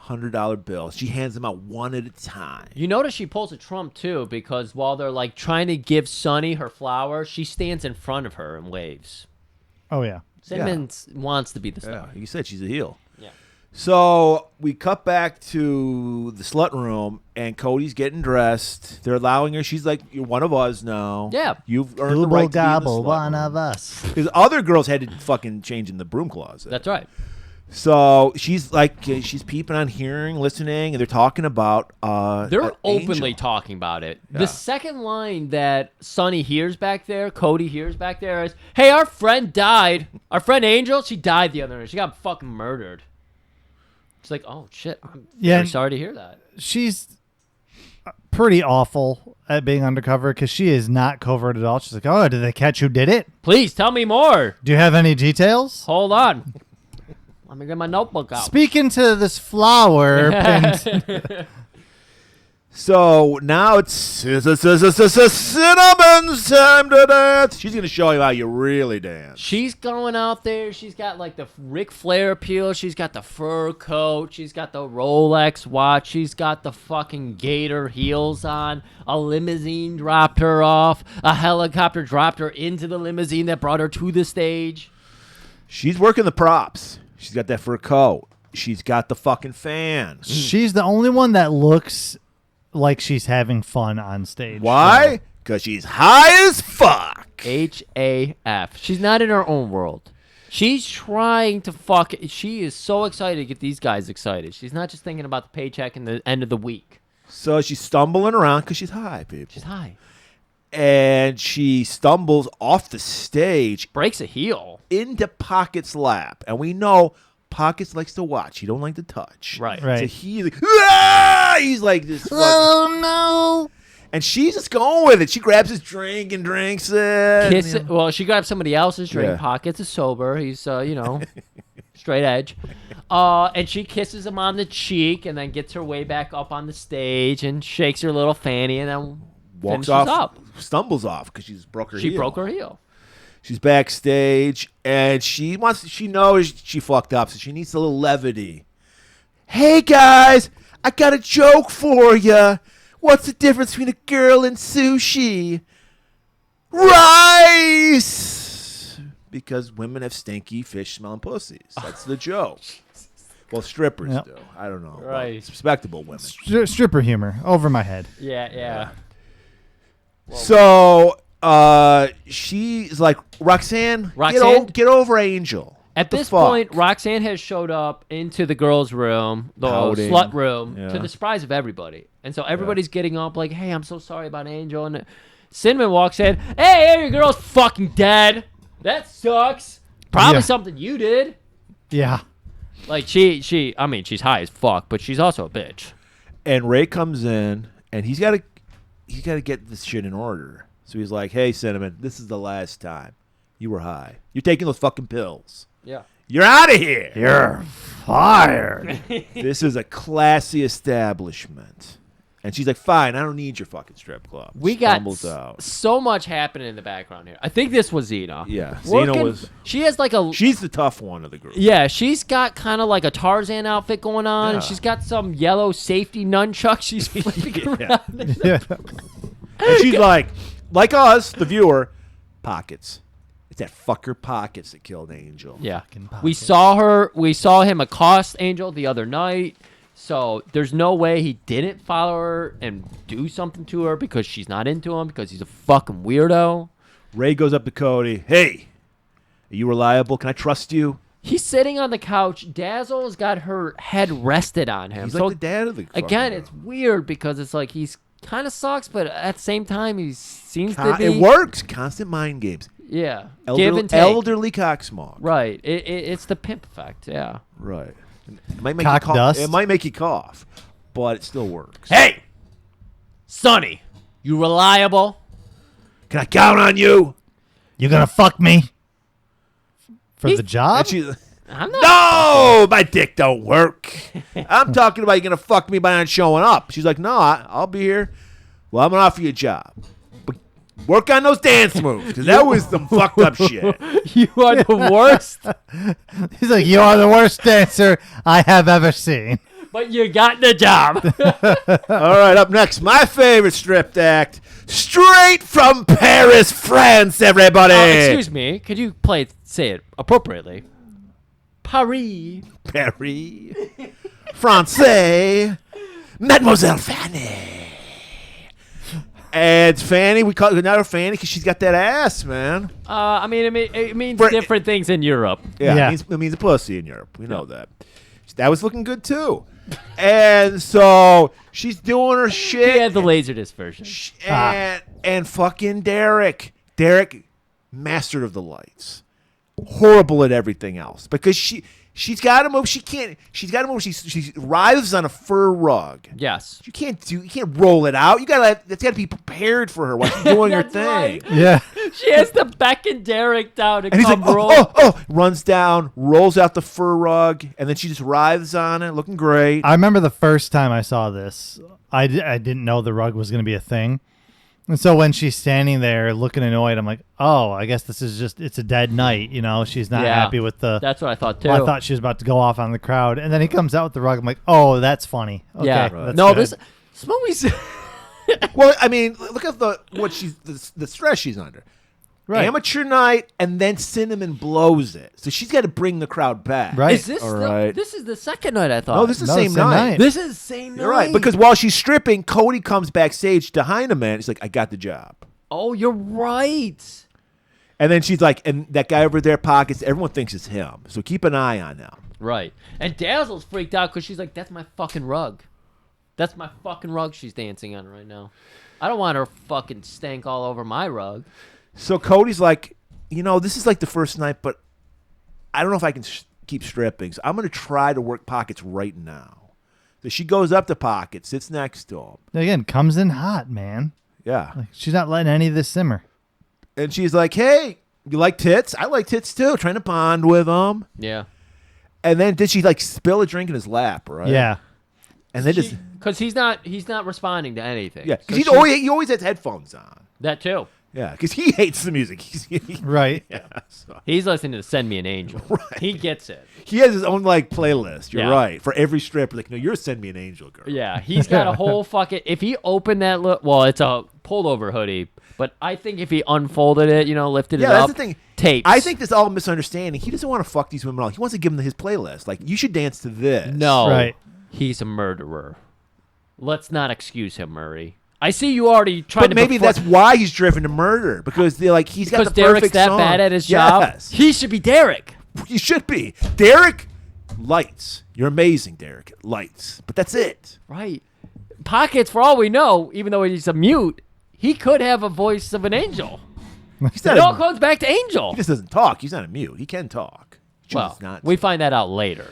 Speaker 2: $100 bills. She hands them out one at a time.
Speaker 1: You notice she pulls a trump too, because while they're like trying to give Sunny her flower, she stands in front of her and waves.
Speaker 3: Oh yeah.
Speaker 1: Cinnamon wants to be the star.
Speaker 2: Yeah, you said she's a heel.
Speaker 1: Yeah.
Speaker 2: So we cut back to the slut room, and Cody's getting dressed. They're allowing her. She's like, "You're one of us now.
Speaker 1: Yeah.
Speaker 2: You've earned the right to be in the
Speaker 3: gobble,
Speaker 2: slut
Speaker 3: one
Speaker 2: room."
Speaker 3: of us.
Speaker 2: Because other girls had to fucking change in the broom closet.
Speaker 1: That's right.
Speaker 2: So she's like, she's peeping on hearing, listening, and they're talking about
Speaker 1: They're openly
Speaker 2: Angel.
Speaker 1: talking about it.
Speaker 2: Yeah.
Speaker 1: The second line that Sonny hears back there, Cody hears back there is, "Hey, our friend died. Our friend Angel, she died the other night. She got fucking murdered." It's like, oh shit. I'm very sorry to hear that.
Speaker 3: She's pretty awful at being undercover because she is not covert at all. She's like, "Oh, did they catch who did it?
Speaker 1: Please tell me more.
Speaker 3: Do you have any details?"
Speaker 1: Hold on. Let me get my notebook out.
Speaker 3: Speaking to this flower, and
Speaker 2: So now it's Cinnamon's time to dance. She's going to show you how you really dance.
Speaker 1: She's going out there. She's got like the Ric Flair appeal. She's got the fur coat. She's got the Rolex watch. She's got the fucking gator heels on. A limousine dropped her off. A helicopter dropped her into the limousine that brought her to the stage.
Speaker 2: She's working the props. She's got that fur coat. She's got the fucking fan.
Speaker 3: she's the only one that looks like she's having fun on stage.
Speaker 2: Why? Because she's high as fuck.
Speaker 1: HAF. She's not in her own world. She's trying to fuck. She is so excited to get these guys excited. She's not just thinking about the paycheck and the end of the week.
Speaker 2: So she's stumbling around because she's high, people.
Speaker 1: She's high.
Speaker 2: And she stumbles off the stage
Speaker 1: Breaks a heel.
Speaker 2: into Pocket's lap. And we know Pockets likes to watch. He don't like to touch.
Speaker 1: Right.
Speaker 3: Right.
Speaker 2: So he's like, "Ah!" He's like this.
Speaker 3: Oh no!
Speaker 2: And she's just going with it. She grabs his drink and drinks it.
Speaker 1: Kiss it. Well, she grabs somebody else's drink.
Speaker 2: Yeah.
Speaker 1: Pockets is sober. He's, straight edge. And she kisses him on the cheek and then gets her way back up on the stage and shakes her little fanny and then
Speaker 2: Walks
Speaker 1: finishes
Speaker 2: off,
Speaker 1: up.
Speaker 2: stumbles off because she's broke her heel.
Speaker 1: She broke her heel.
Speaker 2: She's backstage, and she knows she fucked up, so she needs a little levity. "Hey, guys, I got a joke for you. What's the difference between a girl and sushi? Rice! Because women have stinky fish-smelling pussies. That's the joke. Well, strippers
Speaker 3: Yep.
Speaker 2: do. I don't know.
Speaker 1: Right.
Speaker 2: Respectable women.
Speaker 3: Stripper humor over my head.
Speaker 1: Yeah.
Speaker 2: So she's like, Roxanne? Get over Angel.
Speaker 1: At
Speaker 2: The
Speaker 1: this
Speaker 2: fuck?
Speaker 1: point, Roxanne has showed up into the girls' room, the
Speaker 2: Pouting.
Speaker 1: slut room,
Speaker 2: Yeah.
Speaker 1: to the surprise of everybody. And so everybody's getting up like, "Hey, I'm so sorry about Angel." And Cinnamon walks in, "Hey, your girl's fucking dead. That sucks. Probably
Speaker 3: Yeah.
Speaker 1: something you did."
Speaker 3: Yeah.
Speaker 1: Like, she's high as fuck, but she's also a bitch.
Speaker 2: And Ray comes in, and he's got to get this shit in order. So he's like, "Hey, Cinnamon, this is the last time. You were high. You're taking those fucking pills.
Speaker 1: Yeah.
Speaker 2: You're out of here.
Speaker 3: You're fired.
Speaker 2: This is a classy establishment. And she's like, fine, I don't need your fucking strip club.
Speaker 1: We got
Speaker 2: Stumbles out.
Speaker 1: so much happening in the background here. I think this was Xena.
Speaker 2: Yeah, Xena was.
Speaker 1: She has like a.
Speaker 2: She's the tough one of the group.
Speaker 1: Yeah, she's got kind of like a Tarzan outfit going on,
Speaker 2: Yeah.
Speaker 1: and she's got some yellow safety nunchuck she's flipping
Speaker 2: Yeah.
Speaker 1: around.
Speaker 3: Yeah.
Speaker 2: And she's like us, the viewer, pockets. It's that fucker pockets that killed Angel.
Speaker 1: Yeah,
Speaker 3: Pockets.
Speaker 1: we saw him accost Angel the other night. So there's no way he didn't follow her and do something to her because she's not into him because he's a fucking weirdo.
Speaker 2: Ray goes up to Cody. Hey, are you reliable? Can I trust you?
Speaker 1: He's sitting on the couch. Dazzle's got her head rested on him.
Speaker 2: He's
Speaker 1: so
Speaker 2: like the dad of the fucking
Speaker 1: again,
Speaker 2: group.
Speaker 1: it's weird because it's like he's kind of sucks, but at the same time he seems to be.
Speaker 2: It works. Constant mind games.
Speaker 1: Yeah, give and take.
Speaker 2: Elderly cocksmog.
Speaker 1: Right. It's the pimp effect. Yeah.
Speaker 2: Right. It might make
Speaker 3: Cock
Speaker 2: you cough.
Speaker 3: dust.
Speaker 2: It might make you cough, but it still works.
Speaker 1: Hey, Sonny, you reliable?
Speaker 2: Can I count on you?
Speaker 3: You gonna fuck me for the job?
Speaker 2: And she's,
Speaker 1: I'm not.
Speaker 2: no, my dick don't work. I'm talking about you gonna fuck me by not showing up. She's like, no, I'll be here. Well, I'm gonna offer you a job, but work on those dance moves because that was some fucked up shit.
Speaker 1: You are the worst,
Speaker 3: He's like, you are the worst dancer I have ever seen.
Speaker 1: but you got the job.
Speaker 2: All right, up next, my favorite stripped act, straight from Paris, France. Everybody,
Speaker 1: Excuse me. Could you say it appropriately? Paris.
Speaker 2: Paris, Francais, Mademoiselle Fanny. And it's Fanny. We call her Fanny because she's got that ass, man.
Speaker 1: I mean, it means
Speaker 2: For-
Speaker 1: different things in Europe.
Speaker 2: Yeah,
Speaker 3: Yeah.
Speaker 2: It means a pussy in Europe. We know that. That was looking good too. And so she's doing her shit.
Speaker 1: He had the laserdisc version.
Speaker 2: And fucking Derek, master of the lights, horrible at everything else because she's got to move. She's got to move. She writhes on a fur rug.
Speaker 1: Yes.
Speaker 2: You can't roll it out. That's got to be prepared for her while she's doing her
Speaker 1: That's
Speaker 2: thing.
Speaker 1: right.
Speaker 3: Yeah.
Speaker 1: She has to beckon Derek down to
Speaker 2: And he's
Speaker 1: come
Speaker 2: like,
Speaker 1: roll.
Speaker 2: runs down, rolls out the fur rug, and then she just writhes on it, looking great.
Speaker 3: I remember the first time I saw this, I didn't know the rug was going to be a thing. And so when she's standing there looking annoyed, I'm like, oh, I guess this is it's a dead night. You know, she's not
Speaker 1: Yeah.
Speaker 3: happy with the.
Speaker 1: That's what I thought too.
Speaker 3: I thought she was about to go off on the crowd. And then he comes out with the rug. I'm like, oh, that's funny. Okay,
Speaker 1: yeah.
Speaker 3: that's
Speaker 1: No,
Speaker 3: good.
Speaker 1: this movie's.
Speaker 2: Well, I mean, look at the stress she's under.
Speaker 3: Right.
Speaker 2: Amateur night, and then Cinnamon blows it, so she's got to bring the crowd back.
Speaker 3: Right.
Speaker 1: Is this
Speaker 2: All
Speaker 1: the,
Speaker 2: right.
Speaker 1: This is the second night I thought.
Speaker 2: No, this is the
Speaker 3: No,
Speaker 2: same
Speaker 3: it's the
Speaker 2: night.
Speaker 3: night.
Speaker 1: This is the same night.
Speaker 2: You're right, because while she's stripping, Cody comes backstage to Heineman. He's like, "I got the job,"
Speaker 1: Oh, you're right.
Speaker 2: and then she's like, "And that guy over there pockets. Everyone thinks it's him, so keep an eye on him."
Speaker 1: Right. And Dazzle's freaked out because she's like, that's my fucking rug. That's my fucking rug she's dancing on right now. I don't want her fucking stank all over my rug.
Speaker 2: So Cody's like, this is like the first night, but I don't know if I can keep stripping. So I'm going to try to work Pockets right now. So she goes up to Pockets, sits next to him.
Speaker 3: Again, comes in hot, man.
Speaker 2: Yeah.
Speaker 3: Like, she's not letting any of this simmer.
Speaker 2: And she's like, hey, you like tits? I like tits too. Trying to bond with him.
Speaker 1: Yeah.
Speaker 2: And then did she like spill a drink in his lap, right?
Speaker 3: Yeah.
Speaker 2: And then just,
Speaker 1: Because he's not responding to anything.
Speaker 2: yeah.
Speaker 1: So
Speaker 2: Because he always has headphones on.
Speaker 1: that too.
Speaker 2: Yeah. Because he hates the music.
Speaker 3: Right.
Speaker 2: Yeah. So.
Speaker 1: He's listening to Send Me an Angel.
Speaker 2: Right.
Speaker 1: He gets it.
Speaker 2: He has his own like playlist. You're
Speaker 1: Yeah.
Speaker 2: right. For every strip, like, no, you're Send Me an Angel, girl.
Speaker 1: Yeah, he's got a whole fucking. If he opened that, it's a pullover hoodie. But I think if he unfolded it, lifted it
Speaker 2: Yeah,
Speaker 1: up,
Speaker 2: that's the thing.
Speaker 1: tapes.
Speaker 2: I think this is all misunderstanding. He doesn't want to fuck these women at all. He wants to give them his playlist. Like, you should dance to this.
Speaker 1: no,
Speaker 3: Right.
Speaker 1: he's a murderer. Let's not excuse him, Murray. I see you already trying
Speaker 2: But
Speaker 1: to.
Speaker 2: maybe that's why he's driven to murder, because they're like, he's got
Speaker 1: because
Speaker 2: the
Speaker 1: Derek's
Speaker 2: perfect
Speaker 1: that
Speaker 2: song.
Speaker 1: bad at his job.
Speaker 2: Yes.
Speaker 1: He should be Derek.
Speaker 2: He should be. Derek, lights. You're amazing, Derek. Lights. But that's it.
Speaker 1: Right. Pockets, for all we know, even though he's a mute, he could have a voice of an angel.
Speaker 2: He's not
Speaker 1: It all
Speaker 2: a,
Speaker 1: comes back to Angel.
Speaker 2: he just doesn't talk. He's not a mute. He can talk. He
Speaker 1: Well,
Speaker 2: chooses not to.
Speaker 1: we find that out later.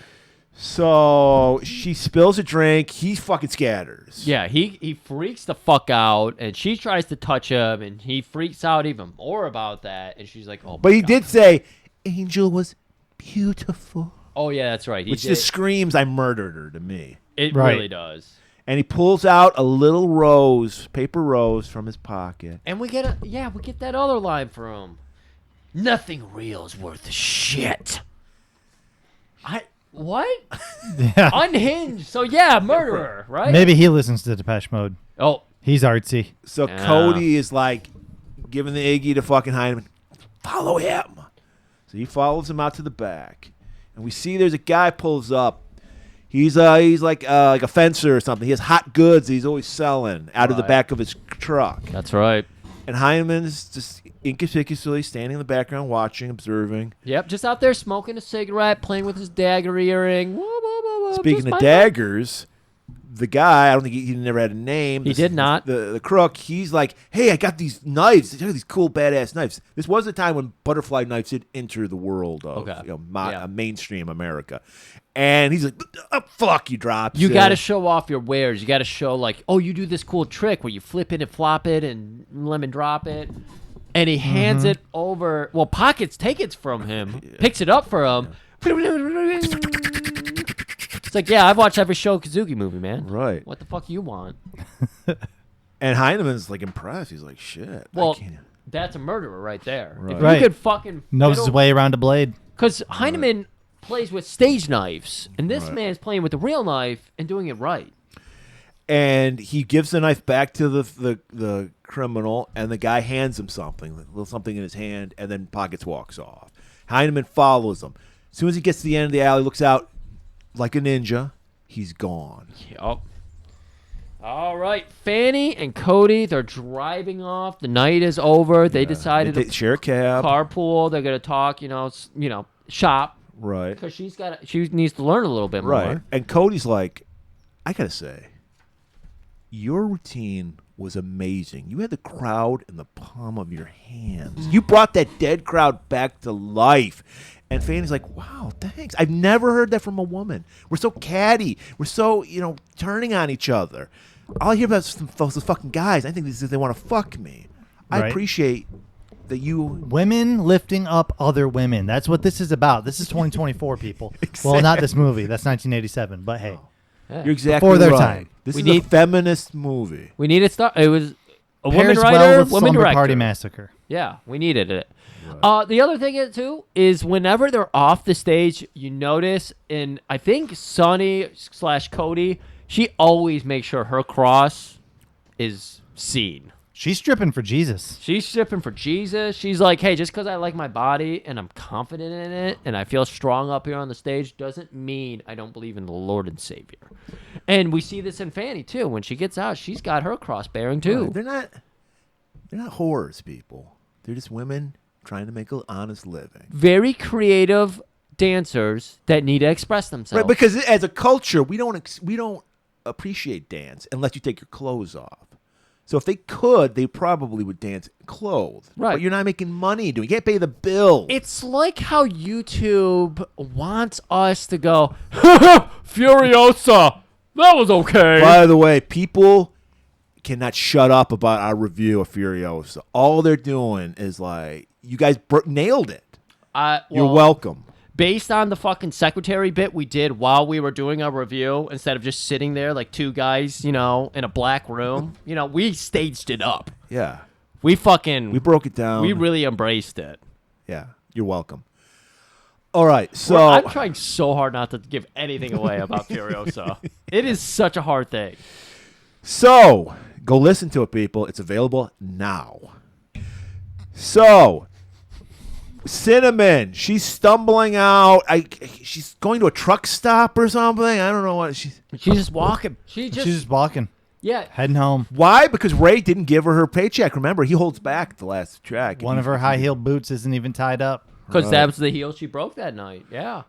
Speaker 2: So she spills a drink. He fucking scatters.
Speaker 1: Yeah, he freaks the fuck out, and she tries to touch him, and he freaks out even more about that, and she's like, oh,
Speaker 2: But
Speaker 1: my
Speaker 2: he
Speaker 1: God.
Speaker 2: did say, Angel was beautiful.
Speaker 1: Oh, yeah, that's right. He
Speaker 2: Which
Speaker 1: did.
Speaker 2: just screams, I murdered her to me.
Speaker 1: It
Speaker 3: Right.
Speaker 1: really does.
Speaker 2: And he pulls out a little rose, paper rose, from his pocket.
Speaker 1: And we get that other line from him. Nothing real is worth a shit. What?
Speaker 3: Yeah.
Speaker 1: Unhinged. So yeah, murderer, right?
Speaker 3: Maybe he listens to Depeche Mode.
Speaker 1: Oh,
Speaker 3: He's artsy.
Speaker 2: So Cody is like giving the Iggy to fucking Heineman. Follow him. So he follows him out to the back, and we see there's a guy pulls up. He's like a fencer or something. He has hot goods he's always selling out of the back of his truck.
Speaker 1: that's right.
Speaker 2: And Heineman's just inconspicuously standing in the background, watching, observing.
Speaker 1: Yep, just out there smoking a cigarette, playing with his dagger earring. Whoa, whoa, whoa, whoa,
Speaker 2: Speaking
Speaker 1: just
Speaker 2: of
Speaker 1: my
Speaker 2: daggers, the guy, I don't think he never had a name.
Speaker 1: He did not.
Speaker 2: The crook, he's like, hey, I got these knives. I got these cool, badass knives. This was a time when butterfly knives did enter the world of mainstream America. And he's like, oh, fuck, you drops
Speaker 1: You
Speaker 2: it.
Speaker 1: got to show off your wares. You got to show, like, oh, you do this cool trick where you flip it and flop it and lemon drop it. And he hands it over. Well, Pockets takes it from him, picks it up for him. It's like, yeah, I've watched every Sho Kosugi movie, man.
Speaker 2: Right.
Speaker 1: What the fuck you want?
Speaker 2: And Heineman's like impressed. He's like, shit.
Speaker 1: Well, that's a murderer right there.
Speaker 2: Right.
Speaker 1: If
Speaker 3: Right.
Speaker 1: you could fucking
Speaker 3: Knows his way around a blade.
Speaker 1: Because Heineman plays with stage knives, and this
Speaker 2: Right.
Speaker 1: man's playing with a real knife and doing it right.
Speaker 2: And he gives the knife back to the criminal, and the guy hands him something, a little something in his hand, and then Pockets walks off. Heineman follows him. As soon as he gets to the end of the alley, looks out like a ninja, he's gone.
Speaker 1: Yep. All right, Fanny and Cody, they're driving off. The night is over. They decided
Speaker 2: They
Speaker 1: to
Speaker 2: share a cab.
Speaker 1: carpool. They're gonna talk, shop,
Speaker 2: Right.
Speaker 1: because she needs to learn a little bit
Speaker 2: Right.
Speaker 1: more.
Speaker 2: And Cody's like, I gotta say, your routine was amazing. You had the crowd in the palm of your hands. You brought that dead crowd back to life. And Fanny's like, wow, thanks. I've never heard that from a woman. We're so catty. We're so, turning on each other. All I hear about is those fucking guys. I think they want to fuck me. I
Speaker 3: Right.
Speaker 2: appreciate that you...
Speaker 3: Women lifting up other women. That's what this is about. This is 2024, people. Well, not this movie. That's 1987. But hey,
Speaker 2: You're exactly
Speaker 3: Before their
Speaker 2: right.
Speaker 3: time.
Speaker 2: This
Speaker 1: We
Speaker 2: is
Speaker 1: need-
Speaker 2: a feminist movie.
Speaker 1: We need to start. It was a woman
Speaker 3: pairs
Speaker 1: writer,
Speaker 3: well with
Speaker 1: woman
Speaker 3: Slumber
Speaker 1: director.
Speaker 3: Party Massacre.
Speaker 1: Yeah, we needed it. The other thing too is whenever they're off the stage, you notice, and I think Sonny/Cody, she always makes sure her cross is seen.
Speaker 3: She's stripping for Jesus.
Speaker 1: She's stripping for Jesus. She's like, hey, just because I like my body and I'm confident in it and I feel strong up here on the stage doesn't mean I don't believe in the Lord and Savior. And we see this in Fanny too. When she gets out, she's got her cross bearing too.
Speaker 2: They're not whores, people. They're just women trying to make an honest living.
Speaker 1: Very creative dancers that need to express themselves.
Speaker 2: Right, because as a culture, we don't appreciate dance unless you take your clothes off. So if they could, they probably would dance clothed.
Speaker 1: Right.
Speaker 2: But you're not making money doing. You can't pay the bill.
Speaker 1: It's like how YouTube wants us to go, Furiosa, that was okay.
Speaker 2: By the way, people cannot shut up about our review of Furiosa. All they're doing is like, you guys nailed it. You're welcome.
Speaker 1: Based on the fucking secretary bit we did while we were doing our review, instead of just sitting there like two guys, in a black room, we staged it up.
Speaker 2: Yeah.
Speaker 1: We
Speaker 2: broke it down.
Speaker 1: We really embraced it.
Speaker 2: Yeah. You're welcome. All right. So
Speaker 1: I'm trying so hard not to give anything away about Furiosa. It is such a hard thing.
Speaker 2: So, go listen to it, people. It's available now. So, Cinnamon, she's stumbling out. She's going to a truck stop or something. I don't know what she's
Speaker 1: just walking. She's
Speaker 3: just walking.
Speaker 1: Yeah.
Speaker 3: Heading home.
Speaker 2: Why? Because Ray didn't give her paycheck. Remember, he holds back the last track.
Speaker 3: One of her high-heeled boots isn't even tied up.
Speaker 1: Because that was the heel she broke that night. Yeah.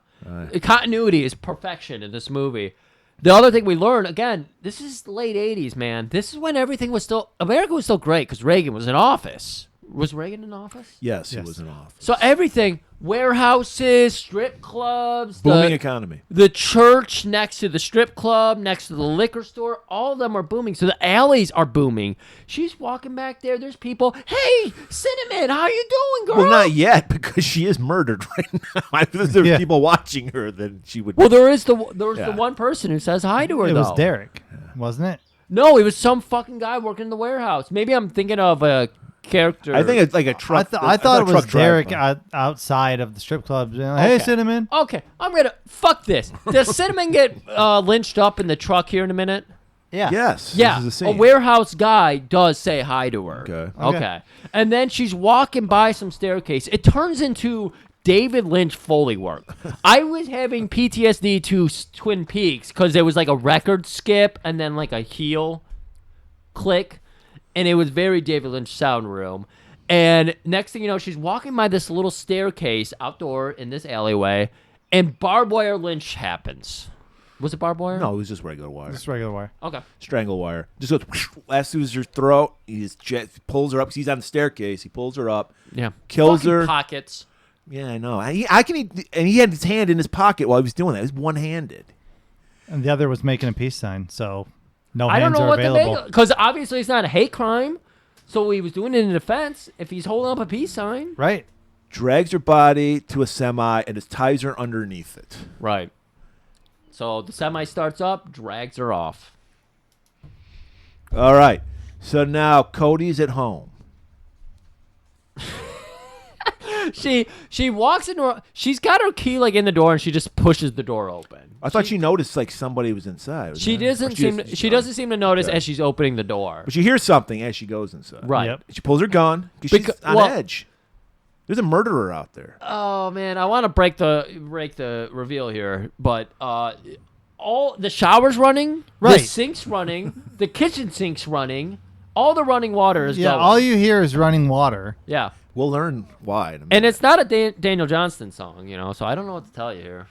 Speaker 1: Continuity is perfection in this movie. The other thing we learned, again, this is the late 80s, man. This is when America was still great because Reagan was in office. Was Reagan in office?
Speaker 2: Yes, he
Speaker 3: Yes.
Speaker 2: was in office.
Speaker 1: So everything, warehouses, strip clubs,
Speaker 2: Booming
Speaker 1: the,
Speaker 2: economy.
Speaker 1: the church next to the strip club, next to the liquor store, all of them are booming. So the alleys are booming. She's walking back there. There's people. Hey, Cinnamon, how you doing, girl?
Speaker 2: Well, not yet, because she is murdered right now. If there's
Speaker 3: Yeah.
Speaker 2: people watching her, then she would.
Speaker 1: Well, there was the
Speaker 2: Yeah.
Speaker 1: one person who says hi to her.
Speaker 3: It was
Speaker 1: though.
Speaker 3: Derek, wasn't it?
Speaker 1: No, it was some fucking guy working in the warehouse. Maybe I'm thinking of a character.
Speaker 2: I think it's like a truck.
Speaker 3: I thought it
Speaker 2: a
Speaker 3: was
Speaker 2: truck
Speaker 3: Derek
Speaker 2: drive-by.
Speaker 3: outside of the strip club. Hey,
Speaker 1: Okay.
Speaker 3: Cinnamon.
Speaker 1: Okay, I'm gonna fuck this. Does Cinnamon get lynched up in the truck here in a minute?
Speaker 3: Yeah.
Speaker 2: Yes.
Speaker 1: Yeah,
Speaker 2: This is
Speaker 1: a
Speaker 2: scene.
Speaker 1: warehouse guy does say hi to her.
Speaker 2: Okay.
Speaker 1: Okay. And then she's walking by some staircase. It turns into David Lynch Foley work. I was having PTSD to Twin Peaks because there was like a record skip and then like a heel click, and it was very David Lynch sound room. And next thing you know, she's walking by this little staircase outdoor in this alleyway, and barbed wire lynch happens. Was it barbed wire?
Speaker 2: No, it was just regular wire.
Speaker 3: Just regular wire.
Speaker 1: Okay.
Speaker 2: Strangle wire. Just goes lassos her throat. He just pulls her up. He's on the staircase. He pulls her up.
Speaker 1: Yeah.
Speaker 2: Kills
Speaker 1: Fucking
Speaker 2: her.
Speaker 1: pockets.
Speaker 2: Yeah, I know. And he had his hand in his pocket while he was doing that. He was one-handed.
Speaker 3: And the other was making a peace sign, so no
Speaker 1: I don't
Speaker 3: hands
Speaker 1: know
Speaker 3: are
Speaker 1: what
Speaker 3: available.
Speaker 1: to make, because obviously it's not a hate crime. So he was doing it in defense. If he's holding up a peace sign,
Speaker 3: Right.
Speaker 2: Drags her body to a semi and just ties her underneath it.
Speaker 1: right. So the semi starts up, drags her off.
Speaker 2: All right. So now Cody's at home.
Speaker 1: She walks into her, she's got her key like in the door, and she just pushes the door open.
Speaker 2: I thought she noticed like somebody was inside.
Speaker 1: She doesn't seem to notice as she's opening the door.
Speaker 2: But she hears something as she goes inside.
Speaker 1: Right.
Speaker 3: Yep.
Speaker 2: She pulls her gun because she's on
Speaker 1: well-
Speaker 2: edge. There's a murderer out there.
Speaker 1: Oh man, I want to break the reveal here, but all the shower's running, the
Speaker 3: Right.
Speaker 1: sink's running, the kitchen sink's running, all the running water is
Speaker 3: Yeah,
Speaker 1: going.
Speaker 3: all you hear is running water.
Speaker 1: Yeah.
Speaker 2: We'll learn why. In a minute.
Speaker 1: And it's not a Daniel Johnston song, so I don't know what to tell you here.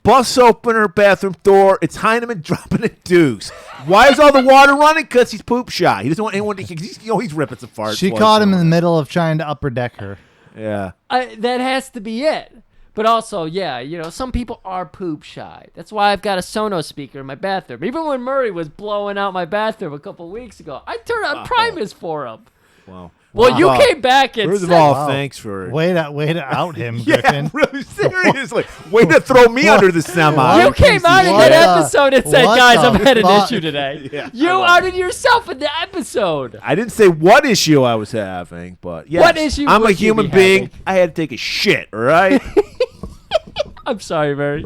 Speaker 2: Busts open her bathroom door. It's Heineman dropping a deuce. Why is all the water running? Because he's poop shy. He doesn't want anyone to. He's ripping some farts.
Speaker 3: She
Speaker 2: while
Speaker 3: caught
Speaker 2: he's
Speaker 3: him in the
Speaker 2: doing
Speaker 3: middle of trying to upper deck her.
Speaker 2: it. Yeah.
Speaker 1: That has to be it. But also, yeah, some people are poop shy. That's why I've got a Sonos speaker in my bathroom. Even when Murray was blowing out my bathroom a couple weeks ago, I turned on Primus for him.
Speaker 2: Wow.
Speaker 1: Well, you came back and
Speaker 2: First of
Speaker 1: said,
Speaker 2: all,
Speaker 3: Wow.
Speaker 2: thanks for.
Speaker 3: Way to out him,
Speaker 2: Yeah,
Speaker 3: Griffin.
Speaker 2: really seriously. Way to throw me under the semi.
Speaker 1: you came out in
Speaker 3: What
Speaker 1: that
Speaker 3: the-
Speaker 1: episode and said,
Speaker 3: what
Speaker 1: guys,
Speaker 3: the
Speaker 1: I've had an
Speaker 3: fuck?
Speaker 1: issue today.
Speaker 2: Yeah,
Speaker 1: You outed yourself in the episode.
Speaker 2: I didn't say what issue I was having, but yes,
Speaker 1: What issue
Speaker 2: I'm a
Speaker 1: would you
Speaker 2: human
Speaker 1: be
Speaker 2: being.
Speaker 1: having?
Speaker 2: I had to take a shit, all right?
Speaker 1: I'm sorry, Murray.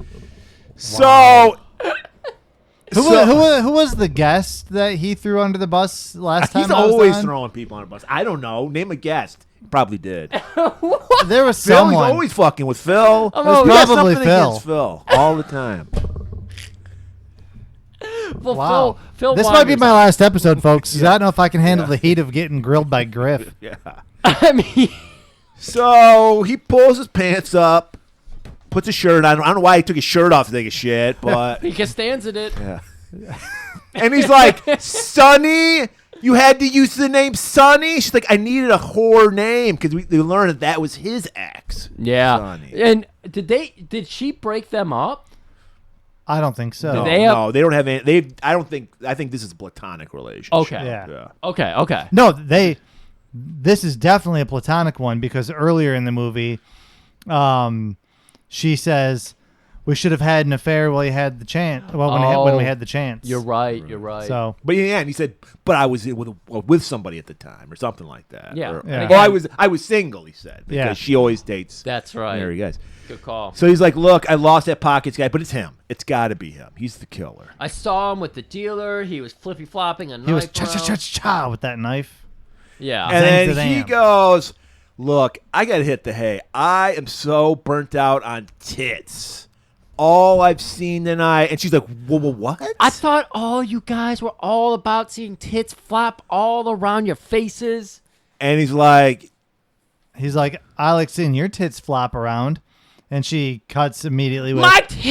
Speaker 2: So,
Speaker 3: Who was the guest that he threw under the bus last time?
Speaker 2: he's
Speaker 3: I was
Speaker 2: always
Speaker 3: on?
Speaker 2: throwing people on a bus. I don't know. Name a guest. Probably did.
Speaker 3: There was
Speaker 2: Phil, he's
Speaker 3: someone.
Speaker 2: always fucking with Phil.
Speaker 1: Oh,
Speaker 2: He has
Speaker 3: probably
Speaker 2: something
Speaker 3: Phil.
Speaker 2: against Phil all the time.
Speaker 1: Well,
Speaker 3: Wow.
Speaker 1: Phil
Speaker 3: This might be
Speaker 1: wanders
Speaker 3: my
Speaker 1: out.
Speaker 3: last episode, folks. 'Cause I don't know if I can handle the heat of getting grilled by Griff.
Speaker 2: Yeah.
Speaker 1: I mean,
Speaker 2: So he pulls his pants up, puts his shirt on. I don't know why he took his shirt off to take a shit, but
Speaker 1: he stands in it.
Speaker 2: yeah. And he's like, Sonny, you had to use the name Sonny. She's like, I needed a whore name because we learned that was his ex.
Speaker 1: Yeah.
Speaker 2: Sonny.
Speaker 1: And did she break them up?
Speaker 3: I don't think so.
Speaker 2: No,
Speaker 1: they have-
Speaker 2: no, they don't have any. I think this is a platonic relationship.
Speaker 1: Okay.
Speaker 3: Yeah.
Speaker 1: Okay.
Speaker 3: No, this is definitely a platonic one because earlier in the movie, she says we should have had an affair while you had the chance. Well, when we had the chance.
Speaker 1: You're right. You're right.
Speaker 3: So
Speaker 2: But yeah, and he said, but I was with somebody at the time or something like that.
Speaker 1: Yeah.
Speaker 2: Or,
Speaker 3: Yeah.
Speaker 2: or I was single, he said, because
Speaker 3: Yeah.
Speaker 2: she always dates
Speaker 1: That's right.
Speaker 2: married guys.
Speaker 1: Good call.
Speaker 2: So he's like, look, I lost that pockets guy, but it's him. It's got to be him. He's the killer.
Speaker 1: I saw him with the dealer. He was flippy flopping a knife.
Speaker 3: he was cha cha
Speaker 1: around.
Speaker 3: cha cha with that knife.
Speaker 1: Yeah.
Speaker 2: And
Speaker 3: Zang
Speaker 2: then he
Speaker 3: zazam.
Speaker 2: goes, look, I got to hit the hay. I am so burnt out on tits. All I've seen tonight. And she's like, whoa, what?
Speaker 1: I thought all you guys were all about seeing tits flap all around your faces.
Speaker 2: And he's like,
Speaker 3: He's like, I like seeing your tits flop around. And she cuts immediately with,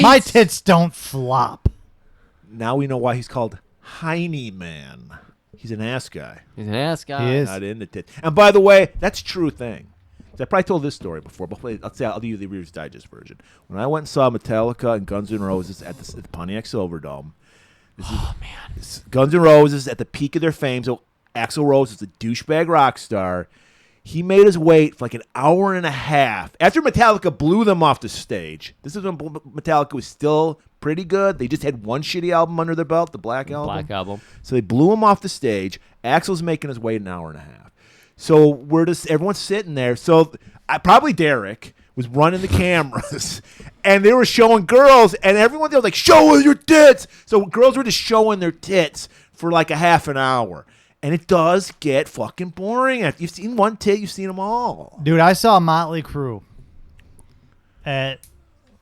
Speaker 1: My tits-
Speaker 3: don't flop.
Speaker 2: now we know why he's called Heine Man. He's an ass guy.
Speaker 1: He's an ass guy.
Speaker 3: He is.
Speaker 2: Not into tits. And by the way, that's a true thing. I probably told this story before, but I'll do you the Reader's Digest version. When I went and saw Metallica and Guns N' Roses at the Pontiac Silverdome, Guns N' Roses at the peak of their fame. So Axl Rose is a douchebag rock star. He made us wait for like an hour and a half after Metallica blew them off the stage. This is when Metallica was still pretty good. They just had one shitty album under their belt, the Black Album.
Speaker 1: Black Album.
Speaker 2: So they blew him off the stage. Axl's making us wait an hour and a half. So everyone's sitting there. So probably Derek was running the cameras, and they were showing girls, and everyone there was like, "Show us your tits." So girls were just showing their tits for like a half an hour. And it does get fucking boring. If you've seen one tit, you've seen them all.
Speaker 3: Dude, I saw Motley Crue at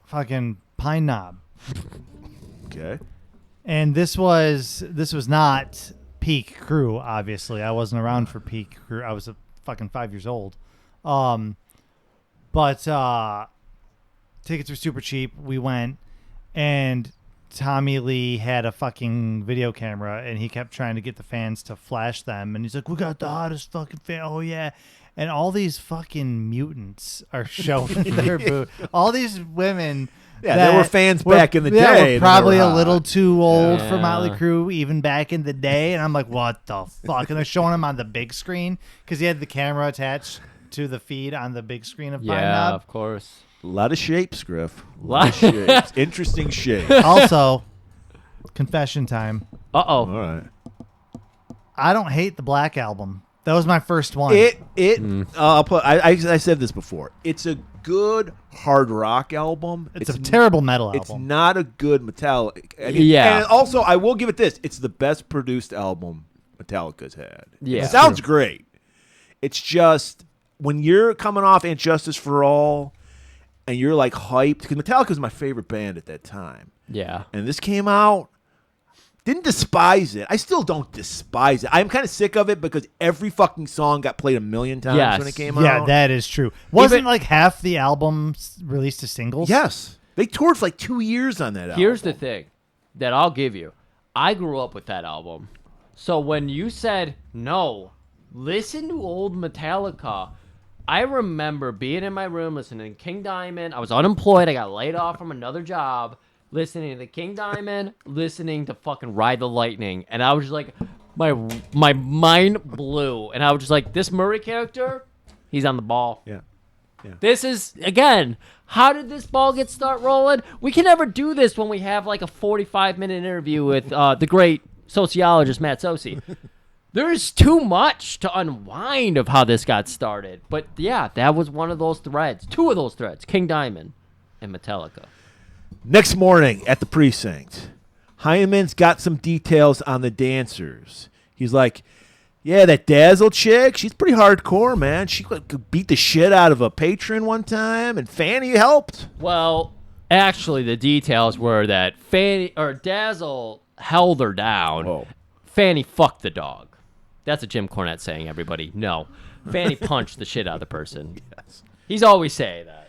Speaker 3: fucking Pine Knob.
Speaker 2: Okay.
Speaker 3: And this was not peak Crue, obviously. I wasn't around for peak Crue. I was fucking 5 years old. But tickets were super cheap. We went, and Tommy Lee had a fucking video camera, and he kept trying to get the fans to flash them. And he's like, "We got the hottest fucking fan. Oh, yeah." And all these fucking mutants are showing their booth. All these women.
Speaker 2: Yeah, there were fans back in the day.
Speaker 3: Were
Speaker 2: and
Speaker 3: probably
Speaker 2: they were
Speaker 3: a little
Speaker 2: hot.
Speaker 3: too old for
Speaker 1: Yeah.
Speaker 3: Motley Crue, even back in the day. And I'm like, what the fuck? And they're showing him on the big screen because he had the camera attached to the feed on the big screen of Pine
Speaker 1: Yeah,
Speaker 3: Knob.
Speaker 1: of course.
Speaker 2: A lot of shapes, Griff. A
Speaker 1: Lot-
Speaker 2: lot of shapes. Interesting shapes.
Speaker 3: Also, confession time.
Speaker 1: Uh-oh.
Speaker 2: All right.
Speaker 3: I don't hate the Black Album. That was my first one.
Speaker 2: I said this before. It's a good hard rock album.
Speaker 3: It's a terrible metal
Speaker 2: It's
Speaker 3: album.
Speaker 2: not a good Metallica.
Speaker 1: Yeah.
Speaker 2: And also, I will give it this. It's the best produced album Metallica's had.
Speaker 1: Yeah.
Speaker 2: It sounds great. It's just when you're coming off And Justice for All and you're like hyped, because Metallica was my favorite band at that time.
Speaker 1: Yeah.
Speaker 2: And this came out. Didn't despise it. I still don't despise it. I'm kind of sick of it because every fucking song got played a million times
Speaker 1: Yes.
Speaker 2: when it came
Speaker 3: Yeah,
Speaker 2: out.
Speaker 3: that is true. Wasn't
Speaker 1: Even-
Speaker 3: like half the album released as singles?
Speaker 2: Yes. They toured for like 2 years on that album.
Speaker 1: Here's the thing that I'll give you. I grew up with that album. So when you said, no, listen to old Metallica, I remember being in my room listening to King Diamond. I was unemployed. I got laid off from another job. Listening to King Diamond, listening to fucking Ride the Lightning. And I was just like, my mind blew. And I was just like, this Murray character, he's on the ball.
Speaker 2: Yeah.
Speaker 1: This is, again, how did this ball start rolling? We can never do this when we have like a 45-minute interview with the great sociologist Matt Sosi. There's too much to unwind of how this got started. But yeah, that was one of those threads. Two of those threads, King Diamond and Metallica.
Speaker 2: Next morning at the precinct, Hyman's got some details on the dancers. He's like, yeah, that Dazzle chick, she's pretty hardcore, man. She could beat the shit out of a patron one time, and Fanny helped.
Speaker 1: Well, actually, the details were that Fanny or Dazzle held her down.
Speaker 2: Whoa.
Speaker 1: Fanny fucked the dog. That's a Jim Cornette saying, everybody. No. Fanny punched the shit out of the person.
Speaker 2: Yes.
Speaker 1: He's always saying that.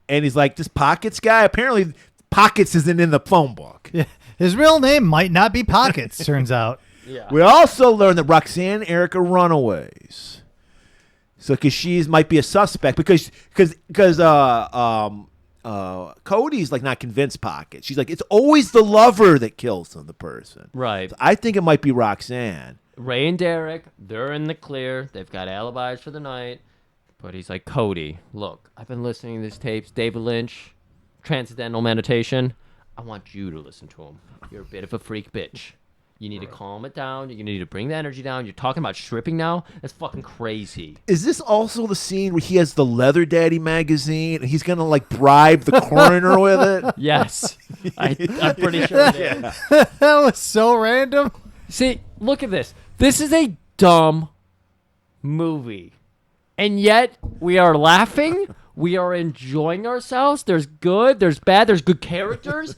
Speaker 2: And he's like, this Pockets guy, apparently Pockets isn't in the phone book.
Speaker 3: Yeah. His real name might not be Pockets, turns out.
Speaker 1: Yeah.
Speaker 2: We also learned that Roxanne and Eric are runaways. So, because she might be a suspect, because Cody's like not convinced Pocket. She's like, it's always the lover that kills the person.
Speaker 1: Right.
Speaker 2: So I think it might be Roxanne.
Speaker 1: Ray and Derek, they're in the clear. They've got alibis for the night. But he's like, Cody, look, I've been listening to these tapes. David Lynch, Transcendental Meditation. I want you to listen to him. You're a bit of a freak bitch. You need to calm it down. You need to bring the energy down. You're talking about stripping now? That's fucking crazy.
Speaker 2: Is this also the scene where he has the Leather Daddy magazine and he's gonna like bribe the coroner with it?
Speaker 1: Yes. I'm pretty sure it is.
Speaker 3: That was so random.
Speaker 1: See, look at this. This is a dumb movie. And yet, we are laughing. We are enjoying ourselves. There's good. There's bad. There's good characters.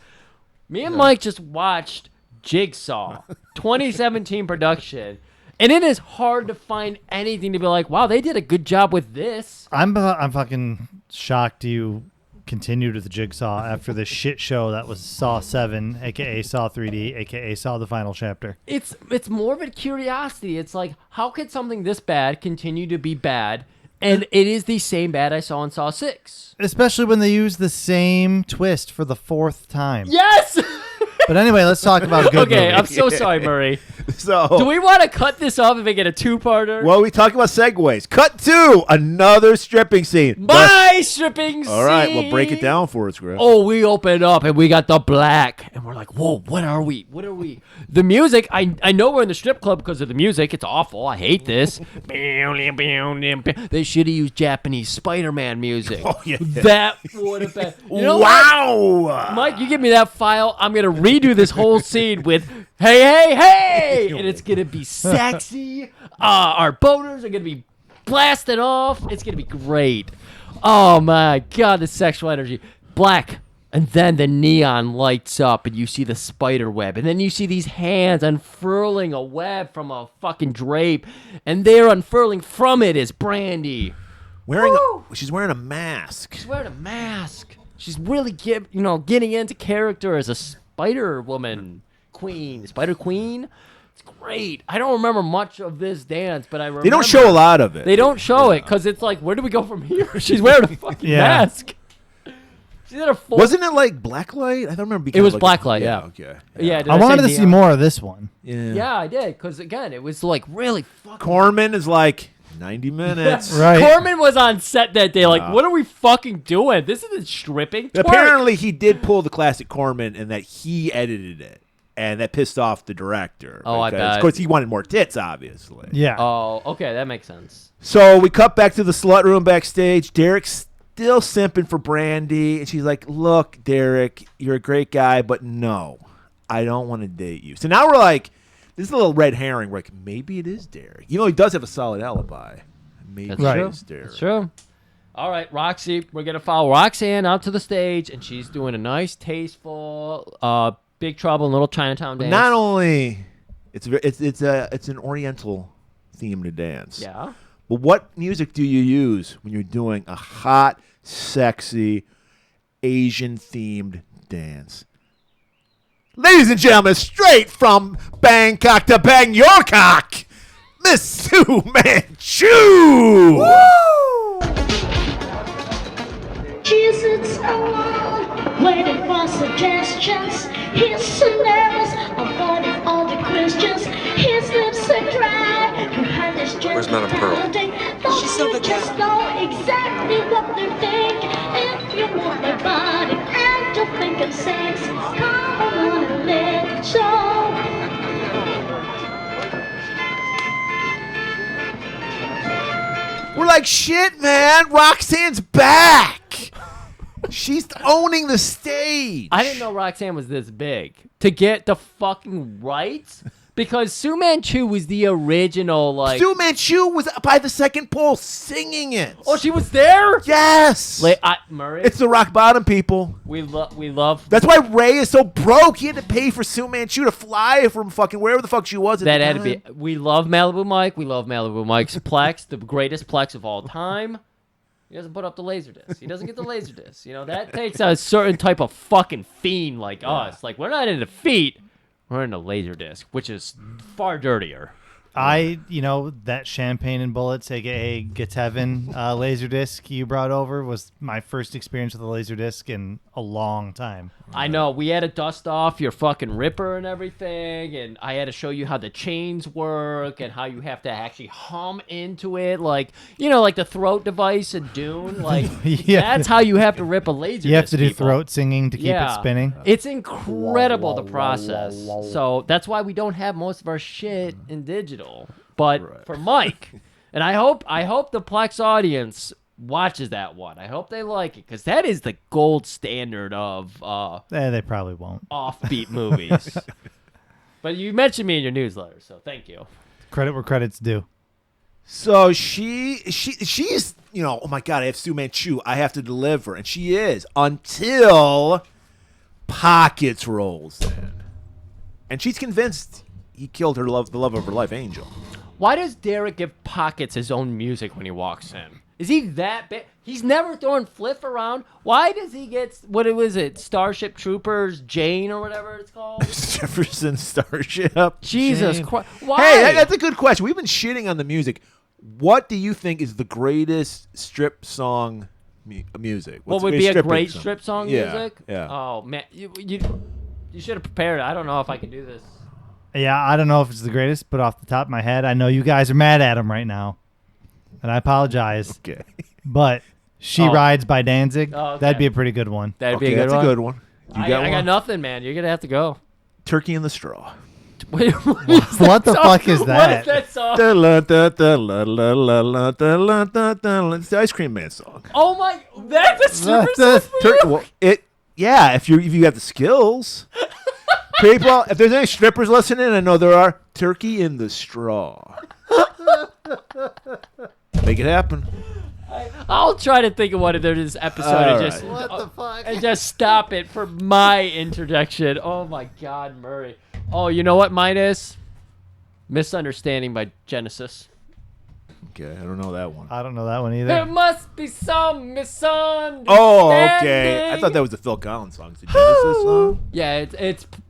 Speaker 1: Me and Mike just watched Jigsaw, 2017 production. And it is hard to find anything to be like, wow, they did a good job with this.
Speaker 3: I'm fucking shocked you continued with Jigsaw after the shit show that was Saw 7, aka Saw 3D, aka Saw the Final Chapter.
Speaker 1: It's more of a curiosity. It's like, how could something this bad continue to be bad? And it is the same bad I saw in Saw 6.
Speaker 3: Especially when they use the same twist for the 4th time.
Speaker 1: Yes!
Speaker 3: But anyway, let's talk about a good
Speaker 1: Okay,
Speaker 3: movie.
Speaker 1: I'm so sorry, Murray.
Speaker 2: So,
Speaker 1: Do we want to cut this off and make it a two-parter?
Speaker 2: well, we talked about segues. Cut to another stripping scene.
Speaker 1: My stripping scene!
Speaker 2: All right, well, break it down for us, Griff.
Speaker 1: Oh, we open up and we got the black. And we're like, whoa, what are we? What are we? The music, I know we're in the strip club because of the music. It's awful. I hate this. They should have used Japanese Spider-Man music.
Speaker 2: Oh, yeah.
Speaker 1: That would have been. You know
Speaker 2: Wow!
Speaker 1: what? Mike, you give me that file. I'm going to redo this whole scene with, hey, hey, hey! And it's going to be sexy. Our boners are going to be blasting off. It's going to be great. Oh, my God, the sexual energy. Black. And then the neon lights up and you see the spider web. And then you see these hands unfurling a web from a fucking drape. And they're unfurling from it is Brandy.
Speaker 2: She's wearing a mask.
Speaker 1: She's wearing a mask. She's really getting into character as a Spider Woman queen. Spider Queen. It's great. I don't remember much of this dance, but I remember.
Speaker 2: They don't show a lot of it.
Speaker 1: They don't show it because it's like, where do we go from here? She's wearing a fucking mask. She's in her full.
Speaker 2: Wasn't it like blacklight? I don't remember.
Speaker 1: It was blacklight, yeah.
Speaker 2: Okay.
Speaker 1: Yeah, did
Speaker 3: I wanted to
Speaker 1: say
Speaker 3: see
Speaker 1: neon?
Speaker 3: more of this one.
Speaker 2: Yeah.
Speaker 1: Yeah, I did because again, it was like really fucking.
Speaker 2: Corman is like 90 minutes.
Speaker 3: Right.
Speaker 1: Corman was on set that day. Like, what are we fucking doing? This isn't stripping. Twerk.
Speaker 2: Apparently, he did pull the classic Corman, and that he edited it, and that pissed off the director.
Speaker 1: Oh, I
Speaker 2: because,
Speaker 1: bet.
Speaker 2: Of course, he wanted more tits, obviously.
Speaker 3: Yeah.
Speaker 1: Oh, okay, that makes sense.
Speaker 2: So we cut back to the slut room backstage. Derek's still simping for Brandy, and she's like, "Look, Derek, you're a great guy, but no, I don't want to date you." So now we're like, this is a little red herring. We're like, maybe it is Derek. You know, he does have a solid alibi. Maybe
Speaker 1: That's
Speaker 2: it
Speaker 1: true.
Speaker 2: is Derek.
Speaker 1: That's true. All right, Roxy, we're gonna follow Roxanne out to the stage, and she's doing a nice, tasteful, Big Trouble in Little Chinatown dance.
Speaker 2: Not only it's an Oriental themed dance.
Speaker 1: Yeah.
Speaker 2: But what music do you use when you're doing a hot, sexy, Asian-themed dance? Ladies and gentlemen, straight from Bangkok to Bang Your Cock, Miss Sue Manchu!
Speaker 8: She sits alone, waiting for suggestions. His scenarios, avoiding all the questions. His lips are dry, her hand is just
Speaker 6: Where's Madame Pearl?
Speaker 8: She's over there. Just know exactly what they think. If you want my body and you think I'm sexy, come on and let it show.
Speaker 2: We're like, shit, man, Roxanne's back! She's owning the stage.
Speaker 1: I didn't know Roxanne was this big. To get the fucking rights? Because Sue Manchu was the original, like...
Speaker 2: Sue Manchu was by the second pole singing it.
Speaker 1: Oh, she was there?
Speaker 2: Yes.
Speaker 1: Murray,
Speaker 2: It's the rock bottom, people.
Speaker 1: we love...
Speaker 2: That's why Ray is so broke. He had to pay for Sue Manchu to fly from fucking wherever the fuck she was at
Speaker 1: That
Speaker 2: the
Speaker 1: had
Speaker 2: time.
Speaker 1: to be... We love Malibu Mike. We love Malibu Mike's Plex, the greatest Plex of all time. He doesn't put up the Laserdisc. He doesn't get the Laserdisc. You know, that takes a certain type of fucking fiend like us. Like, we're not into feet. We're into Laserdisc, which is far dirtier.
Speaker 3: That Champagne and Bullets, aka Gets Heaven Laserdisc you brought over was my first experience with a Laserdisc in a long time.
Speaker 1: I know. We had to dust off your fucking Ripper and everything, and I had to show you how the chains work and how you have to actually hum into it, like the throat device in Dune. Like,
Speaker 3: Yeah.
Speaker 1: that's how you have to rip a laser.
Speaker 3: You have to do throat singing to keep
Speaker 1: Yeah.
Speaker 3: it spinning.
Speaker 1: It's incredible, the process. So that's why we don't have most of our shit in digital. But for Mike, and I hope the Plex audience watches that one. I hope they like it, because that is the gold standard of
Speaker 3: They probably won't.
Speaker 1: offbeat movies. But you mentioned me in your newsletter, so thank you.
Speaker 3: Credit where credit's due.
Speaker 2: So she's, oh my God, I have Sue Manchu. I have to deliver. And she is, until Pockets rolls in. And she's convinced he killed the love of her life, Angel.
Speaker 1: Why does Derek give Pockets his own music when he walks in? Is he that bad? He's never thrown Fliff around. Why does he get, what was it, Starship Troopers, Jane or whatever it's called?
Speaker 2: Jefferson Starship.
Speaker 1: Jesus
Speaker 3: Jane.
Speaker 1: Christ. Why?
Speaker 2: Hey, that's a good question. We've been shitting on the music. What do you think is the greatest strip song music?
Speaker 1: What
Speaker 2: What's
Speaker 1: would
Speaker 2: the
Speaker 1: be a
Speaker 2: greatest
Speaker 1: great
Speaker 2: song?
Speaker 1: strip song
Speaker 2: Yeah,
Speaker 1: music?
Speaker 2: yeah.
Speaker 1: Oh, man. You should have prepared. I don't know if I can do this.
Speaker 3: Yeah, I don't know if it's the greatest, but off the top of my head, I know you guys are mad at him right now, and I apologize.
Speaker 2: Okay.
Speaker 3: But She Rides by Danzig,
Speaker 1: Oh, okay.
Speaker 3: that'd be a pretty good one.
Speaker 1: That'd
Speaker 2: Okay,
Speaker 1: be a good
Speaker 2: that's
Speaker 1: one.
Speaker 2: a good one. You got
Speaker 1: I
Speaker 2: one?
Speaker 1: got nothing, man. You're going to have to go.
Speaker 2: Turkey in the Straw.
Speaker 1: Wait, what is
Speaker 3: What the
Speaker 1: song?
Speaker 3: fuck is
Speaker 1: What
Speaker 3: that?
Speaker 1: is that song?
Speaker 2: It's the Ice Cream Man song.
Speaker 1: Oh my, that's a super
Speaker 3: That's
Speaker 1: song for you?
Speaker 2: If you got the skills. People, if there's any strippers listening, I know there are. Turkey in the Straw. Make it happen.
Speaker 1: I'll try to think of one of this episode
Speaker 2: All
Speaker 1: and
Speaker 2: right.
Speaker 1: just
Speaker 3: What the fuck?
Speaker 1: and just stop it for my interjection. Oh my God, Murray. Oh, you know what mine is? Misunderstanding by Genesis.
Speaker 2: Okay, I don't know that one.
Speaker 3: I don't know that one
Speaker 1: There
Speaker 3: either.
Speaker 1: must be some misunderstanding.
Speaker 2: Oh, okay. I thought that was the Phil Collins song. It's a Genesis song?
Speaker 1: Yeah,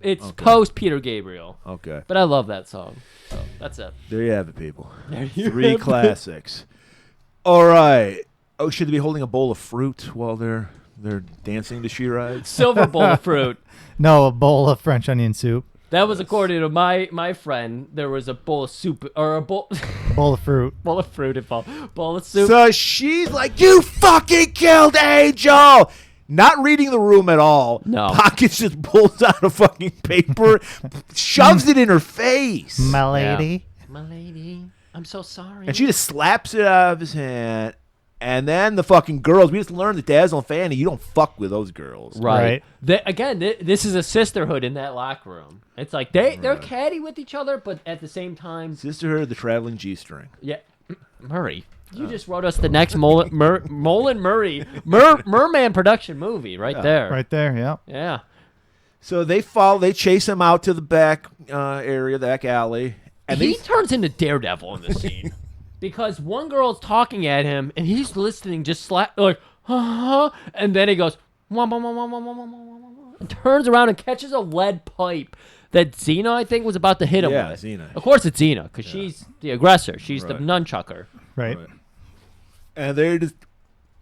Speaker 1: it's post Peter Gabriel,
Speaker 2: Okay.
Speaker 1: but I love that song. So that's it.
Speaker 2: There you have it, people.
Speaker 1: There you
Speaker 2: 3
Speaker 1: have it.
Speaker 2: classics. All right. Oh, should they be holding a bowl of fruit while they're dancing to She Rides?
Speaker 1: Silver bowl of fruit.
Speaker 3: No, a bowl of French onion soup.
Speaker 1: That was according to my friend. There was a bowl of soup or a bowl
Speaker 3: Bowl of fruit.
Speaker 1: bowl of fruit involved. Bowl of soup.
Speaker 2: So she's like, "You fucking killed Angel!" Not reading the room at all.
Speaker 1: No.
Speaker 2: Pockets just pulls out a fucking paper, shoves it in her face.
Speaker 3: My lady.
Speaker 1: My lady, I'm so sorry.
Speaker 2: And she just slaps it out of his hand. And then the fucking girls, we just learned that Dazzle and Fanny, you don't fuck with those girls.
Speaker 1: Right. This is a sisterhood in that locker room. It's like they're catty with each other, but at the same time,
Speaker 2: Sisterhood of the Traveling G-String.
Speaker 1: yeah. Murray, you just wrote us the next Mullen Murray Merman production movie right there.
Speaker 3: Right there, yeah.
Speaker 1: Yeah.
Speaker 2: So they chase him out to the back area, the back alley. And
Speaker 1: He turns into Daredevil in this scene because one girl's talking at him and he's listening, just like, and then he goes, wah, wah, wah, wah, wah, wah, wah, wah, wah, and turns around and catches a lead pipe that Xena, I think, was about to hit him
Speaker 2: Yeah,
Speaker 1: with.
Speaker 2: Xena.
Speaker 1: Of course it's Xena because she's the aggressor. She's the
Speaker 2: Right.
Speaker 1: nunchucker.
Speaker 3: Right.
Speaker 2: And they're just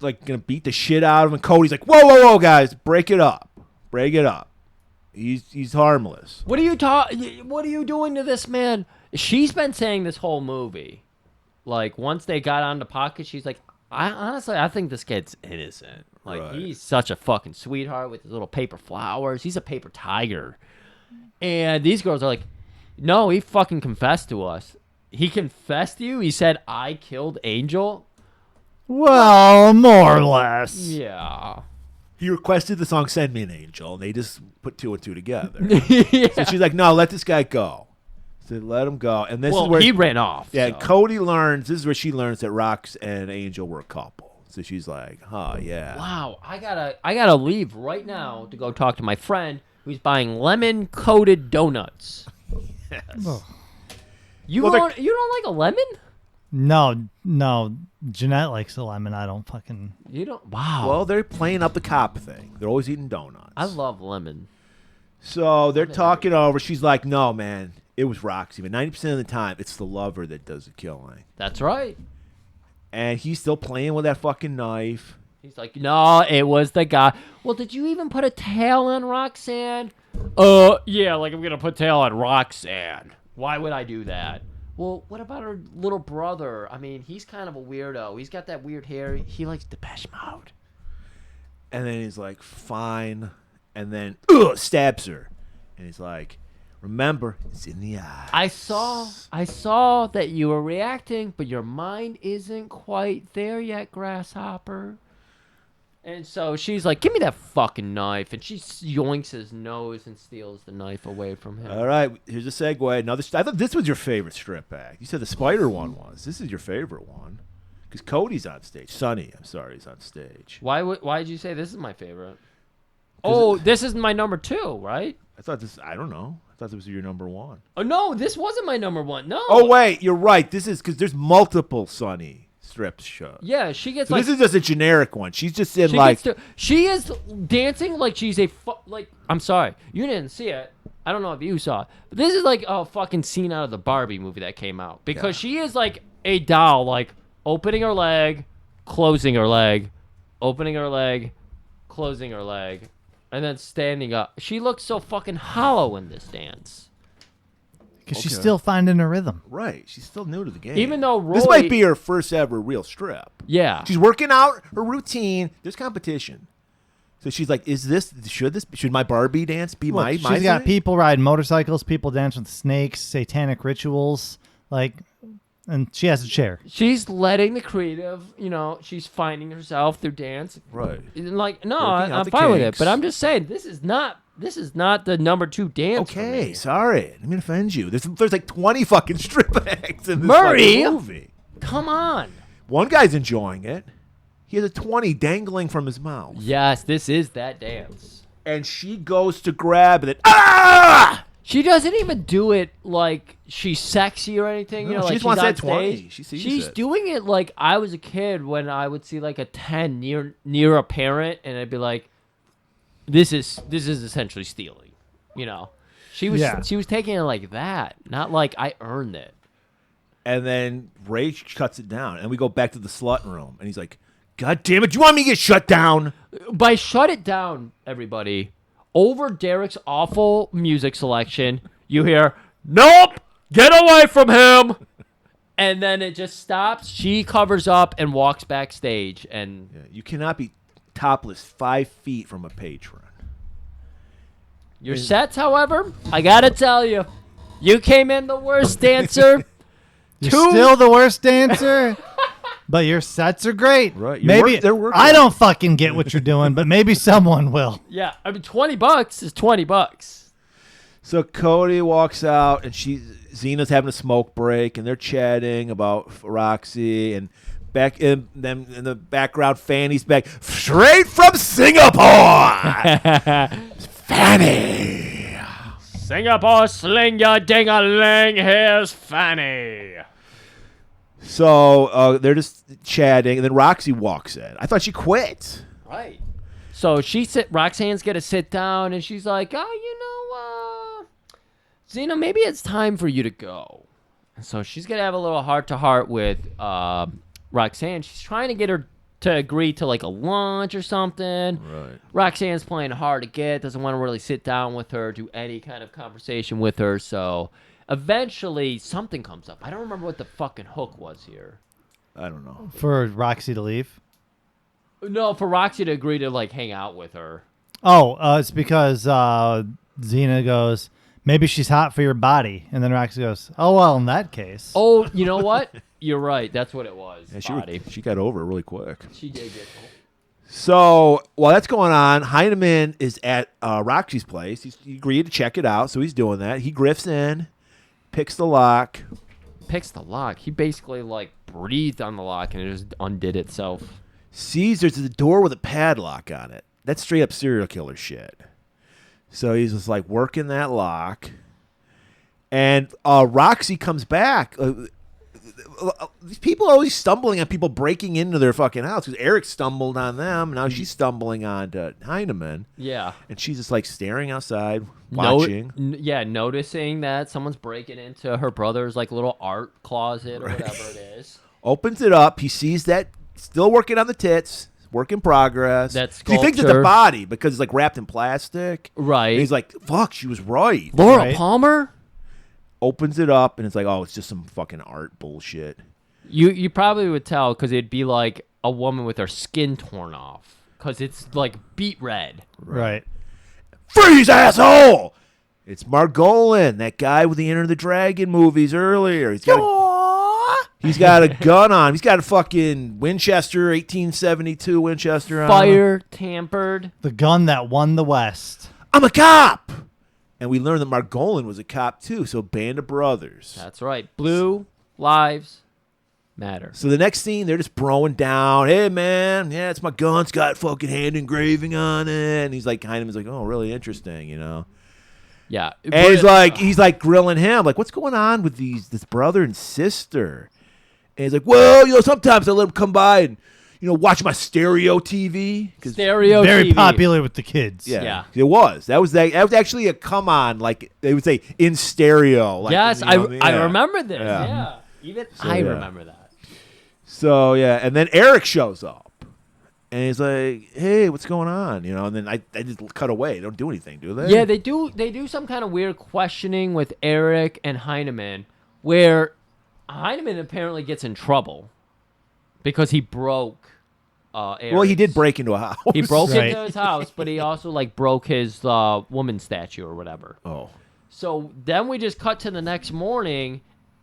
Speaker 2: like gonna beat the shit out of him. And Cody's like, "Whoa, whoa, whoa, guys, break it up, break it up. He's harmless."
Speaker 1: What are you doing to this man? She's been saying this whole movie. Like, once they got on the pocket, she's like, I think this kid's innocent. Like,
Speaker 2: Right.
Speaker 1: he's such a fucking sweetheart with his little paper flowers. He's a paper tiger. And these girls are like, no, he fucking confessed to us. He confessed to you? He said, I killed Angel?
Speaker 3: Well, more or less.
Speaker 1: Yeah.
Speaker 2: He requested the song "Send Me an Angel," and they just put 2 and 2 together.
Speaker 1: Yeah.
Speaker 2: So she's like, "No, let this guy go." So let him go. And this
Speaker 1: Well,
Speaker 2: is where
Speaker 1: he ran off.
Speaker 2: Yeah,
Speaker 1: so.
Speaker 2: Cody learns. This is where she learns that Rox and Angel were a couple. So she's like, "Oh yeah."
Speaker 1: Wow, I gotta leave right now to go talk to my friend who's buying lemon-coated donuts.
Speaker 2: Yes.
Speaker 1: You
Speaker 2: Well,
Speaker 1: don't like a lemon?
Speaker 3: No. Jeanette likes the lemon. I don't fucking.
Speaker 1: You don't. Wow.
Speaker 2: Well, they're playing up the cop thing. They're always eating donuts.
Speaker 1: I love lemon.
Speaker 2: So they're talking over. She's like, "No, man, it was Roxy. But 90% of the time, it's the lover that does the killing."
Speaker 1: That's right.
Speaker 2: And he's still playing with that fucking knife.
Speaker 1: He's like, no, it was the guy. Well, did you even put a tail on Roxanne? Yeah, like I'm gonna put tail on Roxanne. Why would I do that? Well, what about her little brother? I mean, he's kind of a weirdo. He's got that weird hair. He likes Depeche Mode.
Speaker 2: And then he's like, "Fine." And then stabs her. And he's like, "Remember, it's in the eye."
Speaker 1: I saw that you were reacting, but your mind isn't quite there yet, Grasshopper. And so she's like, "Give me that fucking knife," and she yoinks his nose and steals the knife away from him.
Speaker 2: All right, here's a segue. Another. I thought this was your favorite strip act. You said the spider one was. This is your favorite one, because Cody's on stage. Sonny, I'm sorry, is on stage.
Speaker 1: Why did you say this is my favorite? Oh, this is my number 2, right?
Speaker 2: I thought this. I don't know. I thought this was your number 1.
Speaker 1: Oh no, this wasn't my number 1. No.
Speaker 2: Oh wait, you're right. This is because there's multiple Sonny strip show.
Speaker 1: Yeah, she gets
Speaker 2: So
Speaker 1: like
Speaker 2: this is just a generic one. She's just in
Speaker 1: she
Speaker 2: like
Speaker 1: gets to, she is dancing like she's a like. I'm sorry, you didn't see it. I don't know if you saw it, but this is like a fucking scene out of the Barbie movie that came out because she is like a doll, like opening her leg, closing her leg, opening her leg, closing her leg, and then standing up. She looks so fucking hollow in this dance.
Speaker 3: Because she's still finding her rhythm.
Speaker 2: right. She's still new to the game.
Speaker 1: Even though
Speaker 2: this
Speaker 1: Roy-
Speaker 2: might be her first ever real strip.
Speaker 1: Yeah.
Speaker 2: She's working out her routine. There's competition. So she's like, should my Barbie dance be
Speaker 3: Look,
Speaker 2: my
Speaker 3: she's got
Speaker 2: thing?
Speaker 3: people riding motorcycles, people dancing with snakes, satanic rituals, like, and she has a chair.
Speaker 1: She's letting the creative, she's finding herself through dance.
Speaker 2: Right.
Speaker 1: And like, no,
Speaker 2: Working out
Speaker 1: I'm
Speaker 2: the
Speaker 1: fine with it.
Speaker 2: kinks.
Speaker 1: But I'm just saying, this is not the number 2 dance. for
Speaker 2: Okay,
Speaker 1: me.
Speaker 2: sorry. I didn't mean to offend you. There's like 20 fucking strip acts in this
Speaker 1: Murray!
Speaker 2: fucking movie.
Speaker 1: Come on.
Speaker 2: One guy's enjoying it. He has a 20 dangling from his mouth.
Speaker 1: Yes, this is that dance.
Speaker 2: And she goes to grab it. Ah!
Speaker 1: She doesn't even do it like she's sexy or anything.
Speaker 2: No,
Speaker 1: like
Speaker 2: she just wants
Speaker 1: on
Speaker 2: that 20.
Speaker 1: stage.
Speaker 2: She sees
Speaker 1: She's
Speaker 2: it.
Speaker 1: doing it like I was a kid when I would see like a 10 near a parent, and I'd be like, "This is essentially stealing," She was
Speaker 3: Yeah.
Speaker 1: she was taking it like that, not like I earned it.
Speaker 2: And then Ray cuts it down. And we go back to the slut room. And he's like, God damn it. Do you want me to get shut down?
Speaker 1: By shut it down, everybody. Over Derek's awful music selection, you hear, "Nope, get away from him." And then it just stops. She covers up and walks backstage. And
Speaker 2: Yeah, you cannot be topless 5 feet from a patron.
Speaker 1: your sets, however, I gotta tell you, you came in the worst dancer.
Speaker 3: You're still the worst dancer, but your sets are great.
Speaker 2: Right, you
Speaker 3: Maybe
Speaker 2: they're working.
Speaker 3: I don't fucking get what you're doing, but maybe someone will.
Speaker 1: Yeah, I mean, $20 is $20.
Speaker 2: So Cody walks out, and Zena's having a smoke break, and they're chatting about Roxy, and back in the background, Fanny's back straight from Singapore. Fanny.
Speaker 1: Singapore, sling ya ding-a-ling, here's Fanny.
Speaker 2: So they're just chatting, and then Roxy walks in. I thought she quit.
Speaker 1: Right. So Roxanne's gonna sit down, and she's like, Zena, maybe it's time for you to go. And so she's gonna have a little heart-to-heart with Roxanne. She's trying to get her to agree to like a lunch or something.
Speaker 2: Right.
Speaker 1: Roxanne's playing hard to get, doesn't want to really sit down with her, do any kind of conversation with her. So eventually something comes up. I don't remember what the fucking hook was here.
Speaker 2: I don't know.
Speaker 3: For Roxy to leave.
Speaker 1: No, for Roxy to agree to like hang out with her.
Speaker 3: Oh, it's because Xena goes, maybe she's hot for your body. And then Roxy goes, oh, well, in that case.
Speaker 1: Oh, you know what? You're right. That's what it was.
Speaker 2: Yeah,
Speaker 1: Body.
Speaker 2: she got over it really quick.
Speaker 1: She did get
Speaker 2: So while that's going on, Heineman is at Roxy's place. He agreed to check it out, so he's doing that. He grifts in, picks the lock.
Speaker 1: Picks the lock. He basically like breathed on the lock and it just undid itself.
Speaker 2: Sees there's a door with a padlock on it. That's straight up serial killer shit. So he's just like working that lock. And Roxy comes back. These people are always stumbling on people breaking into their fucking house because Eric stumbled on them. Now she's stumbling on to Heineman.
Speaker 1: Yeah.
Speaker 2: And she's just like staring outside, watching.
Speaker 1: Noticing that someone's breaking into her brother's like little art closet or whatever it is.
Speaker 2: Opens it up. He sees that still working on the tits. Work in progress.
Speaker 1: That
Speaker 2: He thinks it's a
Speaker 1: sculpture.
Speaker 2: body because it's like wrapped in plastic.
Speaker 1: Right.
Speaker 2: And he's like, fuck, she was right.
Speaker 1: Laura
Speaker 3: Right.
Speaker 1: Palmer?
Speaker 2: Opens it up and it's like, oh, it's just some fucking art bullshit.
Speaker 1: You probably would tell because it'd be like a woman with her skin torn off because it's like beet red.
Speaker 3: Right.
Speaker 2: Freeze, asshole! It's Margolin, that guy with the Enter the Dragon movies earlier. He's got a gun on. He's got a fucking Winchester, 1872 Winchester on.
Speaker 1: Fire tampered.
Speaker 3: The gun that won the West.
Speaker 2: I'm a cop! And we learned that Margolin was a cop too, so band of brothers.
Speaker 1: That's right. Blue lives matter.
Speaker 2: So the next scene, they're just broing down. Hey, man, yeah, it's my gun. It's got fucking hand engraving on it. And he's like, Heineman's like, oh, really interesting, you know?
Speaker 1: Yeah.
Speaker 2: And he's like grilling him, like, what's going on with this brother and sister? And he's like, well, sometimes I let him come by and, watch my stereo TV.
Speaker 1: Stereo
Speaker 3: Very
Speaker 1: TV.
Speaker 3: popular with the kids.
Speaker 1: Yeah.
Speaker 2: It was. That was actually a come on, like they would say, in stereo. Like,
Speaker 1: Yes,
Speaker 2: I
Speaker 1: I remember this.
Speaker 2: Yeah.
Speaker 1: Yeah. Even I remember that.
Speaker 2: So, yeah. And then Eric shows up. And he's like, hey, what's going on? And then I just cut away. They don't do anything, do they?
Speaker 1: Yeah, they do some kind of weird questioning with Eric and Heineman, where Heineman apparently gets in trouble because he broke Eric's.
Speaker 2: Well, he did break into a house.
Speaker 1: He broke
Speaker 3: Right.
Speaker 1: into his house, but he also broke his woman statue or whatever.
Speaker 2: Oh.
Speaker 1: So then we just cut to the next morning,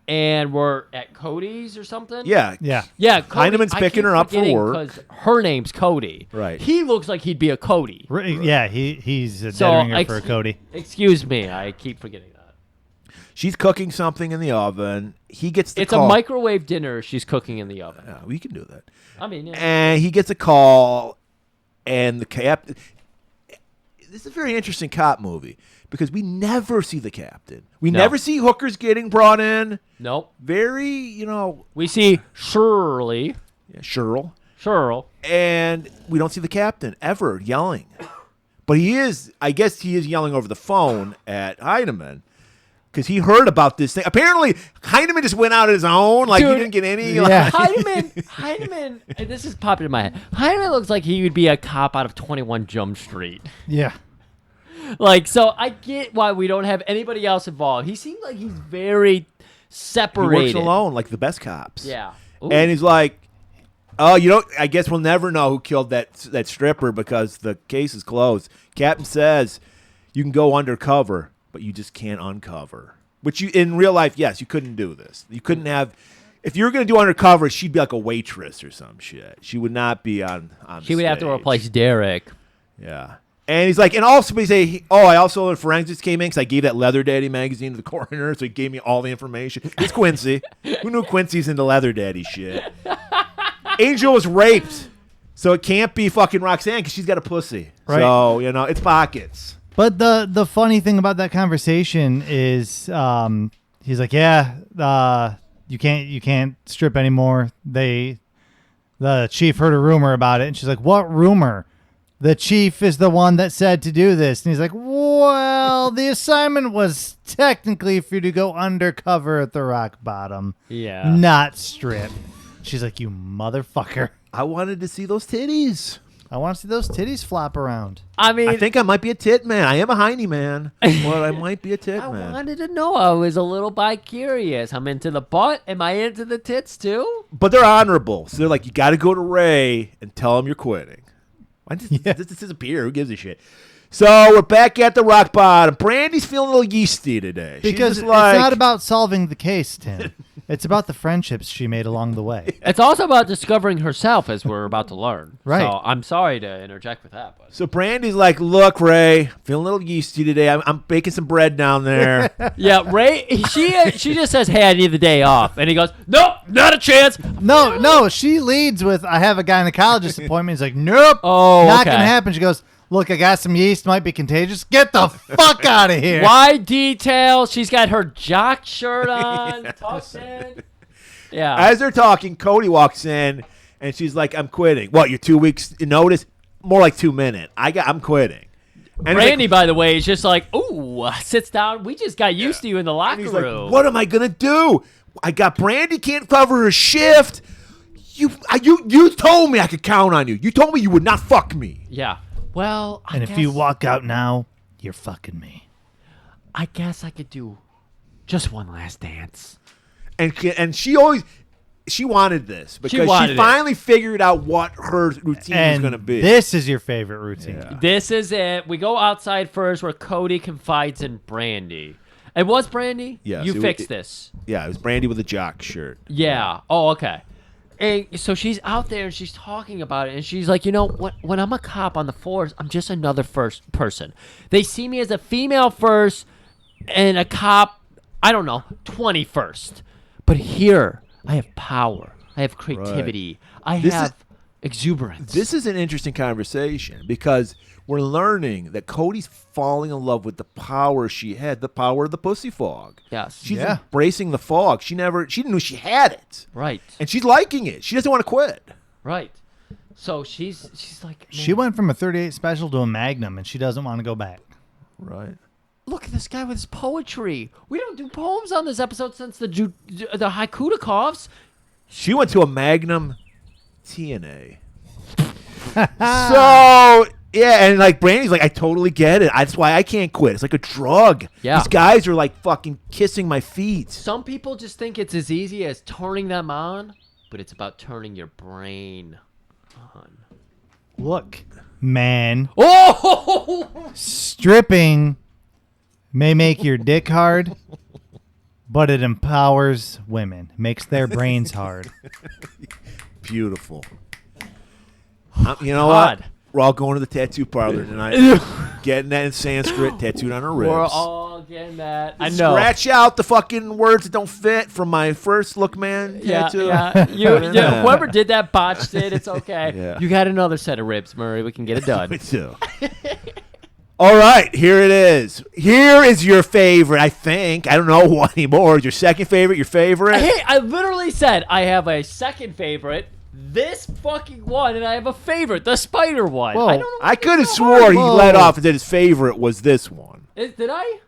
Speaker 1: and we're at Cody's or something.
Speaker 2: Yeah.
Speaker 3: Yeah.
Speaker 1: Yeah, Cody,
Speaker 2: Heineman's picking her up for work.
Speaker 1: because her name's Cody.
Speaker 2: Right.
Speaker 1: He looks like he'd be a Cody.
Speaker 3: Yeah, he's a
Speaker 1: So,
Speaker 3: dead ringer for a Cody.
Speaker 1: Excuse me, I keep forgetting that.
Speaker 2: She's cooking something in the oven. He gets the
Speaker 1: It's
Speaker 2: call.
Speaker 1: a microwave dinner she's cooking in the oven.
Speaker 2: Yeah, we can do that.
Speaker 1: I mean, yeah.
Speaker 2: And he gets a call, and the captain. This is a very interesting cop movie because we never see the captain. We
Speaker 1: No.
Speaker 2: never see hookers getting brought in.
Speaker 1: Nope.
Speaker 2: Very,
Speaker 1: We see Shirley.
Speaker 2: Cheryl. And we don't see the captain ever yelling. But I guess he is yelling over the phone at Heineman because he heard about this thing. Apparently, Heineman just went out on his own. Like,
Speaker 1: Dude,
Speaker 2: he didn't get any.
Speaker 3: yeah.
Speaker 1: Heineman, and this is popping in my head. Heineman looks like he would be a cop out of 21 Jump Street.
Speaker 3: Yeah.
Speaker 1: So I get why we don't have anybody else involved. He seems like he's very
Speaker 2: He
Speaker 1: separated.
Speaker 2: works alone, like the best cops.
Speaker 1: Yeah. Ooh.
Speaker 2: And he's like, oh, I guess we'll never know who killed that stripper because the case is closed. Captain says you can go undercover, but you just can't uncover. Which in real life, yes, you couldn't do this. You couldn't have. If you were going to do undercover, she'd be like a waitress or some shit. She would not be on
Speaker 1: She would have to
Speaker 2: stage.
Speaker 1: replace Derek.
Speaker 2: Yeah. And he's like, and also we say, I also forensics came in because I gave that Leather Daddy magazine to the coroner, so he gave me all the information. It's Quincy. Who knew Quincy's into Leather Daddy shit? Angel was raped, so it can't be fucking Roxanne because she's got a pussy.
Speaker 3: Right.
Speaker 2: So it's pockets.
Speaker 3: But the funny thing about that conversation is he's like, you can't strip anymore. The chief heard a rumor about it, and she's like, what rumor? The chief is the one that said to do this. And he's like, well, the assignment was technically for you to go undercover at the rock bottom.
Speaker 1: Yeah.
Speaker 3: Not strip. She's like, you motherfucker.
Speaker 2: I wanted to see those titties.
Speaker 3: I want to see those titties flop around.
Speaker 1: I mean,
Speaker 2: I think I might be a tit man. I am a hiney man, but I might be a tit
Speaker 1: I
Speaker 2: man.
Speaker 1: wanted to know. I was a little bi-curious. I'm into the butt. Am I into the tits too?
Speaker 2: But they're honorable. So they're like, you got to go to Ray and tell him you're quitting. Why does this disappear? Who gives a shit? So we're back at the rock bottom. Brandy's feeling a little yeasty today. She's
Speaker 3: Because
Speaker 2: just
Speaker 3: it's
Speaker 2: like,
Speaker 3: not about solving the case, Tim. It's about the friendships she made along the way.
Speaker 1: It's also about discovering herself, as we're about to learn.
Speaker 3: Right.
Speaker 1: So I'm sorry to interject with that, but
Speaker 2: So Brandy's like, look, Ray, feeling a little yeasty today. I'm baking some bread down there.
Speaker 1: yeah, Ray. She just says, "Hey, I need the day off," and he goes, "Nope, not a chance."
Speaker 3: No, she leads with, I have a gynecologist appointment. He's like, nope,
Speaker 1: Oh,
Speaker 3: not
Speaker 1: okay.
Speaker 3: going to happen. She goes, look, I got some yeast, might be contagious. Get the fuck out of here.
Speaker 1: Why details? She's got her jock shirt on, tucked in. Yeah.
Speaker 2: As they're talking, Cody walks in, and she's like, I'm quitting. What, you're 2 weeks notice? More like 2 minutes. I'm quitting. And he's
Speaker 1: Randy,
Speaker 2: like,
Speaker 1: by the way, is just like, ooh, sits down. We just got used to you in the locker
Speaker 2: he's
Speaker 1: room.
Speaker 2: like, what am I going to do? I got Brandy can't cover her shift. You told me I could count on you. You told me you would not fuck me.
Speaker 1: Yeah. Well,
Speaker 3: And if you walk out now, you're fucking me.
Speaker 1: I guess I could do just one last dance.
Speaker 2: And she wanted this because
Speaker 1: wanted
Speaker 2: she
Speaker 1: it.
Speaker 2: finally figured out what her routine was
Speaker 3: And
Speaker 2: going to be.
Speaker 3: this is your favorite routine.
Speaker 2: Yeah.
Speaker 1: This is it. We go outside first where Cody confides in Brandy. It was Brandy?
Speaker 2: Yes,
Speaker 1: You
Speaker 2: it-
Speaker 1: fixed
Speaker 2: it-
Speaker 1: this.
Speaker 2: Yeah, it was Brandy with a jock shirt.
Speaker 1: Yeah. Oh, okay. And so she's out there and she's talking about it, and she's like, when I'm a cop on the force, I'm just another first person. They see me as a female first and a cop, I don't know, 21st. But here, I have power. I have creativity. I
Speaker 2: This
Speaker 1: have exuberance.
Speaker 2: This is an interesting conversation because we're learning that Cody's falling in love with the power she had, the power of the pussy fog.
Speaker 1: Yes.
Speaker 2: She's
Speaker 3: Yeah.
Speaker 2: embracing the fog. She didn't know she had it.
Speaker 1: Right.
Speaker 2: And she's liking it. She doesn't want to quit.
Speaker 1: Right. So she's like,
Speaker 3: She went from a 38 special to a Magnum, and she doesn't want to go back.
Speaker 2: Right.
Speaker 1: look at this guy with his poetry. We don't do poems on this episode since the Haikudakovs.
Speaker 2: She went to a Magnum TNA. So, yeah, and like Brandy's like, I totally get it. That's why I can't quit. It's like a drug.
Speaker 1: Yeah.
Speaker 2: These guys are like fucking kissing my feet.
Speaker 1: Some people just think it's as easy as turning them on, but it's about turning your brain on.
Speaker 3: Look, man,
Speaker 1: Oh!
Speaker 3: stripping may make your dick hard, but it empowers women, makes their brains hard.
Speaker 2: Beautiful. You know
Speaker 1: God.
Speaker 2: what? We're all going to the tattoo parlor tonight. Getting that in Sanskrit tattooed on our ribs.
Speaker 1: We're all getting that. I know.
Speaker 2: Scratch out the fucking words that don't fit from my first look man tattoo.
Speaker 1: Yeah.
Speaker 2: Yeah.
Speaker 1: Whoever did that botched it. It's okay.
Speaker 2: Yeah.
Speaker 1: You got another set of ribs, Murray. We can get it done.
Speaker 2: Me too. All right, here it is. Here is your favorite, I think. I don't know what anymore. Is your second favorite your favorite?
Speaker 1: Hey, I literally said I have a second favorite, this fucking one, and I have a favorite, the spider one.
Speaker 3: Whoa.
Speaker 1: I don't know.
Speaker 2: I
Speaker 1: what's
Speaker 2: could have
Speaker 1: so
Speaker 2: swore
Speaker 1: hard.
Speaker 2: he
Speaker 3: Whoa.
Speaker 2: let off and said his favorite was this one.
Speaker 1: Did I?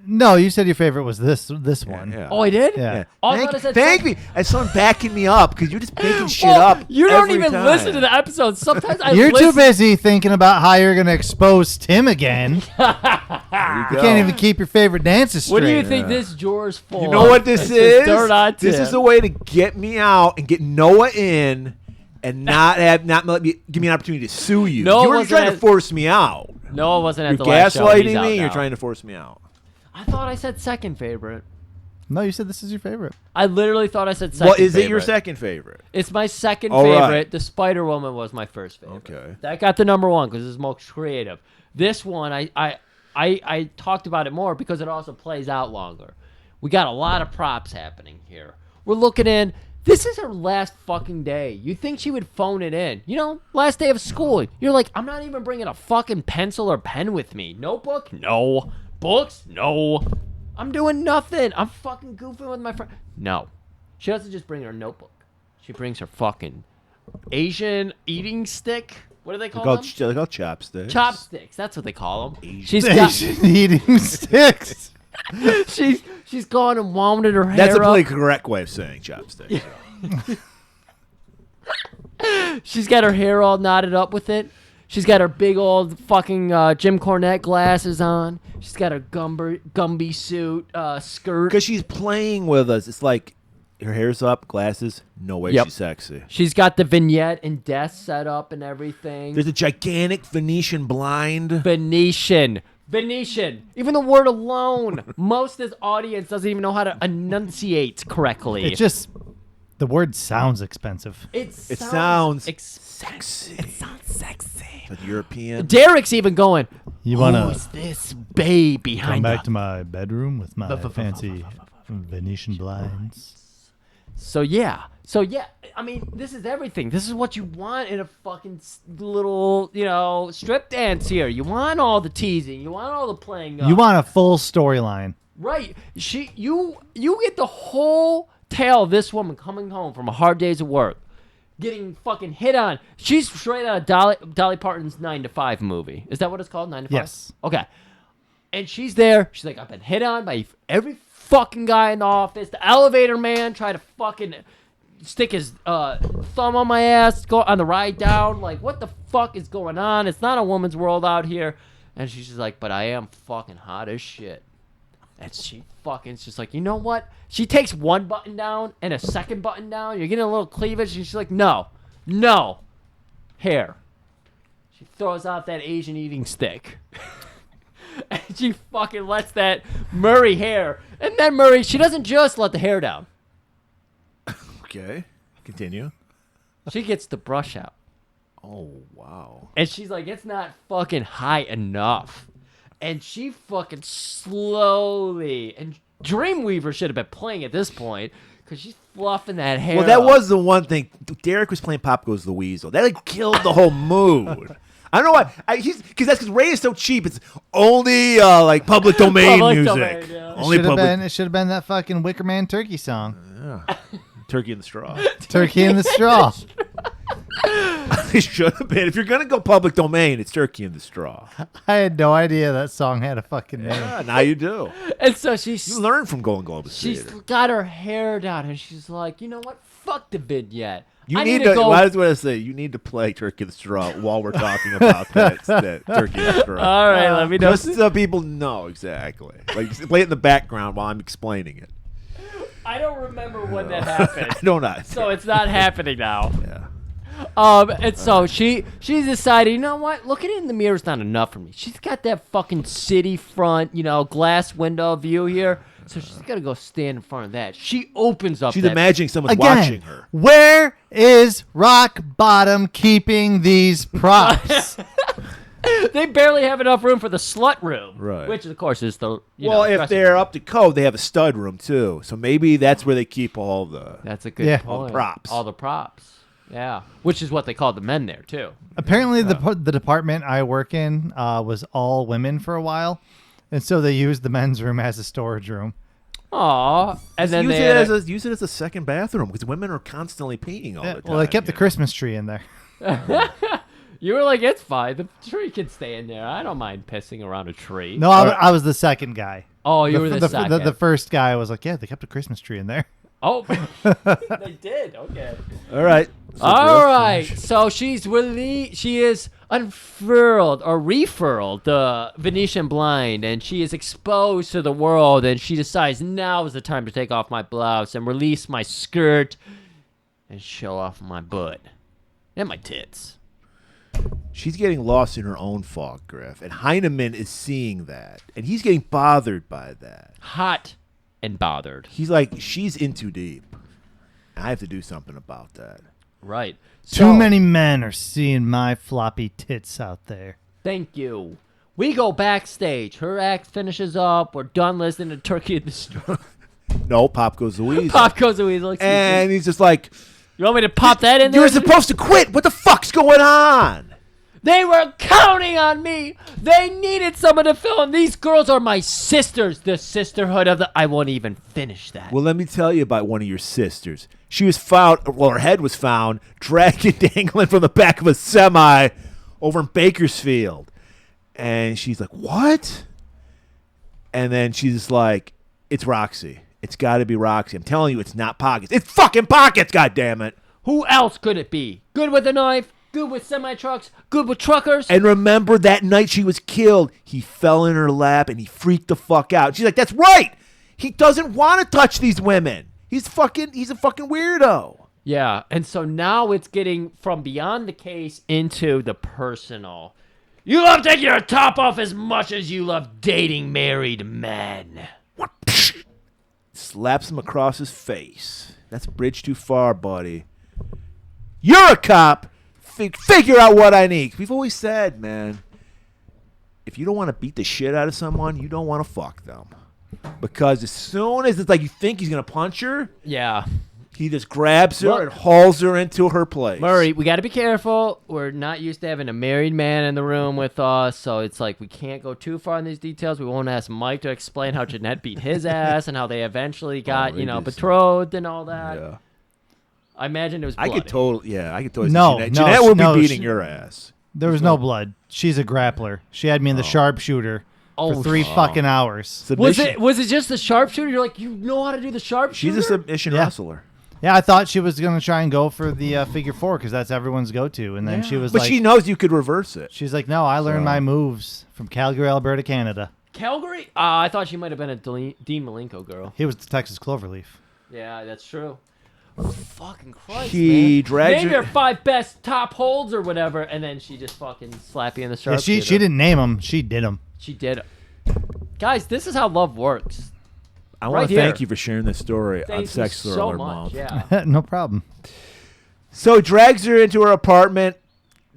Speaker 3: No, you said your favorite was this one.
Speaker 2: Yeah.
Speaker 1: Oh, I did?
Speaker 3: Yeah.
Speaker 1: Oh, I thought I said
Speaker 2: Thank
Speaker 1: second.
Speaker 2: me. As someone backing me up because you're just making shit
Speaker 1: Well,
Speaker 2: up.
Speaker 1: You don't
Speaker 2: every
Speaker 1: even
Speaker 2: time.
Speaker 1: listen to the episodes. Sometimes I
Speaker 3: You're
Speaker 1: listen.
Speaker 3: too busy thinking about how you're going to expose Tim again.
Speaker 2: There
Speaker 3: You can't even keep your favorite dances straight.
Speaker 1: What do you think this drawer's for?
Speaker 2: You know what this is?
Speaker 1: Dirt on
Speaker 2: This
Speaker 1: Tim.
Speaker 2: is a way to get me out and get Noah in and not let me give me an opportunity to sue you.
Speaker 1: Noah
Speaker 2: You were
Speaker 1: wasn't
Speaker 2: trying to
Speaker 1: at-
Speaker 2: force me out.
Speaker 1: No, it wasn't at
Speaker 2: You're
Speaker 1: the last show. He's
Speaker 2: gaslighting
Speaker 1: out
Speaker 2: me. You're
Speaker 1: now.
Speaker 2: trying to force me out.
Speaker 1: I thought I said second favorite.
Speaker 3: No, you said this is your favorite.
Speaker 1: I literally thought I said second
Speaker 2: Well, is
Speaker 1: favorite.
Speaker 2: it your second favorite?
Speaker 1: It's my second
Speaker 2: All right.
Speaker 1: favorite. The Spider-Woman was my first favorite.
Speaker 2: Okay.
Speaker 1: That got the number one because it's most creative. This one, I talked about it more because it also plays out longer. We got a lot of props happening here. We're looking in. This is her last fucking day. You think she would phone it in. You know, last day of school. You're like, I'm not even bringing a fucking pencil or pen with me. Notebook? No. Books? No. I'm doing nothing. I'm fucking goofing with my friend. No. She doesn't just bring her notebook. She brings her fucking Asian eating stick. What do they call them?
Speaker 2: They're called chopsticks.
Speaker 1: Chopsticks. That's what they call them.
Speaker 3: Asian eating sticks.
Speaker 1: She's gone and wounded her hair
Speaker 2: That's a
Speaker 1: up.
Speaker 2: politically correct way of saying chopsticks.
Speaker 1: She's got her hair all knotted up with it. She's got her big old fucking Jim Cornette glasses on. She's got her Gumby suit, skirt.
Speaker 2: Because she's playing with us. It's like her hair's up, glasses. No way
Speaker 1: Yep.
Speaker 2: she's sexy.
Speaker 1: She's got the vignette and desk set up and everything.
Speaker 2: There's a gigantic Venetian blind.
Speaker 1: Venetian. Even the word alone, most of this audience doesn't even know how to enunciate correctly.
Speaker 3: It just, the word sounds expensive.
Speaker 2: It sounds sexy.
Speaker 1: It sounds sexy.
Speaker 2: But European.
Speaker 1: Derek's even going,
Speaker 3: You want
Speaker 1: who's
Speaker 3: to
Speaker 1: this babe
Speaker 3: come
Speaker 1: behind
Speaker 3: back
Speaker 1: the...
Speaker 3: to my bedroom with my fancy Venetian blinds?
Speaker 1: So yeah, I mean, this is everything. This is what you want in a fucking little, strip dance here. You want all the teasing. You want all the playing up.
Speaker 3: You want a full storyline.
Speaker 1: Right. You get the whole tale of this woman coming home from a hard day's of work, getting fucking hit on. She's straight out of Dolly Parton's 9 to 5 movie. Is that what it's called? 9 to 5?
Speaker 3: Yes.
Speaker 1: Okay. And she's there. She's like, I've been hit on by every fucking guy in the office. The elevator man tried to fucking stick his thumb on my ass, go on the ride down. Like, what the fuck is going on? It's not a woman's world out here. And she's just like, but I am fucking hot as shit. And she fucking, she's like, you know what? She takes one button down and a second button down. You're getting a little cleavage. And she's like, no. Hair. She throws out that Asian eating stick. And she fucking lets that Murray hair. And then Murray, she doesn't just let the hair down.
Speaker 2: Okay. Continue.
Speaker 1: She gets the brush out.
Speaker 2: Oh, wow.
Speaker 1: And she's like, it's not fucking high enough. And she fucking slowly and Dreamweaver should have been playing at this point because she's fluffing that hair.
Speaker 2: Well, that
Speaker 1: up.
Speaker 2: was the one thing. Derek was playing Pop Goes the Weasel. That like killed the whole mood. I don't know why. Because Ray is so cheap. It's only like public domain
Speaker 1: Public
Speaker 2: music.
Speaker 1: domain, yeah.
Speaker 2: Only
Speaker 3: It should have been that fucking Wicker Man turkey song.
Speaker 2: Turkey in the Straw.
Speaker 3: Turkey in the straw.
Speaker 2: It should have been. If you're gonna go public domain, it's Turkey in the Straw.
Speaker 3: I had no idea that song had a fucking name.
Speaker 2: Yeah, now you do.
Speaker 1: And so
Speaker 2: You learn from Golan-Globus
Speaker 1: she's
Speaker 2: Theater.
Speaker 1: got her hair down, and she's like, you know what? Fuck the vignette.
Speaker 2: You
Speaker 1: I
Speaker 2: need
Speaker 1: to
Speaker 2: to.
Speaker 1: go.
Speaker 2: I was going to say you need to play Turkey in the Straw while we're talking about that Turkey in the Straw.
Speaker 1: All right, let me know.
Speaker 2: Just so people know exactly. Like play it in the background while I'm explaining it.
Speaker 1: I don't remember when that happened.
Speaker 2: I don't know.
Speaker 1: So it's not happening now.
Speaker 2: Yeah.
Speaker 1: And so she's decided, you know what? Looking in the mirror is not enough for me. She's got that fucking city front, glass window view here. So she's got to go stand in front of that. She opens up.
Speaker 2: She's
Speaker 1: that
Speaker 2: imagining someone's
Speaker 3: Again,
Speaker 2: watching her.
Speaker 3: where is Rock Bottom keeping these props?
Speaker 1: They barely have enough room for the slut room,
Speaker 2: Right.
Speaker 1: Which of course is the
Speaker 2: If
Speaker 1: dressing
Speaker 2: they're
Speaker 1: room.
Speaker 2: up to code, they have a stud room too. So maybe that's where they keep all the.
Speaker 1: That's a good
Speaker 3: Yeah.
Speaker 1: point.
Speaker 2: All the props.
Speaker 1: All the props. Yeah, which is what they called the men there too.
Speaker 3: Apparently, the department I work in was all women for a while, and so they used the men's room as a storage room.
Speaker 1: Aw, and then
Speaker 2: use
Speaker 1: they
Speaker 2: it
Speaker 1: had
Speaker 2: as use it as a second bathroom because women are constantly peeing all the time.
Speaker 3: Well, they kept the
Speaker 2: you know?
Speaker 3: Christmas tree in there.
Speaker 1: you were like, it's fine. The tree can stay in there. I don't mind pissing around a tree.
Speaker 3: No, I was the second guy.
Speaker 1: Oh, you were the second.
Speaker 3: The first guy was like, yeah, they kept a Christmas tree in there.
Speaker 1: Oh, they did. Okay.
Speaker 2: All right. So
Speaker 1: All
Speaker 2: Griff,
Speaker 1: right. So she is unfurled or refurled the Venetian blind, and she is exposed to the world. And she decides now is the time to take off my blouse and release my skirt and show off my butt and my tits.
Speaker 2: She's getting lost in her own fog, Griff, and Heinemann is seeing that, and he's getting bothered by that.
Speaker 1: Hot and bothered.
Speaker 2: He's like, she's in too deep. I have to do something about that.
Speaker 1: Right.
Speaker 3: Too many men are seeing my floppy tits out there.
Speaker 1: Thank you. We go backstage. Her act finishes up. We're done listening to Turkey in the Straw.
Speaker 2: No, Pop Goes the Weasel.
Speaker 1: Pop goes the weasel. Excuse me.
Speaker 2: And he's just like,
Speaker 1: You want me to pop that in there?
Speaker 2: you're supposed to quit. What the fuck's going on?
Speaker 1: They were counting on me. They needed someone to fill in. These girls are my sisters. The sisterhood of the... I won't even finish that.
Speaker 2: Well, let me tell you about one of your sisters. She was found, well, her head was found, dragged and dangling from the back of a semi over in Bakersfield. And she's like, what? And then she's like, it's Roxy. It's got to be Roxy. I'm telling you, it's not Pockets. It's fucking Pockets, goddammit.
Speaker 1: Who else could it be? Good with a knife, good with semi-trucks, good with truckers.
Speaker 2: And remember that night she was killed, he fell in her lap and he freaked the fuck out. She's like, that's right. He doesn't want to touch these women. He's a fucking weirdo.
Speaker 1: Yeah, and so now it's getting from beyond the case into the personal. You love taking your top off as much as you love dating married men.
Speaker 2: Slaps him across his face. That's a bridge too far, buddy. You're a cop. Figure out what I need. We've always said, man, if you don't want to beat the shit out of someone, you don't want to fuck them. Because as soon as it's like you think he's going to punch her,
Speaker 1: Yeah.
Speaker 2: he just grabs her
Speaker 1: Well-
Speaker 2: and hauls her into her place.
Speaker 1: Murray, we got to be careful. We're not used to having a married man in the room with us, so it's like we can't go too far in these details. We won't ask Mike to explain how Jeanette beat his ass and how they eventually got,
Speaker 2: Outrageous.
Speaker 1: betrothed and all that.
Speaker 2: Yeah.
Speaker 1: I imagine it was
Speaker 2: I
Speaker 1: bloody.
Speaker 2: could totally see
Speaker 3: No,
Speaker 2: Jeanette.
Speaker 3: no,
Speaker 2: Jeanette will be
Speaker 3: no,
Speaker 2: beating
Speaker 3: she-
Speaker 2: your ass.
Speaker 3: There was no blood. She's a grappler. She had me in the sharpshooter
Speaker 1: Oh,
Speaker 3: for 3 fucking hours.
Speaker 2: Submission.
Speaker 1: Was it just the sharpshooter? You're like, you know how to do the sharpshooter?
Speaker 2: She's a submission
Speaker 3: Yeah.
Speaker 2: wrestler.
Speaker 3: Yeah, I thought she was going to try and go for the figure 4 because that's everyone's go-to. And then she was
Speaker 2: But
Speaker 3: like,
Speaker 2: she knows you could reverse it.
Speaker 3: she's like, no, I learned my moves from Calgary, Alberta, Canada.
Speaker 1: Calgary? I thought she might have been a Dean Malenko girl.
Speaker 3: He was the Texas Cloverleaf.
Speaker 1: Yeah, that's true. Oh, fucking Christ,
Speaker 2: He
Speaker 1: man.
Speaker 2: drags
Speaker 1: Name
Speaker 2: her-
Speaker 1: your 5 best top holds or whatever, and then she just fucking slap you in the
Speaker 3: Yeah,
Speaker 1: sharpshooter.
Speaker 3: she didn't name him. She did him.
Speaker 1: She did. Guys, this is how love works.
Speaker 2: I want
Speaker 1: Right
Speaker 2: to thank
Speaker 1: here.
Speaker 2: you for sharing this story on
Speaker 1: Thank
Speaker 2: Sex
Speaker 1: you
Speaker 2: Thriller
Speaker 1: so much.
Speaker 2: Month.
Speaker 1: Yeah.
Speaker 3: No problem.
Speaker 2: So he drags her into her apartment,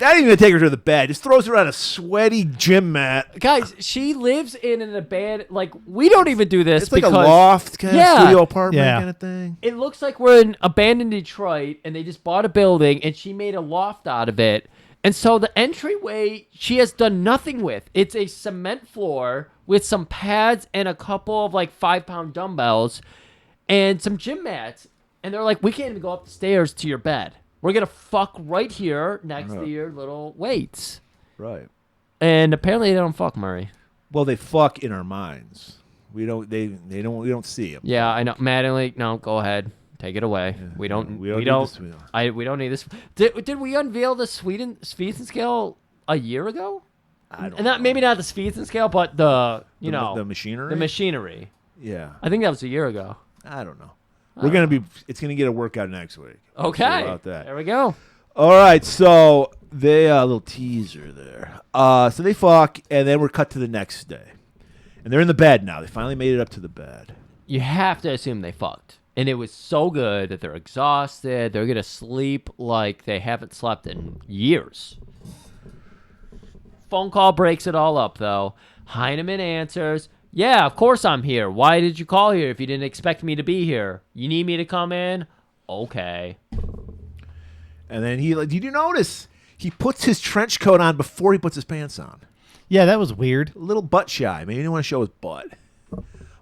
Speaker 2: Not even gonna take her to the bed. Just throws her on a sweaty gym mat.
Speaker 1: Guys, she lives in an abandoned. Like, we don't even do this.
Speaker 2: It's like a
Speaker 1: because,
Speaker 2: loft kind of
Speaker 1: Yeah.
Speaker 2: studio apartment
Speaker 3: Yeah.
Speaker 2: kind of thing.
Speaker 1: It looks like we're in abandoned Detroit, and they just bought a building, and she made a loft out of it. And so the entryway she has done nothing with. It's a cement floor with some pads and a couple of like 5-pound dumbbells and some gym mats. And they're like, we can't even go up the stairs to your bed. We're going to fuck right here next to your little weights.
Speaker 2: Right.
Speaker 1: And apparently they don't fuck, Murray.
Speaker 2: Well, they fuck in our minds. We don't. They don't. We don't see them.
Speaker 1: Yeah, I know. Mattingly, no, go ahead. Take it away. We don't.
Speaker 2: we don't
Speaker 1: We
Speaker 2: need
Speaker 1: don't.
Speaker 2: this wheel.
Speaker 1: We don't need this. Did we unveil the Sweden scale a year ago?
Speaker 2: I don't
Speaker 1: And not
Speaker 2: know.
Speaker 1: maybe not the Sweden scale, but the
Speaker 2: the machinery.
Speaker 1: the machinery.
Speaker 2: Yeah.
Speaker 1: I think that was a year ago.
Speaker 2: I don't know. We're gonna be. It's gonna get a workout next week.
Speaker 1: Okay.
Speaker 2: Sorry about that.
Speaker 1: There we go.
Speaker 2: All right. So they a little teaser there. So they fuck, and then we're cut to the next day, and they're in the bed now. They finally made it up to the bed.
Speaker 1: You have to assume they fucked. And it was so good that they're exhausted. They're going to sleep like they haven't slept in years. Phone call breaks it all up, though. Heineman answers, yeah, of course I'm here. Why did you call here if you didn't expect me to be here? You need me to come in? Okay.
Speaker 2: And then did you notice he puts his trench coat on before he puts his pants on?
Speaker 3: Yeah, that was weird.
Speaker 2: A little butt shy. Maybe he didn't want to show his butt.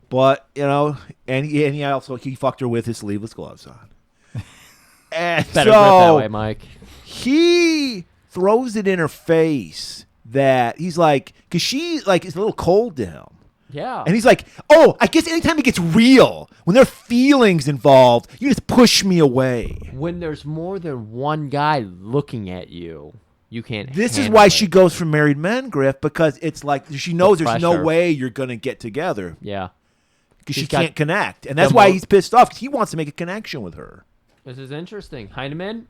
Speaker 2: But, and he also fucked her with his sleeveless gloves on. And
Speaker 1: Better
Speaker 2: so
Speaker 1: grip that way, Mike.
Speaker 2: he throws it in her face that he's like, because she is a little cold to him.
Speaker 1: Yeah.
Speaker 2: And he's like, oh, I guess anytime it gets real, when there are feelings involved, you just push me away.
Speaker 1: When there's more than one guy looking at you, you can't
Speaker 2: This is
Speaker 1: handle
Speaker 2: why
Speaker 1: it.
Speaker 2: she goes for married men, Griff, because it's like she knows
Speaker 1: The
Speaker 2: there's no
Speaker 1: pressure.
Speaker 2: way you're going to get together
Speaker 1: Yeah.
Speaker 2: because
Speaker 1: She's
Speaker 2: she
Speaker 1: got
Speaker 2: can't connect. And that's
Speaker 1: the
Speaker 2: why
Speaker 1: mo-
Speaker 2: he's pissed off, because he wants to make a connection with her.
Speaker 1: This is interesting. Heineman,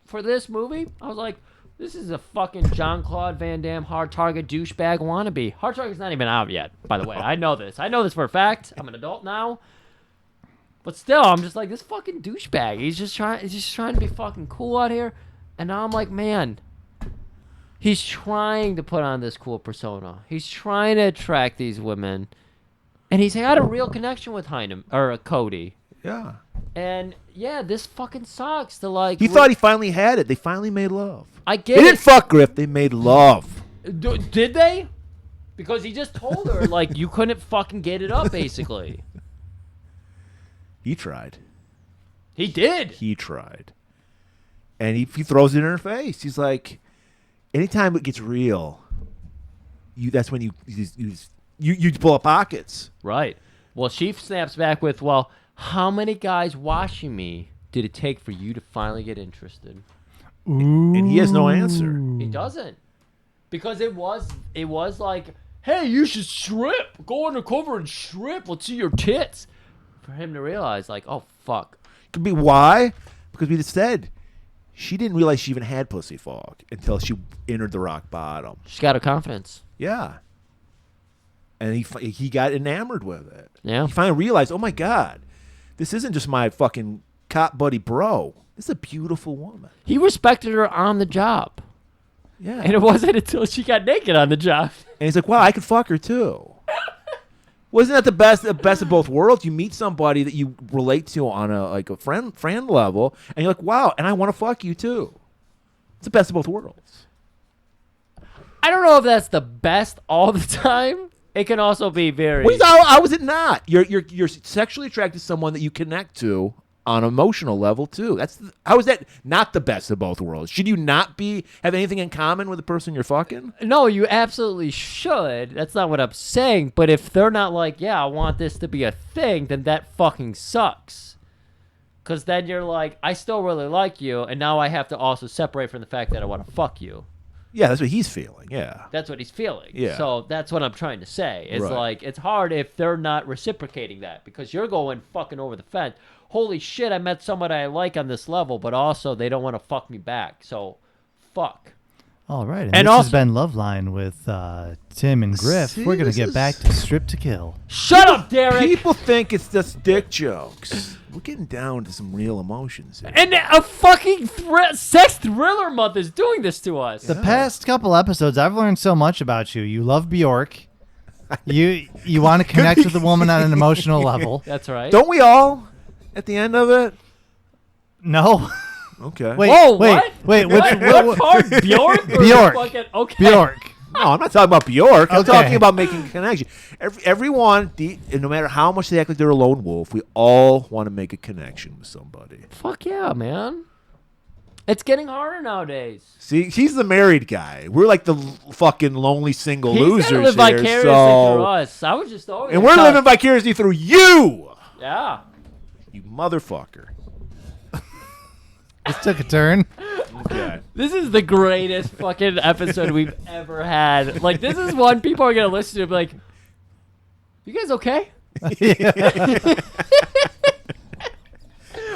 Speaker 1: for this movie, I was like, this is a fucking Jean-Claude Van Damme hard target douchebag wannabe. Hard target's not even out yet, by the way. I know this. I know this for a fact. I'm an adult now. But still, I'm just like, this fucking douchebag. He's just trying to be fucking cool out here. And now I'm like, man, he's trying to put on this cool persona. He's trying to attract these women. And he's had a real connection with Cody.
Speaker 2: Yeah.
Speaker 1: And yeah, this fucking sucks to like.
Speaker 2: He thought he finally had it. They finally made love.
Speaker 1: I
Speaker 2: They
Speaker 1: get
Speaker 2: didn't
Speaker 1: it.
Speaker 2: fuck, Griff. They made love.
Speaker 1: Did they? Because he just told her like you couldn't fucking get it up. Basically,
Speaker 2: He tried.
Speaker 1: he did.
Speaker 2: He tried. And he throws it in her face. He's like, anytime it gets real, that's when you pull up pockets.
Speaker 1: Right. Well, she snaps back with, "Well, how many guys watching me did it take for you to finally get interested?"
Speaker 2: And he has no answer.
Speaker 1: He doesn't, because it was like, "Hey, you should strip. Go undercover and strip. Let's see your tits." For him to realize, like, oh fuck.
Speaker 2: Could be why? Because we just said she didn't realize she even had pussy fog until she entered the rock bottom.
Speaker 1: She's got her confidence.
Speaker 2: Yeah. And he got enamored with it.
Speaker 1: Yeah.
Speaker 2: He finally realized, oh my God, this isn't just my fucking cop buddy bro. This is a beautiful woman.
Speaker 1: He respected her on the job.
Speaker 2: Yeah.
Speaker 1: And it wasn't until she got naked on the job.
Speaker 2: And he's like, wow, I could fuck her too. Wasn't that the best of both worlds? You meet somebody that you relate to on a friend level, and you're like, wow, and I want to fuck you too. It's the best of both worlds.
Speaker 1: I don't know if that's the best all the time. It can also be very.
Speaker 2: How is it not? You're sexually attracted to someone that you connect to on an emotional level too. How is that not the best of both worlds? Should you not have anything in common with the person you're fucking?
Speaker 1: No, you absolutely should. That's not what I'm saying. But if they're not like, yeah, I want this to be a thing, then that fucking sucks. Because then you're like, I still really like you, and now I have to also separate from the fact that I want to fuck you.
Speaker 2: Yeah, that's what he's feeling. Yeah.
Speaker 1: That's what he's feeling.
Speaker 2: Yeah.
Speaker 1: So that's what I'm trying to say. It's
Speaker 2: Right.
Speaker 1: like, it's hard if they're not reciprocating that, because you're going fucking over the fence. Holy shit, I met someone I like on this level, but also they don't want to fuck me back. So, fuck.
Speaker 3: All right, and
Speaker 1: And
Speaker 3: this
Speaker 1: also-
Speaker 3: has been Loveline with Tim and Griff.
Speaker 2: See,
Speaker 3: We're going
Speaker 2: this
Speaker 3: to get
Speaker 2: is-
Speaker 3: back to Strip to Kill.
Speaker 1: Shut up, Derek.
Speaker 2: People think it's just dick jokes. We're getting down to some real emotions here.
Speaker 1: And a fucking sex thriller month is doing this to us.
Speaker 3: The past couple episodes, I've learned so much about you. You love Bjork. You want to connect with a woman on an emotional level.
Speaker 1: That's right.
Speaker 2: Don't we all at the end of it?
Speaker 3: No.
Speaker 2: Okay.
Speaker 3: Wait,
Speaker 1: Whoa,
Speaker 3: wait,
Speaker 1: what?
Speaker 3: wait.
Speaker 1: What part? Bjork? Or
Speaker 3: Bjork.
Speaker 1: Fucking, okay.
Speaker 3: Bjork.
Speaker 2: No, I'm not talking about Bjork. I'm
Speaker 3: Okay.
Speaker 2: talking about making a connection. Everyone, no matter how much they act like they're a lone wolf, we all want to make a connection with somebody.
Speaker 1: Fuck yeah, man. It's getting harder nowadays.
Speaker 2: See, he's the married guy. We're like the fucking lonely single
Speaker 1: He's
Speaker 2: losers
Speaker 1: gotta live
Speaker 2: here.
Speaker 1: vicariously
Speaker 2: So,
Speaker 1: through us. I was just always.
Speaker 2: and we're living vicariously through you,
Speaker 1: Yeah.
Speaker 2: you motherfucker.
Speaker 3: This took a turn.
Speaker 2: Okay.
Speaker 1: This is the greatest fucking episode we've ever had. Like, this is one people are gonna listen to and be like, "You guys okay?"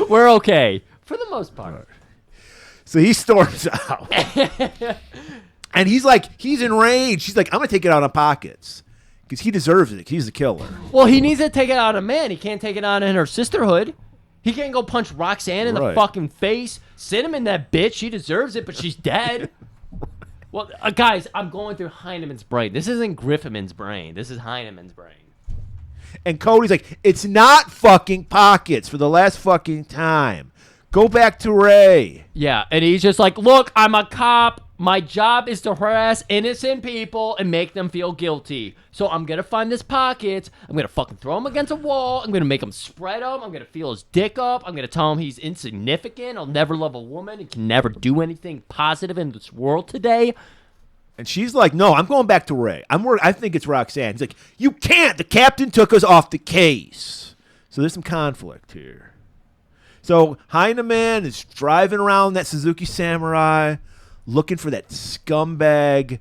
Speaker 1: We're okay for the most part.
Speaker 2: So he storms out, and he's enraged. He's like, I'm gonna take it out on Pockets because he deserves it. He's the killer.
Speaker 1: Well, he needs to take it out on a man. He can't take it out in her sisterhood. He can't go punch Roxanne in the
Speaker 2: Right.
Speaker 1: fucking face. Cinnamon, that bitch. She deserves it, but she's dead. Well, guys, I'm going through Heinemann's brain. This isn't Griffinman's brain. This is Heinemann's brain.
Speaker 2: And Cody's like, it's not fucking Pockets for the last fucking time. Go back to Ray.
Speaker 1: Yeah, and he's just like, look, I'm a cop. My job is to harass innocent people and make them feel guilty. So I'm going to find this Pockets. I'm going to fucking throw him against a wall. I'm going to make him spread him. I'm going to feel his dick up. I'm going to tell him he's insignificant. He'll never love a woman. He can never do anything positive in this world today.
Speaker 2: And she's like, no, I'm going back to Ray. I think it's Roxanne. He's like, you can't. The captain took us off the case. So there's some conflict here. So Heinemann is driving around that Suzuki Samurai looking for that scumbag.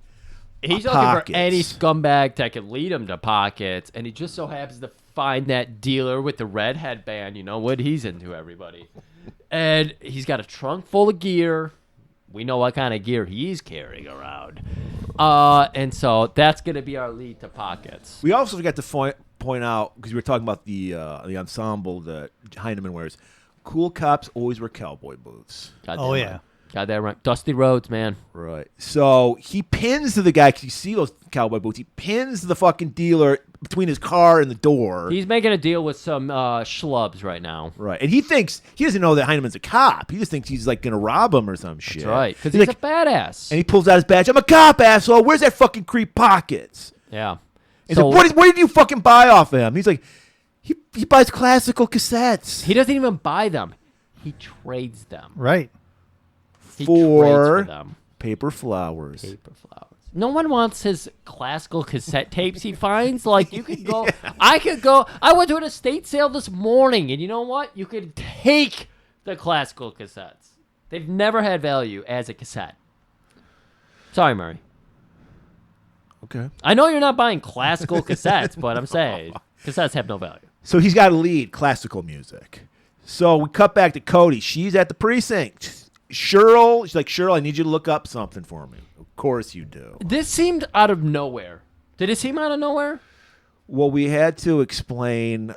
Speaker 1: He's looking
Speaker 2: Pockets.
Speaker 1: for any scumbag that can lead him to Pockets, and he just so happens to find that dealer with the red headband. You know what he's into, everybody. And he's got a trunk full of gear. We know what kind of gear he's carrying around. And so that's going to be our lead to Pockets.
Speaker 2: We also got to point out, because we were talking about the ensemble that Heinemann wears. Cool cops always wear cowboy boots.
Speaker 1: Goddamn
Speaker 3: Oh,
Speaker 1: right.
Speaker 3: yeah.
Speaker 1: Goddamn right. Dusty roads, man.
Speaker 2: Right. So he pins to the guy, because you see those cowboy boots. He pins the fucking dealer between his car and the door.
Speaker 1: He's making a deal with some schlubs right now.
Speaker 2: Right. And he doesn't know that Heinemann's a cop. He just thinks he's like going to rob him or some shit.
Speaker 1: That's right. Because he's
Speaker 2: like,
Speaker 1: a badass.
Speaker 2: and he pulls out his badge. I'm a cop, asshole. Where's that fucking creep Pockets?
Speaker 1: Yeah.
Speaker 2: He's like, what did you fucking buy off him? He's like, he buys classical cassettes.
Speaker 1: He doesn't even buy them. He trades them.
Speaker 3: Right.
Speaker 1: He
Speaker 2: For
Speaker 1: trades for them.
Speaker 2: paper flowers.
Speaker 1: Paper flowers. No one wants his classical cassette tapes he finds. Like, you could go. I could go. I went to an estate sale this morning, and you know what? You could take the classical cassettes. They've never had value as a cassette. Sorry, Murray.
Speaker 2: Okay.
Speaker 1: I know you're not buying classical cassettes, but I'm saying cassettes have no value.
Speaker 2: So he's got to lead classical music. So we cut back to Cody. She's at the precinct. She's like, Cheryl, I need you to look up something for me. Of course you do.
Speaker 1: This seemed out of nowhere. Did it seem out of nowhere?
Speaker 2: Well, we had to explain.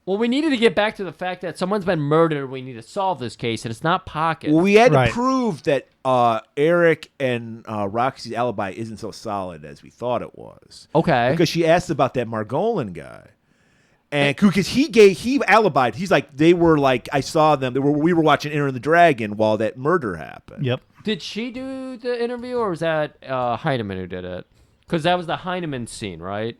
Speaker 1: Well, we needed to get back to the fact that someone's been murdered. We need to solve this case, and it's not Pocket.
Speaker 2: We had
Speaker 3: Right.
Speaker 2: to prove that Eric and Roxy's alibi isn't so solid as we thought it was.
Speaker 1: Okay.
Speaker 2: Because she asked about that Margolin guy. And because he alibied. He's like, they were like, I saw them. We were watching Enter the Dragon while that murder happened.
Speaker 3: Yep.
Speaker 1: Did she do the interview, or was that Heinemann who did it? Because that was the Heinemann scene, right?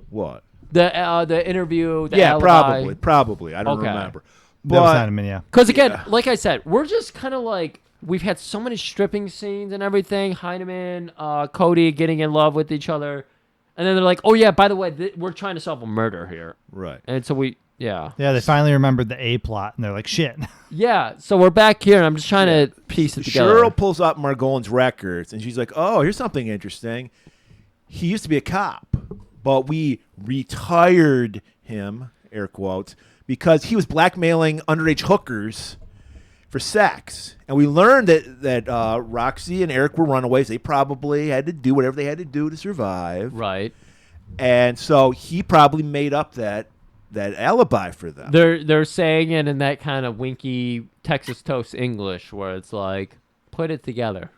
Speaker 2: What?
Speaker 1: The interview, the
Speaker 2: Yeah,
Speaker 1: alibi.
Speaker 2: probably. I don't
Speaker 1: Okay.
Speaker 2: remember.
Speaker 3: That was
Speaker 2: But
Speaker 3: Heinemann, yeah.
Speaker 1: Because again, like I said, we're just kind of like, we've had so many stripping scenes and everything. Heinemann, Cody getting in love with each other. And then they're like, oh yeah, by the way, we're trying to solve a murder here.
Speaker 2: right.
Speaker 1: And so yeah.
Speaker 3: Yeah, they finally remembered the A plot, and they're like, shit.
Speaker 1: Yeah, so we're back here, and I'm just trying to piece it together.
Speaker 2: Cheryl pulls up Margolin's records, and she's like, oh, here's something interesting. He used to be a cop, but we retired him, air quotes, because he was blackmailing underage hookers for sex. And we learned that Roxy and Eric were runaways. They probably had to do whatever they had to do to survive.
Speaker 1: Right.
Speaker 2: And so he probably made up that alibi for them.
Speaker 1: They're saying it in that kind of winky Texas toast English where it's like, put it together.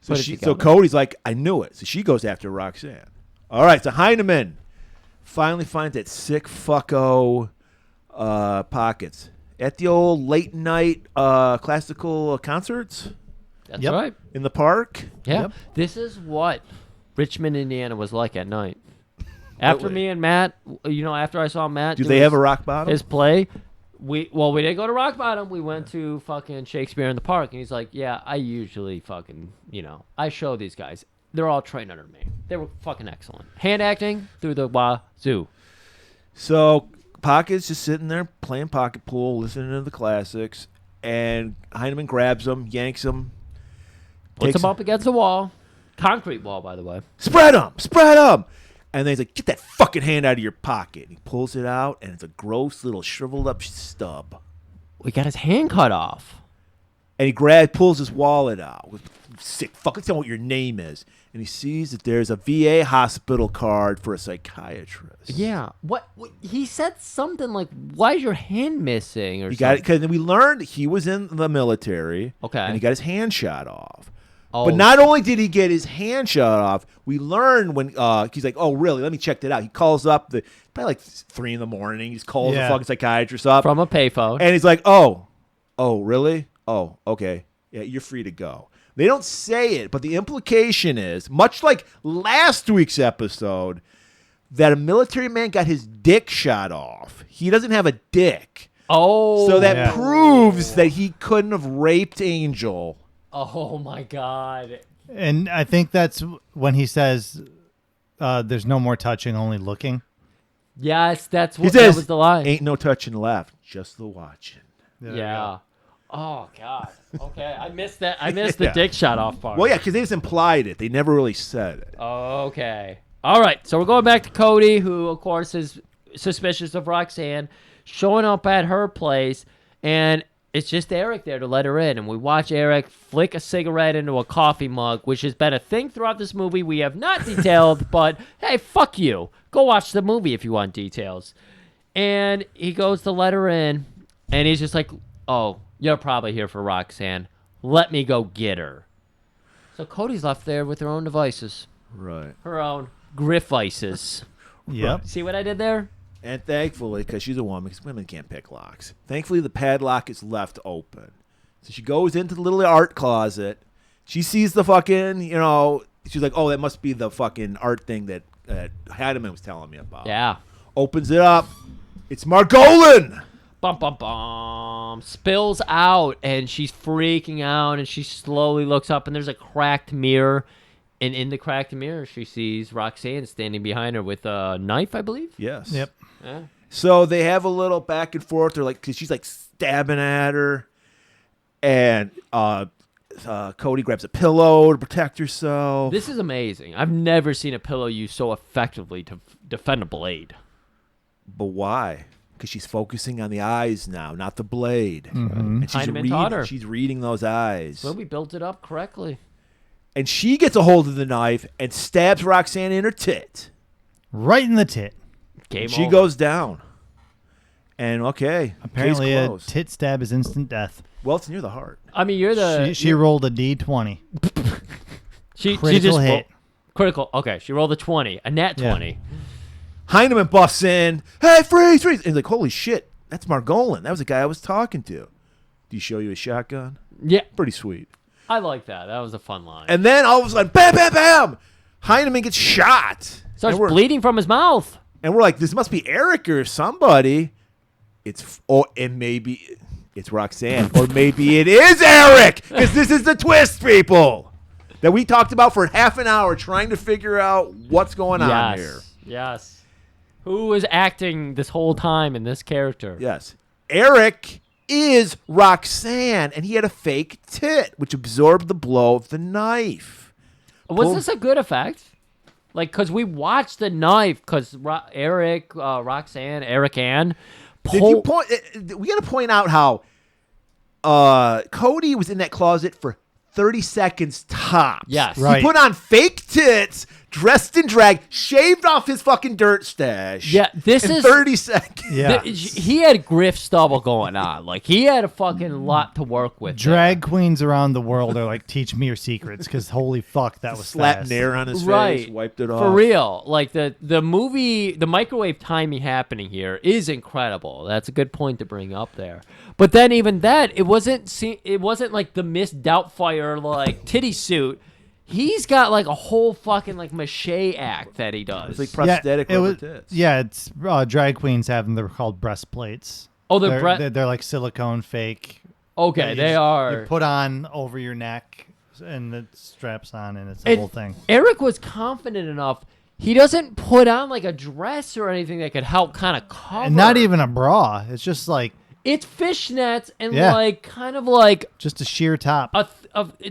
Speaker 2: So Cody's like, I knew it. So she goes after Roxanne. All right, so Heineman finally finds that sick fucko Pockets at the old late night classical concerts.
Speaker 1: That's right.
Speaker 2: In the park.
Speaker 1: Yeah.
Speaker 3: Yep.
Speaker 1: This is what Richmond, Indiana was like at night. After me and Matt, after I saw Matt
Speaker 2: Do they have a rock bottom?
Speaker 1: his play, we didn't go to Rock Bottom. We went to fucking Shakespeare in the Park. And he's like, yeah, I usually fucking, I show these guys. They're all trained under me. They were fucking excellent. Hand acting through the wazoo.
Speaker 2: So Pocket's just sitting there playing pocket pool, listening to the classics, and Heineman grabs him, yanks him.
Speaker 1: Puts him up against the wall. Concrete wall, by the way.
Speaker 2: Spread him. And then he's like, get that fucking hand out of your pocket. And he pulls it out, and it's a gross little shriveled up stub.
Speaker 1: We got his hand cut off.
Speaker 2: And he pulls his wallet out. Sick. Fucking tell me what your name is. And he sees that there's a VA hospital card for a psychiatrist.
Speaker 1: Yeah. What he said something like, "Why is your hand missing?" Or
Speaker 2: He
Speaker 1: something.
Speaker 2: got it because we learned he was in the military.
Speaker 1: Okay.
Speaker 2: And he got his hand shot off.
Speaker 1: Oh.
Speaker 2: But not only did he get his hand shot off, we learned when he's like, "Oh, really? Let me check that out." He calls up probably like 3 a.m. He's calling the fucking psychiatrist up
Speaker 1: from a payphone,
Speaker 2: and he's like, "Oh, really? Oh, okay. Yeah, you're free to go." They don't say it, but the implication is, much like last week's episode, that a military man got his dick shot off. He doesn't have a dick.
Speaker 1: Oh.
Speaker 2: So that proves that he couldn't have raped Angel.
Speaker 1: Oh, my God.
Speaker 3: And I think that's when he says, there's no more touching, only looking.
Speaker 1: Yes, that
Speaker 2: He says,
Speaker 1: was the line.
Speaker 2: Ain't no touching left, just the watching.
Speaker 1: Yeah. Oh, God. Okay, I missed that. I missed the dick shot off part.
Speaker 2: Well, yeah, because they just implied it. They never really said it.
Speaker 1: Okay. All right, so we're going back to Cody, who, of course, is suspicious of Roxanne, showing up at her place, and it's just Eric there to let her in. And we watch Eric flick a cigarette into a coffee mug, which has been a thing throughout this movie we have not detailed, but hey, fuck you. Go watch the movie if you want details. And he goes to let her in, and he's just like, oh, you're probably here for Roxanne. Let me go get her. So Cody's left there with her own devices.
Speaker 2: Right.
Speaker 1: Her own griffices.
Speaker 3: Yep.
Speaker 1: See what I did there?
Speaker 2: And thankfully, because she's a woman, because women can't pick locks, thankfully the padlock is left open. So she goes into the little art closet. She sees the fucking, she's like, oh, that must be the fucking art thing that Heineman was telling me about.
Speaker 1: Yeah.
Speaker 2: Opens it up. It's Margolin!
Speaker 1: Bum, bum, bum. Spills out, and she's freaking out, and she slowly looks up, and there's a cracked mirror. And in the cracked mirror, she sees Roxanne standing behind her with a knife, I believe.
Speaker 2: Yes.
Speaker 3: Yep.
Speaker 1: Yeah.
Speaker 2: So they have a little back and forth. They're like, because she's like stabbing at her. And Cody grabs a pillow to protect herself.
Speaker 1: This is amazing. I've never seen a pillow used so effectively to defend a blade.
Speaker 2: But why? Because she's focusing on the eyes now, not the blade.
Speaker 3: Mm-hmm.
Speaker 2: And
Speaker 1: Heineman taught her.
Speaker 2: she's reading those eyes.
Speaker 1: Well, we built it up correctly.
Speaker 2: And she gets a hold of the knife and stabs Roxanne in her tit.
Speaker 3: Right in the tit.
Speaker 1: Game
Speaker 2: She
Speaker 1: over.
Speaker 2: goes down. And okay,
Speaker 3: Apparently
Speaker 2: case
Speaker 3: a
Speaker 2: closed.
Speaker 3: tit stab is instant death.
Speaker 2: Well, it's near the heart.
Speaker 1: I mean, you're the...
Speaker 3: She rolled a D20.
Speaker 1: She
Speaker 3: Critical
Speaker 1: just
Speaker 3: hit.
Speaker 1: Critical. Okay, she rolled a 20. A nat 20.
Speaker 2: Heineman busts in. Hey, freeze! And he's like, holy shit, that's Margolin. That was the guy I was talking to. Did he show you a shotgun?
Speaker 1: Yeah.
Speaker 2: Pretty sweet.
Speaker 1: I like that. That was a fun line.
Speaker 2: And then all of a sudden, bam, bam, bam! Heineman gets shot.
Speaker 1: Starts
Speaker 2: and we're,
Speaker 1: bleeding from his mouth.
Speaker 2: and we're like, this must be Eric or somebody. And maybe it's Roxanne. Or maybe it is Eric! Because this is the twist, people! That we talked about for half an hour trying to figure out what's going on here.
Speaker 1: Yes. Who was acting this whole time in this character?
Speaker 2: Yes. Eric is Roxanne, and he had a fake tit, which absorbed the blow of the knife.
Speaker 1: Was this a good effect? Like, because we watched the knife, because Roxanne, Eric Ann.
Speaker 2: Did you point? We got to point out how Cody was in that closet for 30 seconds tops.
Speaker 1: Yes.
Speaker 3: Right.
Speaker 2: He put on fake tits, dressed in drag, shaved off his fucking dirt stash.
Speaker 1: Yeah, this
Speaker 2: in
Speaker 1: is
Speaker 2: 30 seconds.
Speaker 3: Yeah.
Speaker 1: He had Griff stubble going on. Like he had a fucking lot to work with.
Speaker 3: Drag queens around the world are like, teach me your secrets, because holy fuck, that was
Speaker 2: Slapped
Speaker 3: fast.
Speaker 2: nair on his face,
Speaker 1: Right,
Speaker 2: wiped it off.
Speaker 1: for real. Like the movie, the microwave timing happening here is incredible. That's a good point to bring up there. But then even that, it wasn't like the Miss Doubtfire like titty suit. He's got like a whole fucking like mache act that he does.
Speaker 2: It's like prosthetic
Speaker 3: it
Speaker 2: rubber
Speaker 3: was,
Speaker 2: tits.
Speaker 3: yeah, it's drag queens have them. They're called breastplates.
Speaker 1: Oh,
Speaker 3: they're like silicone fake.
Speaker 1: okay,
Speaker 3: that you
Speaker 1: they
Speaker 3: just-
Speaker 1: are.
Speaker 3: You put on over your neck, and it straps on, and it's a whole thing.
Speaker 1: Eric was confident enough. He doesn't put on like a dress or anything that could help kind of cover.
Speaker 3: And not even a bra. It's just like
Speaker 1: It's fishnets and
Speaker 3: Yeah.
Speaker 1: like kind of like
Speaker 3: just a sheer top.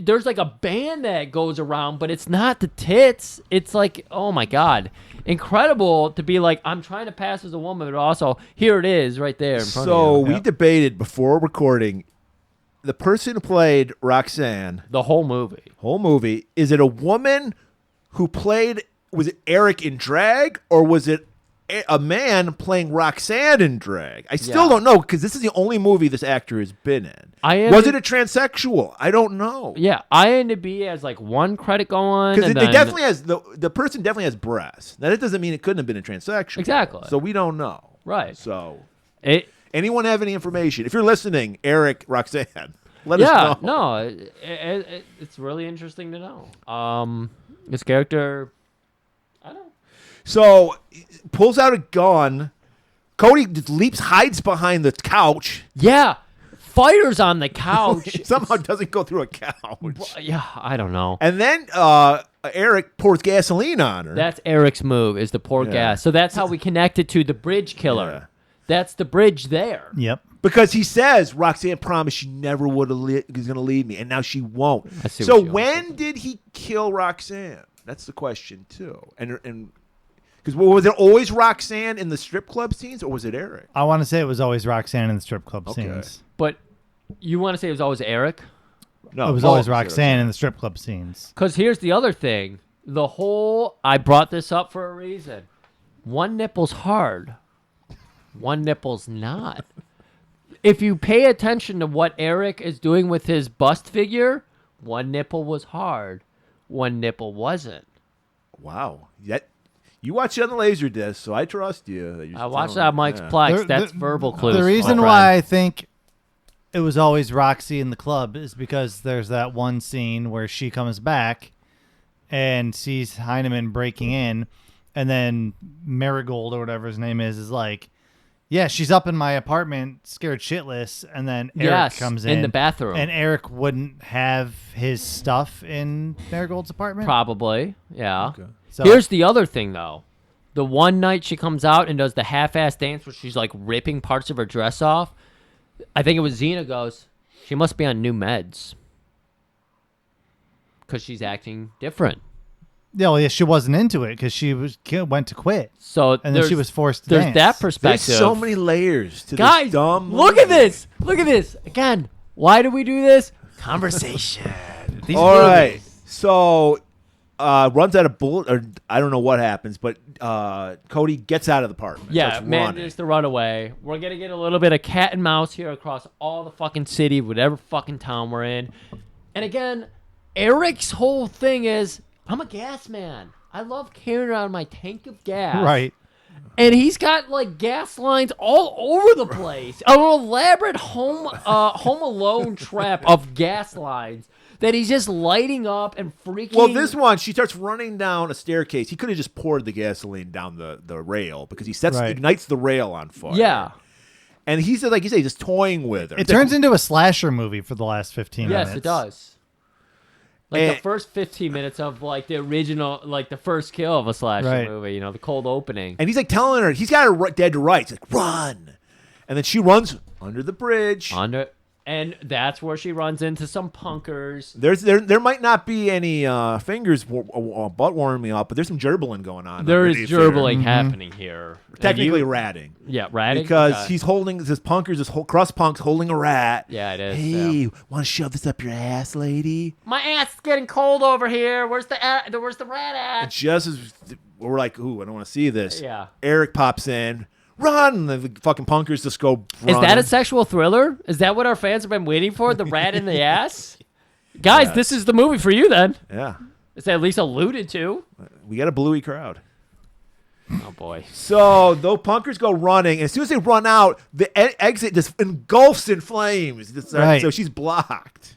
Speaker 1: there's like a band that goes around, but it's not the tits. It's like, oh my god, incredible to be like, I'm trying to pass as a woman, but also here it is right there in front
Speaker 2: So
Speaker 1: of you.
Speaker 2: we debated before recording. The person who played Roxanne,
Speaker 1: The whole movie.
Speaker 2: is it a woman who played? Was it Eric in drag, or was it a man playing Roxanne in drag? I still
Speaker 1: Yeah.
Speaker 2: don't know, because this is the only movie this actor has been in. Was it a transsexual? I don't know.
Speaker 1: Yeah, IMDb has like one credit going.
Speaker 2: Because
Speaker 1: and
Speaker 2: they
Speaker 1: then-
Speaker 2: definitely has the person definitely has breasts. Now that doesn't mean it couldn't have been a transsexual.
Speaker 1: Exactly.
Speaker 2: So we don't know.
Speaker 1: Right.
Speaker 2: So
Speaker 1: It,
Speaker 2: anyone have any information? If you're listening, Eric, Roxanne, let
Speaker 1: yeah,
Speaker 2: us know.
Speaker 1: no, it's really interesting to know. This character, I don't know.
Speaker 2: So pulls out a gun. Cody just leaps, hides behind the couch.
Speaker 1: Yeah, fires on the couch.
Speaker 2: Somehow doesn't go through a couch.
Speaker 1: Yeah, I don't know.
Speaker 2: And then Eric pours gasoline on her.
Speaker 1: That's Eric's move, is to pour
Speaker 2: Yeah.
Speaker 1: gas. So that's how we connect it to the bridge killer.
Speaker 2: Yeah.
Speaker 1: That's the bridge there.
Speaker 3: Yep.
Speaker 2: Because he says Roxanne promised she never would have was going to leave me, and now she won't.
Speaker 1: I see
Speaker 2: So
Speaker 1: what you
Speaker 2: when did he kill Roxanne? That's the question too. And because was it always Roxanne in the strip club scenes, or was it Eric?
Speaker 3: I want to say it was always Roxanne in the strip club
Speaker 2: Okay.
Speaker 3: scenes.
Speaker 1: But you want to say it was always Eric?
Speaker 2: No,
Speaker 3: It was always Roxanne in the strip club scenes.
Speaker 1: Because here's the other thing. I brought this up for a reason. One nipple's hard. One nipple's not. If you pay attention to what Eric is doing with his bust figure, one nipple was hard. One nipple wasn't.
Speaker 2: Wow. You watch it on the laser disc, so I trust you.
Speaker 1: I watched that on Mike's Plex.
Speaker 3: The-
Speaker 1: That's
Speaker 3: the-
Speaker 1: verbal clues.
Speaker 3: The reason
Speaker 1: my
Speaker 3: why
Speaker 1: friend.
Speaker 3: I think it was always Roxy in the club is because there's that one scene where she comes back and sees Heineman breaking in, and then Marigold or whatever his name is like, yeah, she's up in my apartment, scared shitless, and then Eric
Speaker 1: Yes,
Speaker 3: comes
Speaker 1: in the bathroom.
Speaker 3: and Eric wouldn't have his stuff in Marigold's apartment.
Speaker 1: Probably, yeah.
Speaker 3: So-
Speaker 1: Here's the other thing, though. The one night she comes out and does the half-ass dance where she's like ripping parts of her dress off. I think it was Xena goes, she must be on new meds because she's acting different.
Speaker 3: Yeah, well, yeah, she wasn't into it because she went to quit,
Speaker 1: So
Speaker 3: and then
Speaker 1: there's-
Speaker 3: she was forced to
Speaker 1: There's
Speaker 3: dance.
Speaker 1: that
Speaker 2: There's
Speaker 1: perspective.
Speaker 2: so many layers to
Speaker 1: Guys,
Speaker 2: this dumb
Speaker 1: look at
Speaker 2: movie.
Speaker 1: this. Look at this. Again, why do we do this? Conversation. These
Speaker 2: All right.
Speaker 1: movies.
Speaker 2: So runs out of bullet, or I don't know what happens, but Cody gets out of the apartment.
Speaker 1: Yeah,
Speaker 2: starts running.
Speaker 1: manages to run away. We're going to get a little bit of cat and mouse here across all the fucking city, whatever fucking town we're in. And again, Eric's whole thing is, I'm a gas man. I love carrying around my tank of gas.
Speaker 3: Right.
Speaker 1: And he's got like gas lines all over the place. An elaborate home alone trap of gas lines that he's just lighting up and freaking.
Speaker 2: Well, this one, she starts running down a staircase. He could have just poured the gasoline down the rail because he
Speaker 3: Right.
Speaker 2: ignites the rail on fire.
Speaker 1: Yeah.
Speaker 2: And he's like you say, just toying with her.
Speaker 3: It turns into a slasher movie for the last 15 minutes.
Speaker 1: Yes, it does. Like
Speaker 2: And-
Speaker 1: the first 15 minutes of like the original, like the first kill of a slasher
Speaker 3: Right.
Speaker 1: movie, you know, the cold opening.
Speaker 2: And he's like telling her, he's got her dead to rights. Like, run. And then she runs under the bridge.
Speaker 1: Under And that's where she runs into some punkers.
Speaker 2: There might not be any fingers butt warming me up, but there's some gerbling going on.
Speaker 1: There is
Speaker 2: underneath
Speaker 1: gerbling happening here.
Speaker 2: Technically ratting.
Speaker 1: Yeah, ratting.
Speaker 2: Because he's holding, this whole crust punk's holding a rat.
Speaker 1: Yeah, it is.
Speaker 2: Hey, want to shove this up your ass, lady?
Speaker 1: My ass is getting cold over here. Where's the rat at?
Speaker 2: And just as we're like, ooh, I don't want to see this.
Speaker 1: Yeah.
Speaker 2: Eric pops in. Run! And the fucking punkers just go running.
Speaker 1: Is that a sexual thriller? Is that what our fans have been waiting for? The rat in the ass? Guys, this is the movie for you then.
Speaker 2: Yeah.
Speaker 1: It's at least alluded to.
Speaker 2: We got a bluey crowd.
Speaker 1: Oh, boy.
Speaker 2: So, those punkers go running, and as soon as they run out, the exit just engulfs in flames.
Speaker 3: Right.
Speaker 2: So she's blocked.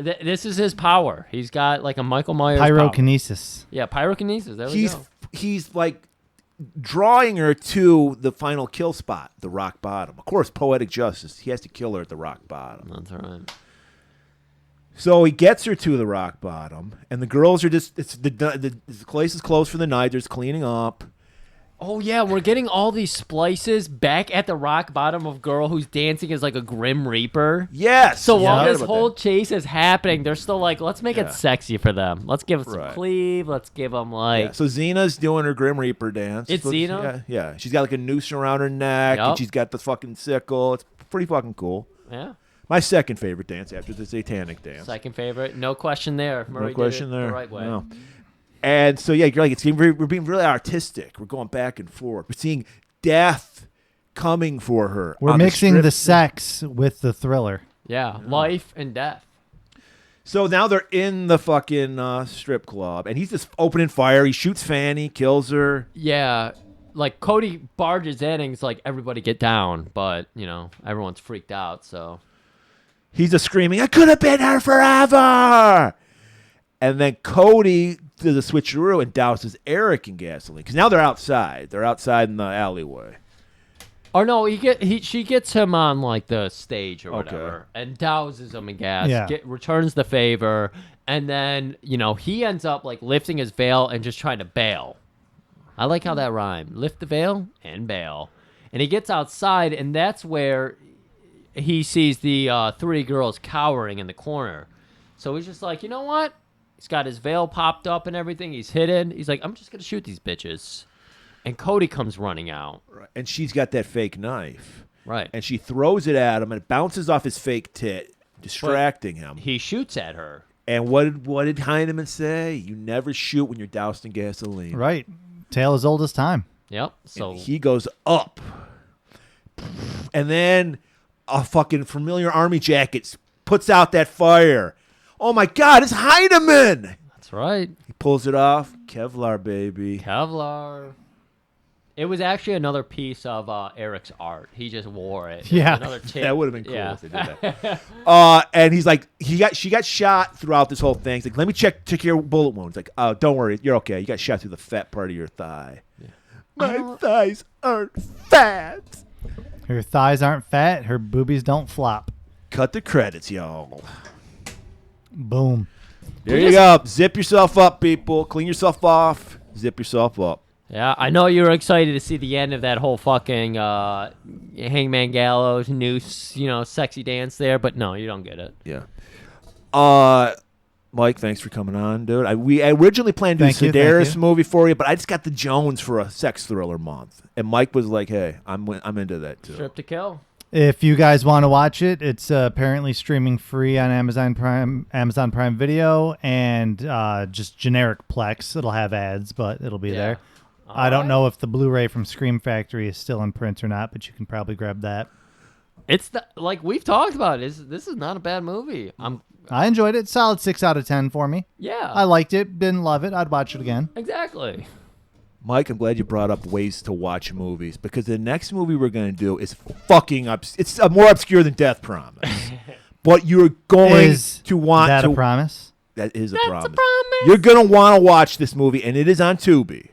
Speaker 1: This is his power. He's got like a Michael Myers power.
Speaker 3: Pyrokinesis.
Speaker 1: Yeah, pyrokinesis. There we go.
Speaker 2: He's like drawing her to the final kill spot, the rock bottom. Of course, poetic justice. He has to kill her at the rock bottom.
Speaker 1: That's right.
Speaker 2: So he gets her to the rock bottom, and the girls are just, the place is closed for the night. They're just cleaning up.
Speaker 1: Oh, yeah, we're getting all these splices back at the rock bottom of girl who's dancing as like a Grim Reaper.
Speaker 2: Yes.
Speaker 1: So while
Speaker 2: Yeah.
Speaker 1: this whole chase is happening, they're still like, let's make it sexy for them. Let's give them some cleave. Let's give them like...
Speaker 2: Yeah. So Xena's doing her Grim Reaper dance.
Speaker 1: It's Xena?
Speaker 2: Yeah. She's got like a noose around her neck, and
Speaker 1: Yup.
Speaker 2: she's got the fucking sickle. It's pretty fucking cool.
Speaker 1: Yeah.
Speaker 2: My second favorite dance after the satanic dance.
Speaker 1: Second favorite. No question there. Murray
Speaker 2: No question
Speaker 1: did it
Speaker 2: there.
Speaker 1: the right way.
Speaker 2: No. And so, yeah, you're like, we're being really artistic. We're going back and forth. We're seeing death coming for her.
Speaker 3: We're
Speaker 2: on
Speaker 3: mixing
Speaker 2: strip.
Speaker 3: the sex with the thriller.
Speaker 1: Yeah, life and death.
Speaker 2: So now they're in the fucking strip club, and he's just opening fire. He shoots Fanny, kills her.
Speaker 1: Yeah, like Cody barges in and he's like, everybody get down. But, you know, everyone's freaked out, so.
Speaker 2: He's just screaming, I could have been her forever. And then Cody does a switcheroo and douses Eric in gasoline. Because now they're outside. They're outside in the alleyway.
Speaker 1: Or no, she gets him on like the stage or whatever and douses him in gas,
Speaker 3: Yeah.
Speaker 1: returns the favor, and then, you know, he ends up like lifting his veil and just trying to bail. I like how that rhymed. Lift the veil and bail. And he gets outside, and that's where he sees the three girls cowering in the corner. So he's just like, you know what? He's got his veil popped up and everything. He's hidden. He's like, I'm just going to shoot these bitches. And Cody comes running out.
Speaker 2: Right. And she's got that fake knife.
Speaker 1: Right.
Speaker 2: And she throws it at him, and it bounces off his fake tit, distracting him.
Speaker 1: He shoots at her.
Speaker 2: And what did Heineman say? You never shoot when you're doused in gasoline.
Speaker 3: Right. Tale as old as time.
Speaker 1: Yep. So
Speaker 2: And he goes up. And then a fucking familiar army jacket puts out that fire. Oh my God, it's Heineman!
Speaker 1: that's right.
Speaker 2: He pulls it off. Kevlar, baby.
Speaker 1: Kevlar. It was actually another piece of Eric's art. He just wore it.
Speaker 3: Yeah.
Speaker 1: Another tip.
Speaker 2: That would have been cool
Speaker 1: Yeah.
Speaker 2: if they did that. And he's like, she got shot throughout this whole thing. He's like, let me check your bullet wounds. Like, oh, don't worry, you're okay. You got shot through the fat part of your thigh. Yeah. My thighs aren't fat.
Speaker 3: Her thighs aren't fat. Her boobies don't flop.
Speaker 2: Cut the credits, y'all.
Speaker 3: Boom.
Speaker 2: There you go. Zip yourself up, people. Clean yourself off. Zip yourself up.
Speaker 1: Yeah, I know you were excited to see the end of that whole fucking Hangman Gallows noose, you know, sexy dance there, but no, you don't get it.
Speaker 2: Yeah. Mike, thanks for coming on, dude. We originally planned to do a
Speaker 3: Thank you.
Speaker 2: Sedaris movie for you, but I just got the Jones for a sex thriller month, and Mike was like, "Hey, I'm into that too."
Speaker 1: Strip to kill.
Speaker 3: If you guys want to watch it, it's apparently streaming free on Amazon Prime Video, and just generic Plex. It'll have ads, but it'll be there. I don't know if the Blu-ray from Scream Factory is still in print or not, but you can probably grab that.
Speaker 1: It's like we've talked about. This is not a bad movie.
Speaker 3: I enjoyed it. Solid 6 out of 10 for me.
Speaker 1: Yeah.
Speaker 3: I liked it. Didn't love it. I'd watch it again.
Speaker 1: Exactly.
Speaker 2: Mike, I'm glad you brought up ways to watch movies, because the next movie we're going to do is fucking it's more obscure than Death Promise. But you're going to want
Speaker 3: that
Speaker 2: to.
Speaker 3: a promise?
Speaker 2: That is
Speaker 1: That's
Speaker 2: a promise.
Speaker 1: a promise.
Speaker 2: You're going to want to watch this movie, and it is on Tubi.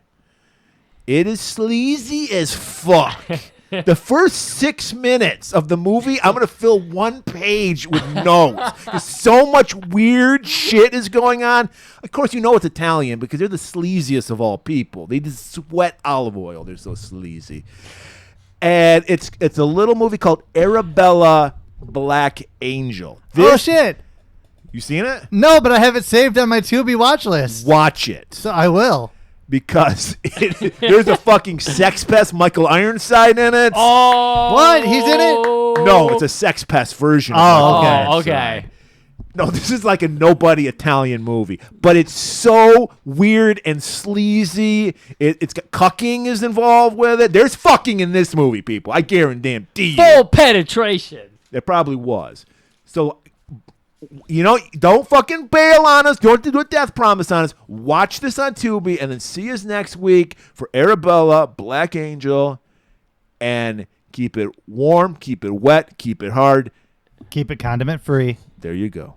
Speaker 2: It is sleazy as fuck. The first 6 minutes of the movie, I'm going to fill 1 page with notes. There's so much weird shit is going on. Of course, you know it's Italian because they're the sleaziest of all people. They just sweat olive oil. They're so sleazy. And it's a little movie called Arabella Black Angel.
Speaker 3: Oh shit!
Speaker 2: You seen it?
Speaker 3: No, but I have it saved on my Tubi watch list,
Speaker 2: Watch it.
Speaker 3: so I will.
Speaker 2: Because there's a fucking sex pest Michael Ironside in it.
Speaker 1: Oh,
Speaker 3: What? He's in it?
Speaker 2: No, it's a sex pest version. Of
Speaker 3: Oh,
Speaker 2: Michael
Speaker 3: okay.
Speaker 2: Ironside.
Speaker 1: Okay.
Speaker 2: No, this is like a nobody Italian movie, but it's so weird and sleazy. It's got cucking is involved with it. There's fucking in this movie, people. I guarantee you.
Speaker 1: Full penetration.
Speaker 2: There probably was. So, don't fucking bail on us. Don't do a death promise on us. Watch this on Tubi and then see us next week for Arabella, Black Angel, and keep it warm, keep it wet, keep it hard.
Speaker 3: Keep it condiment free.
Speaker 2: There you go.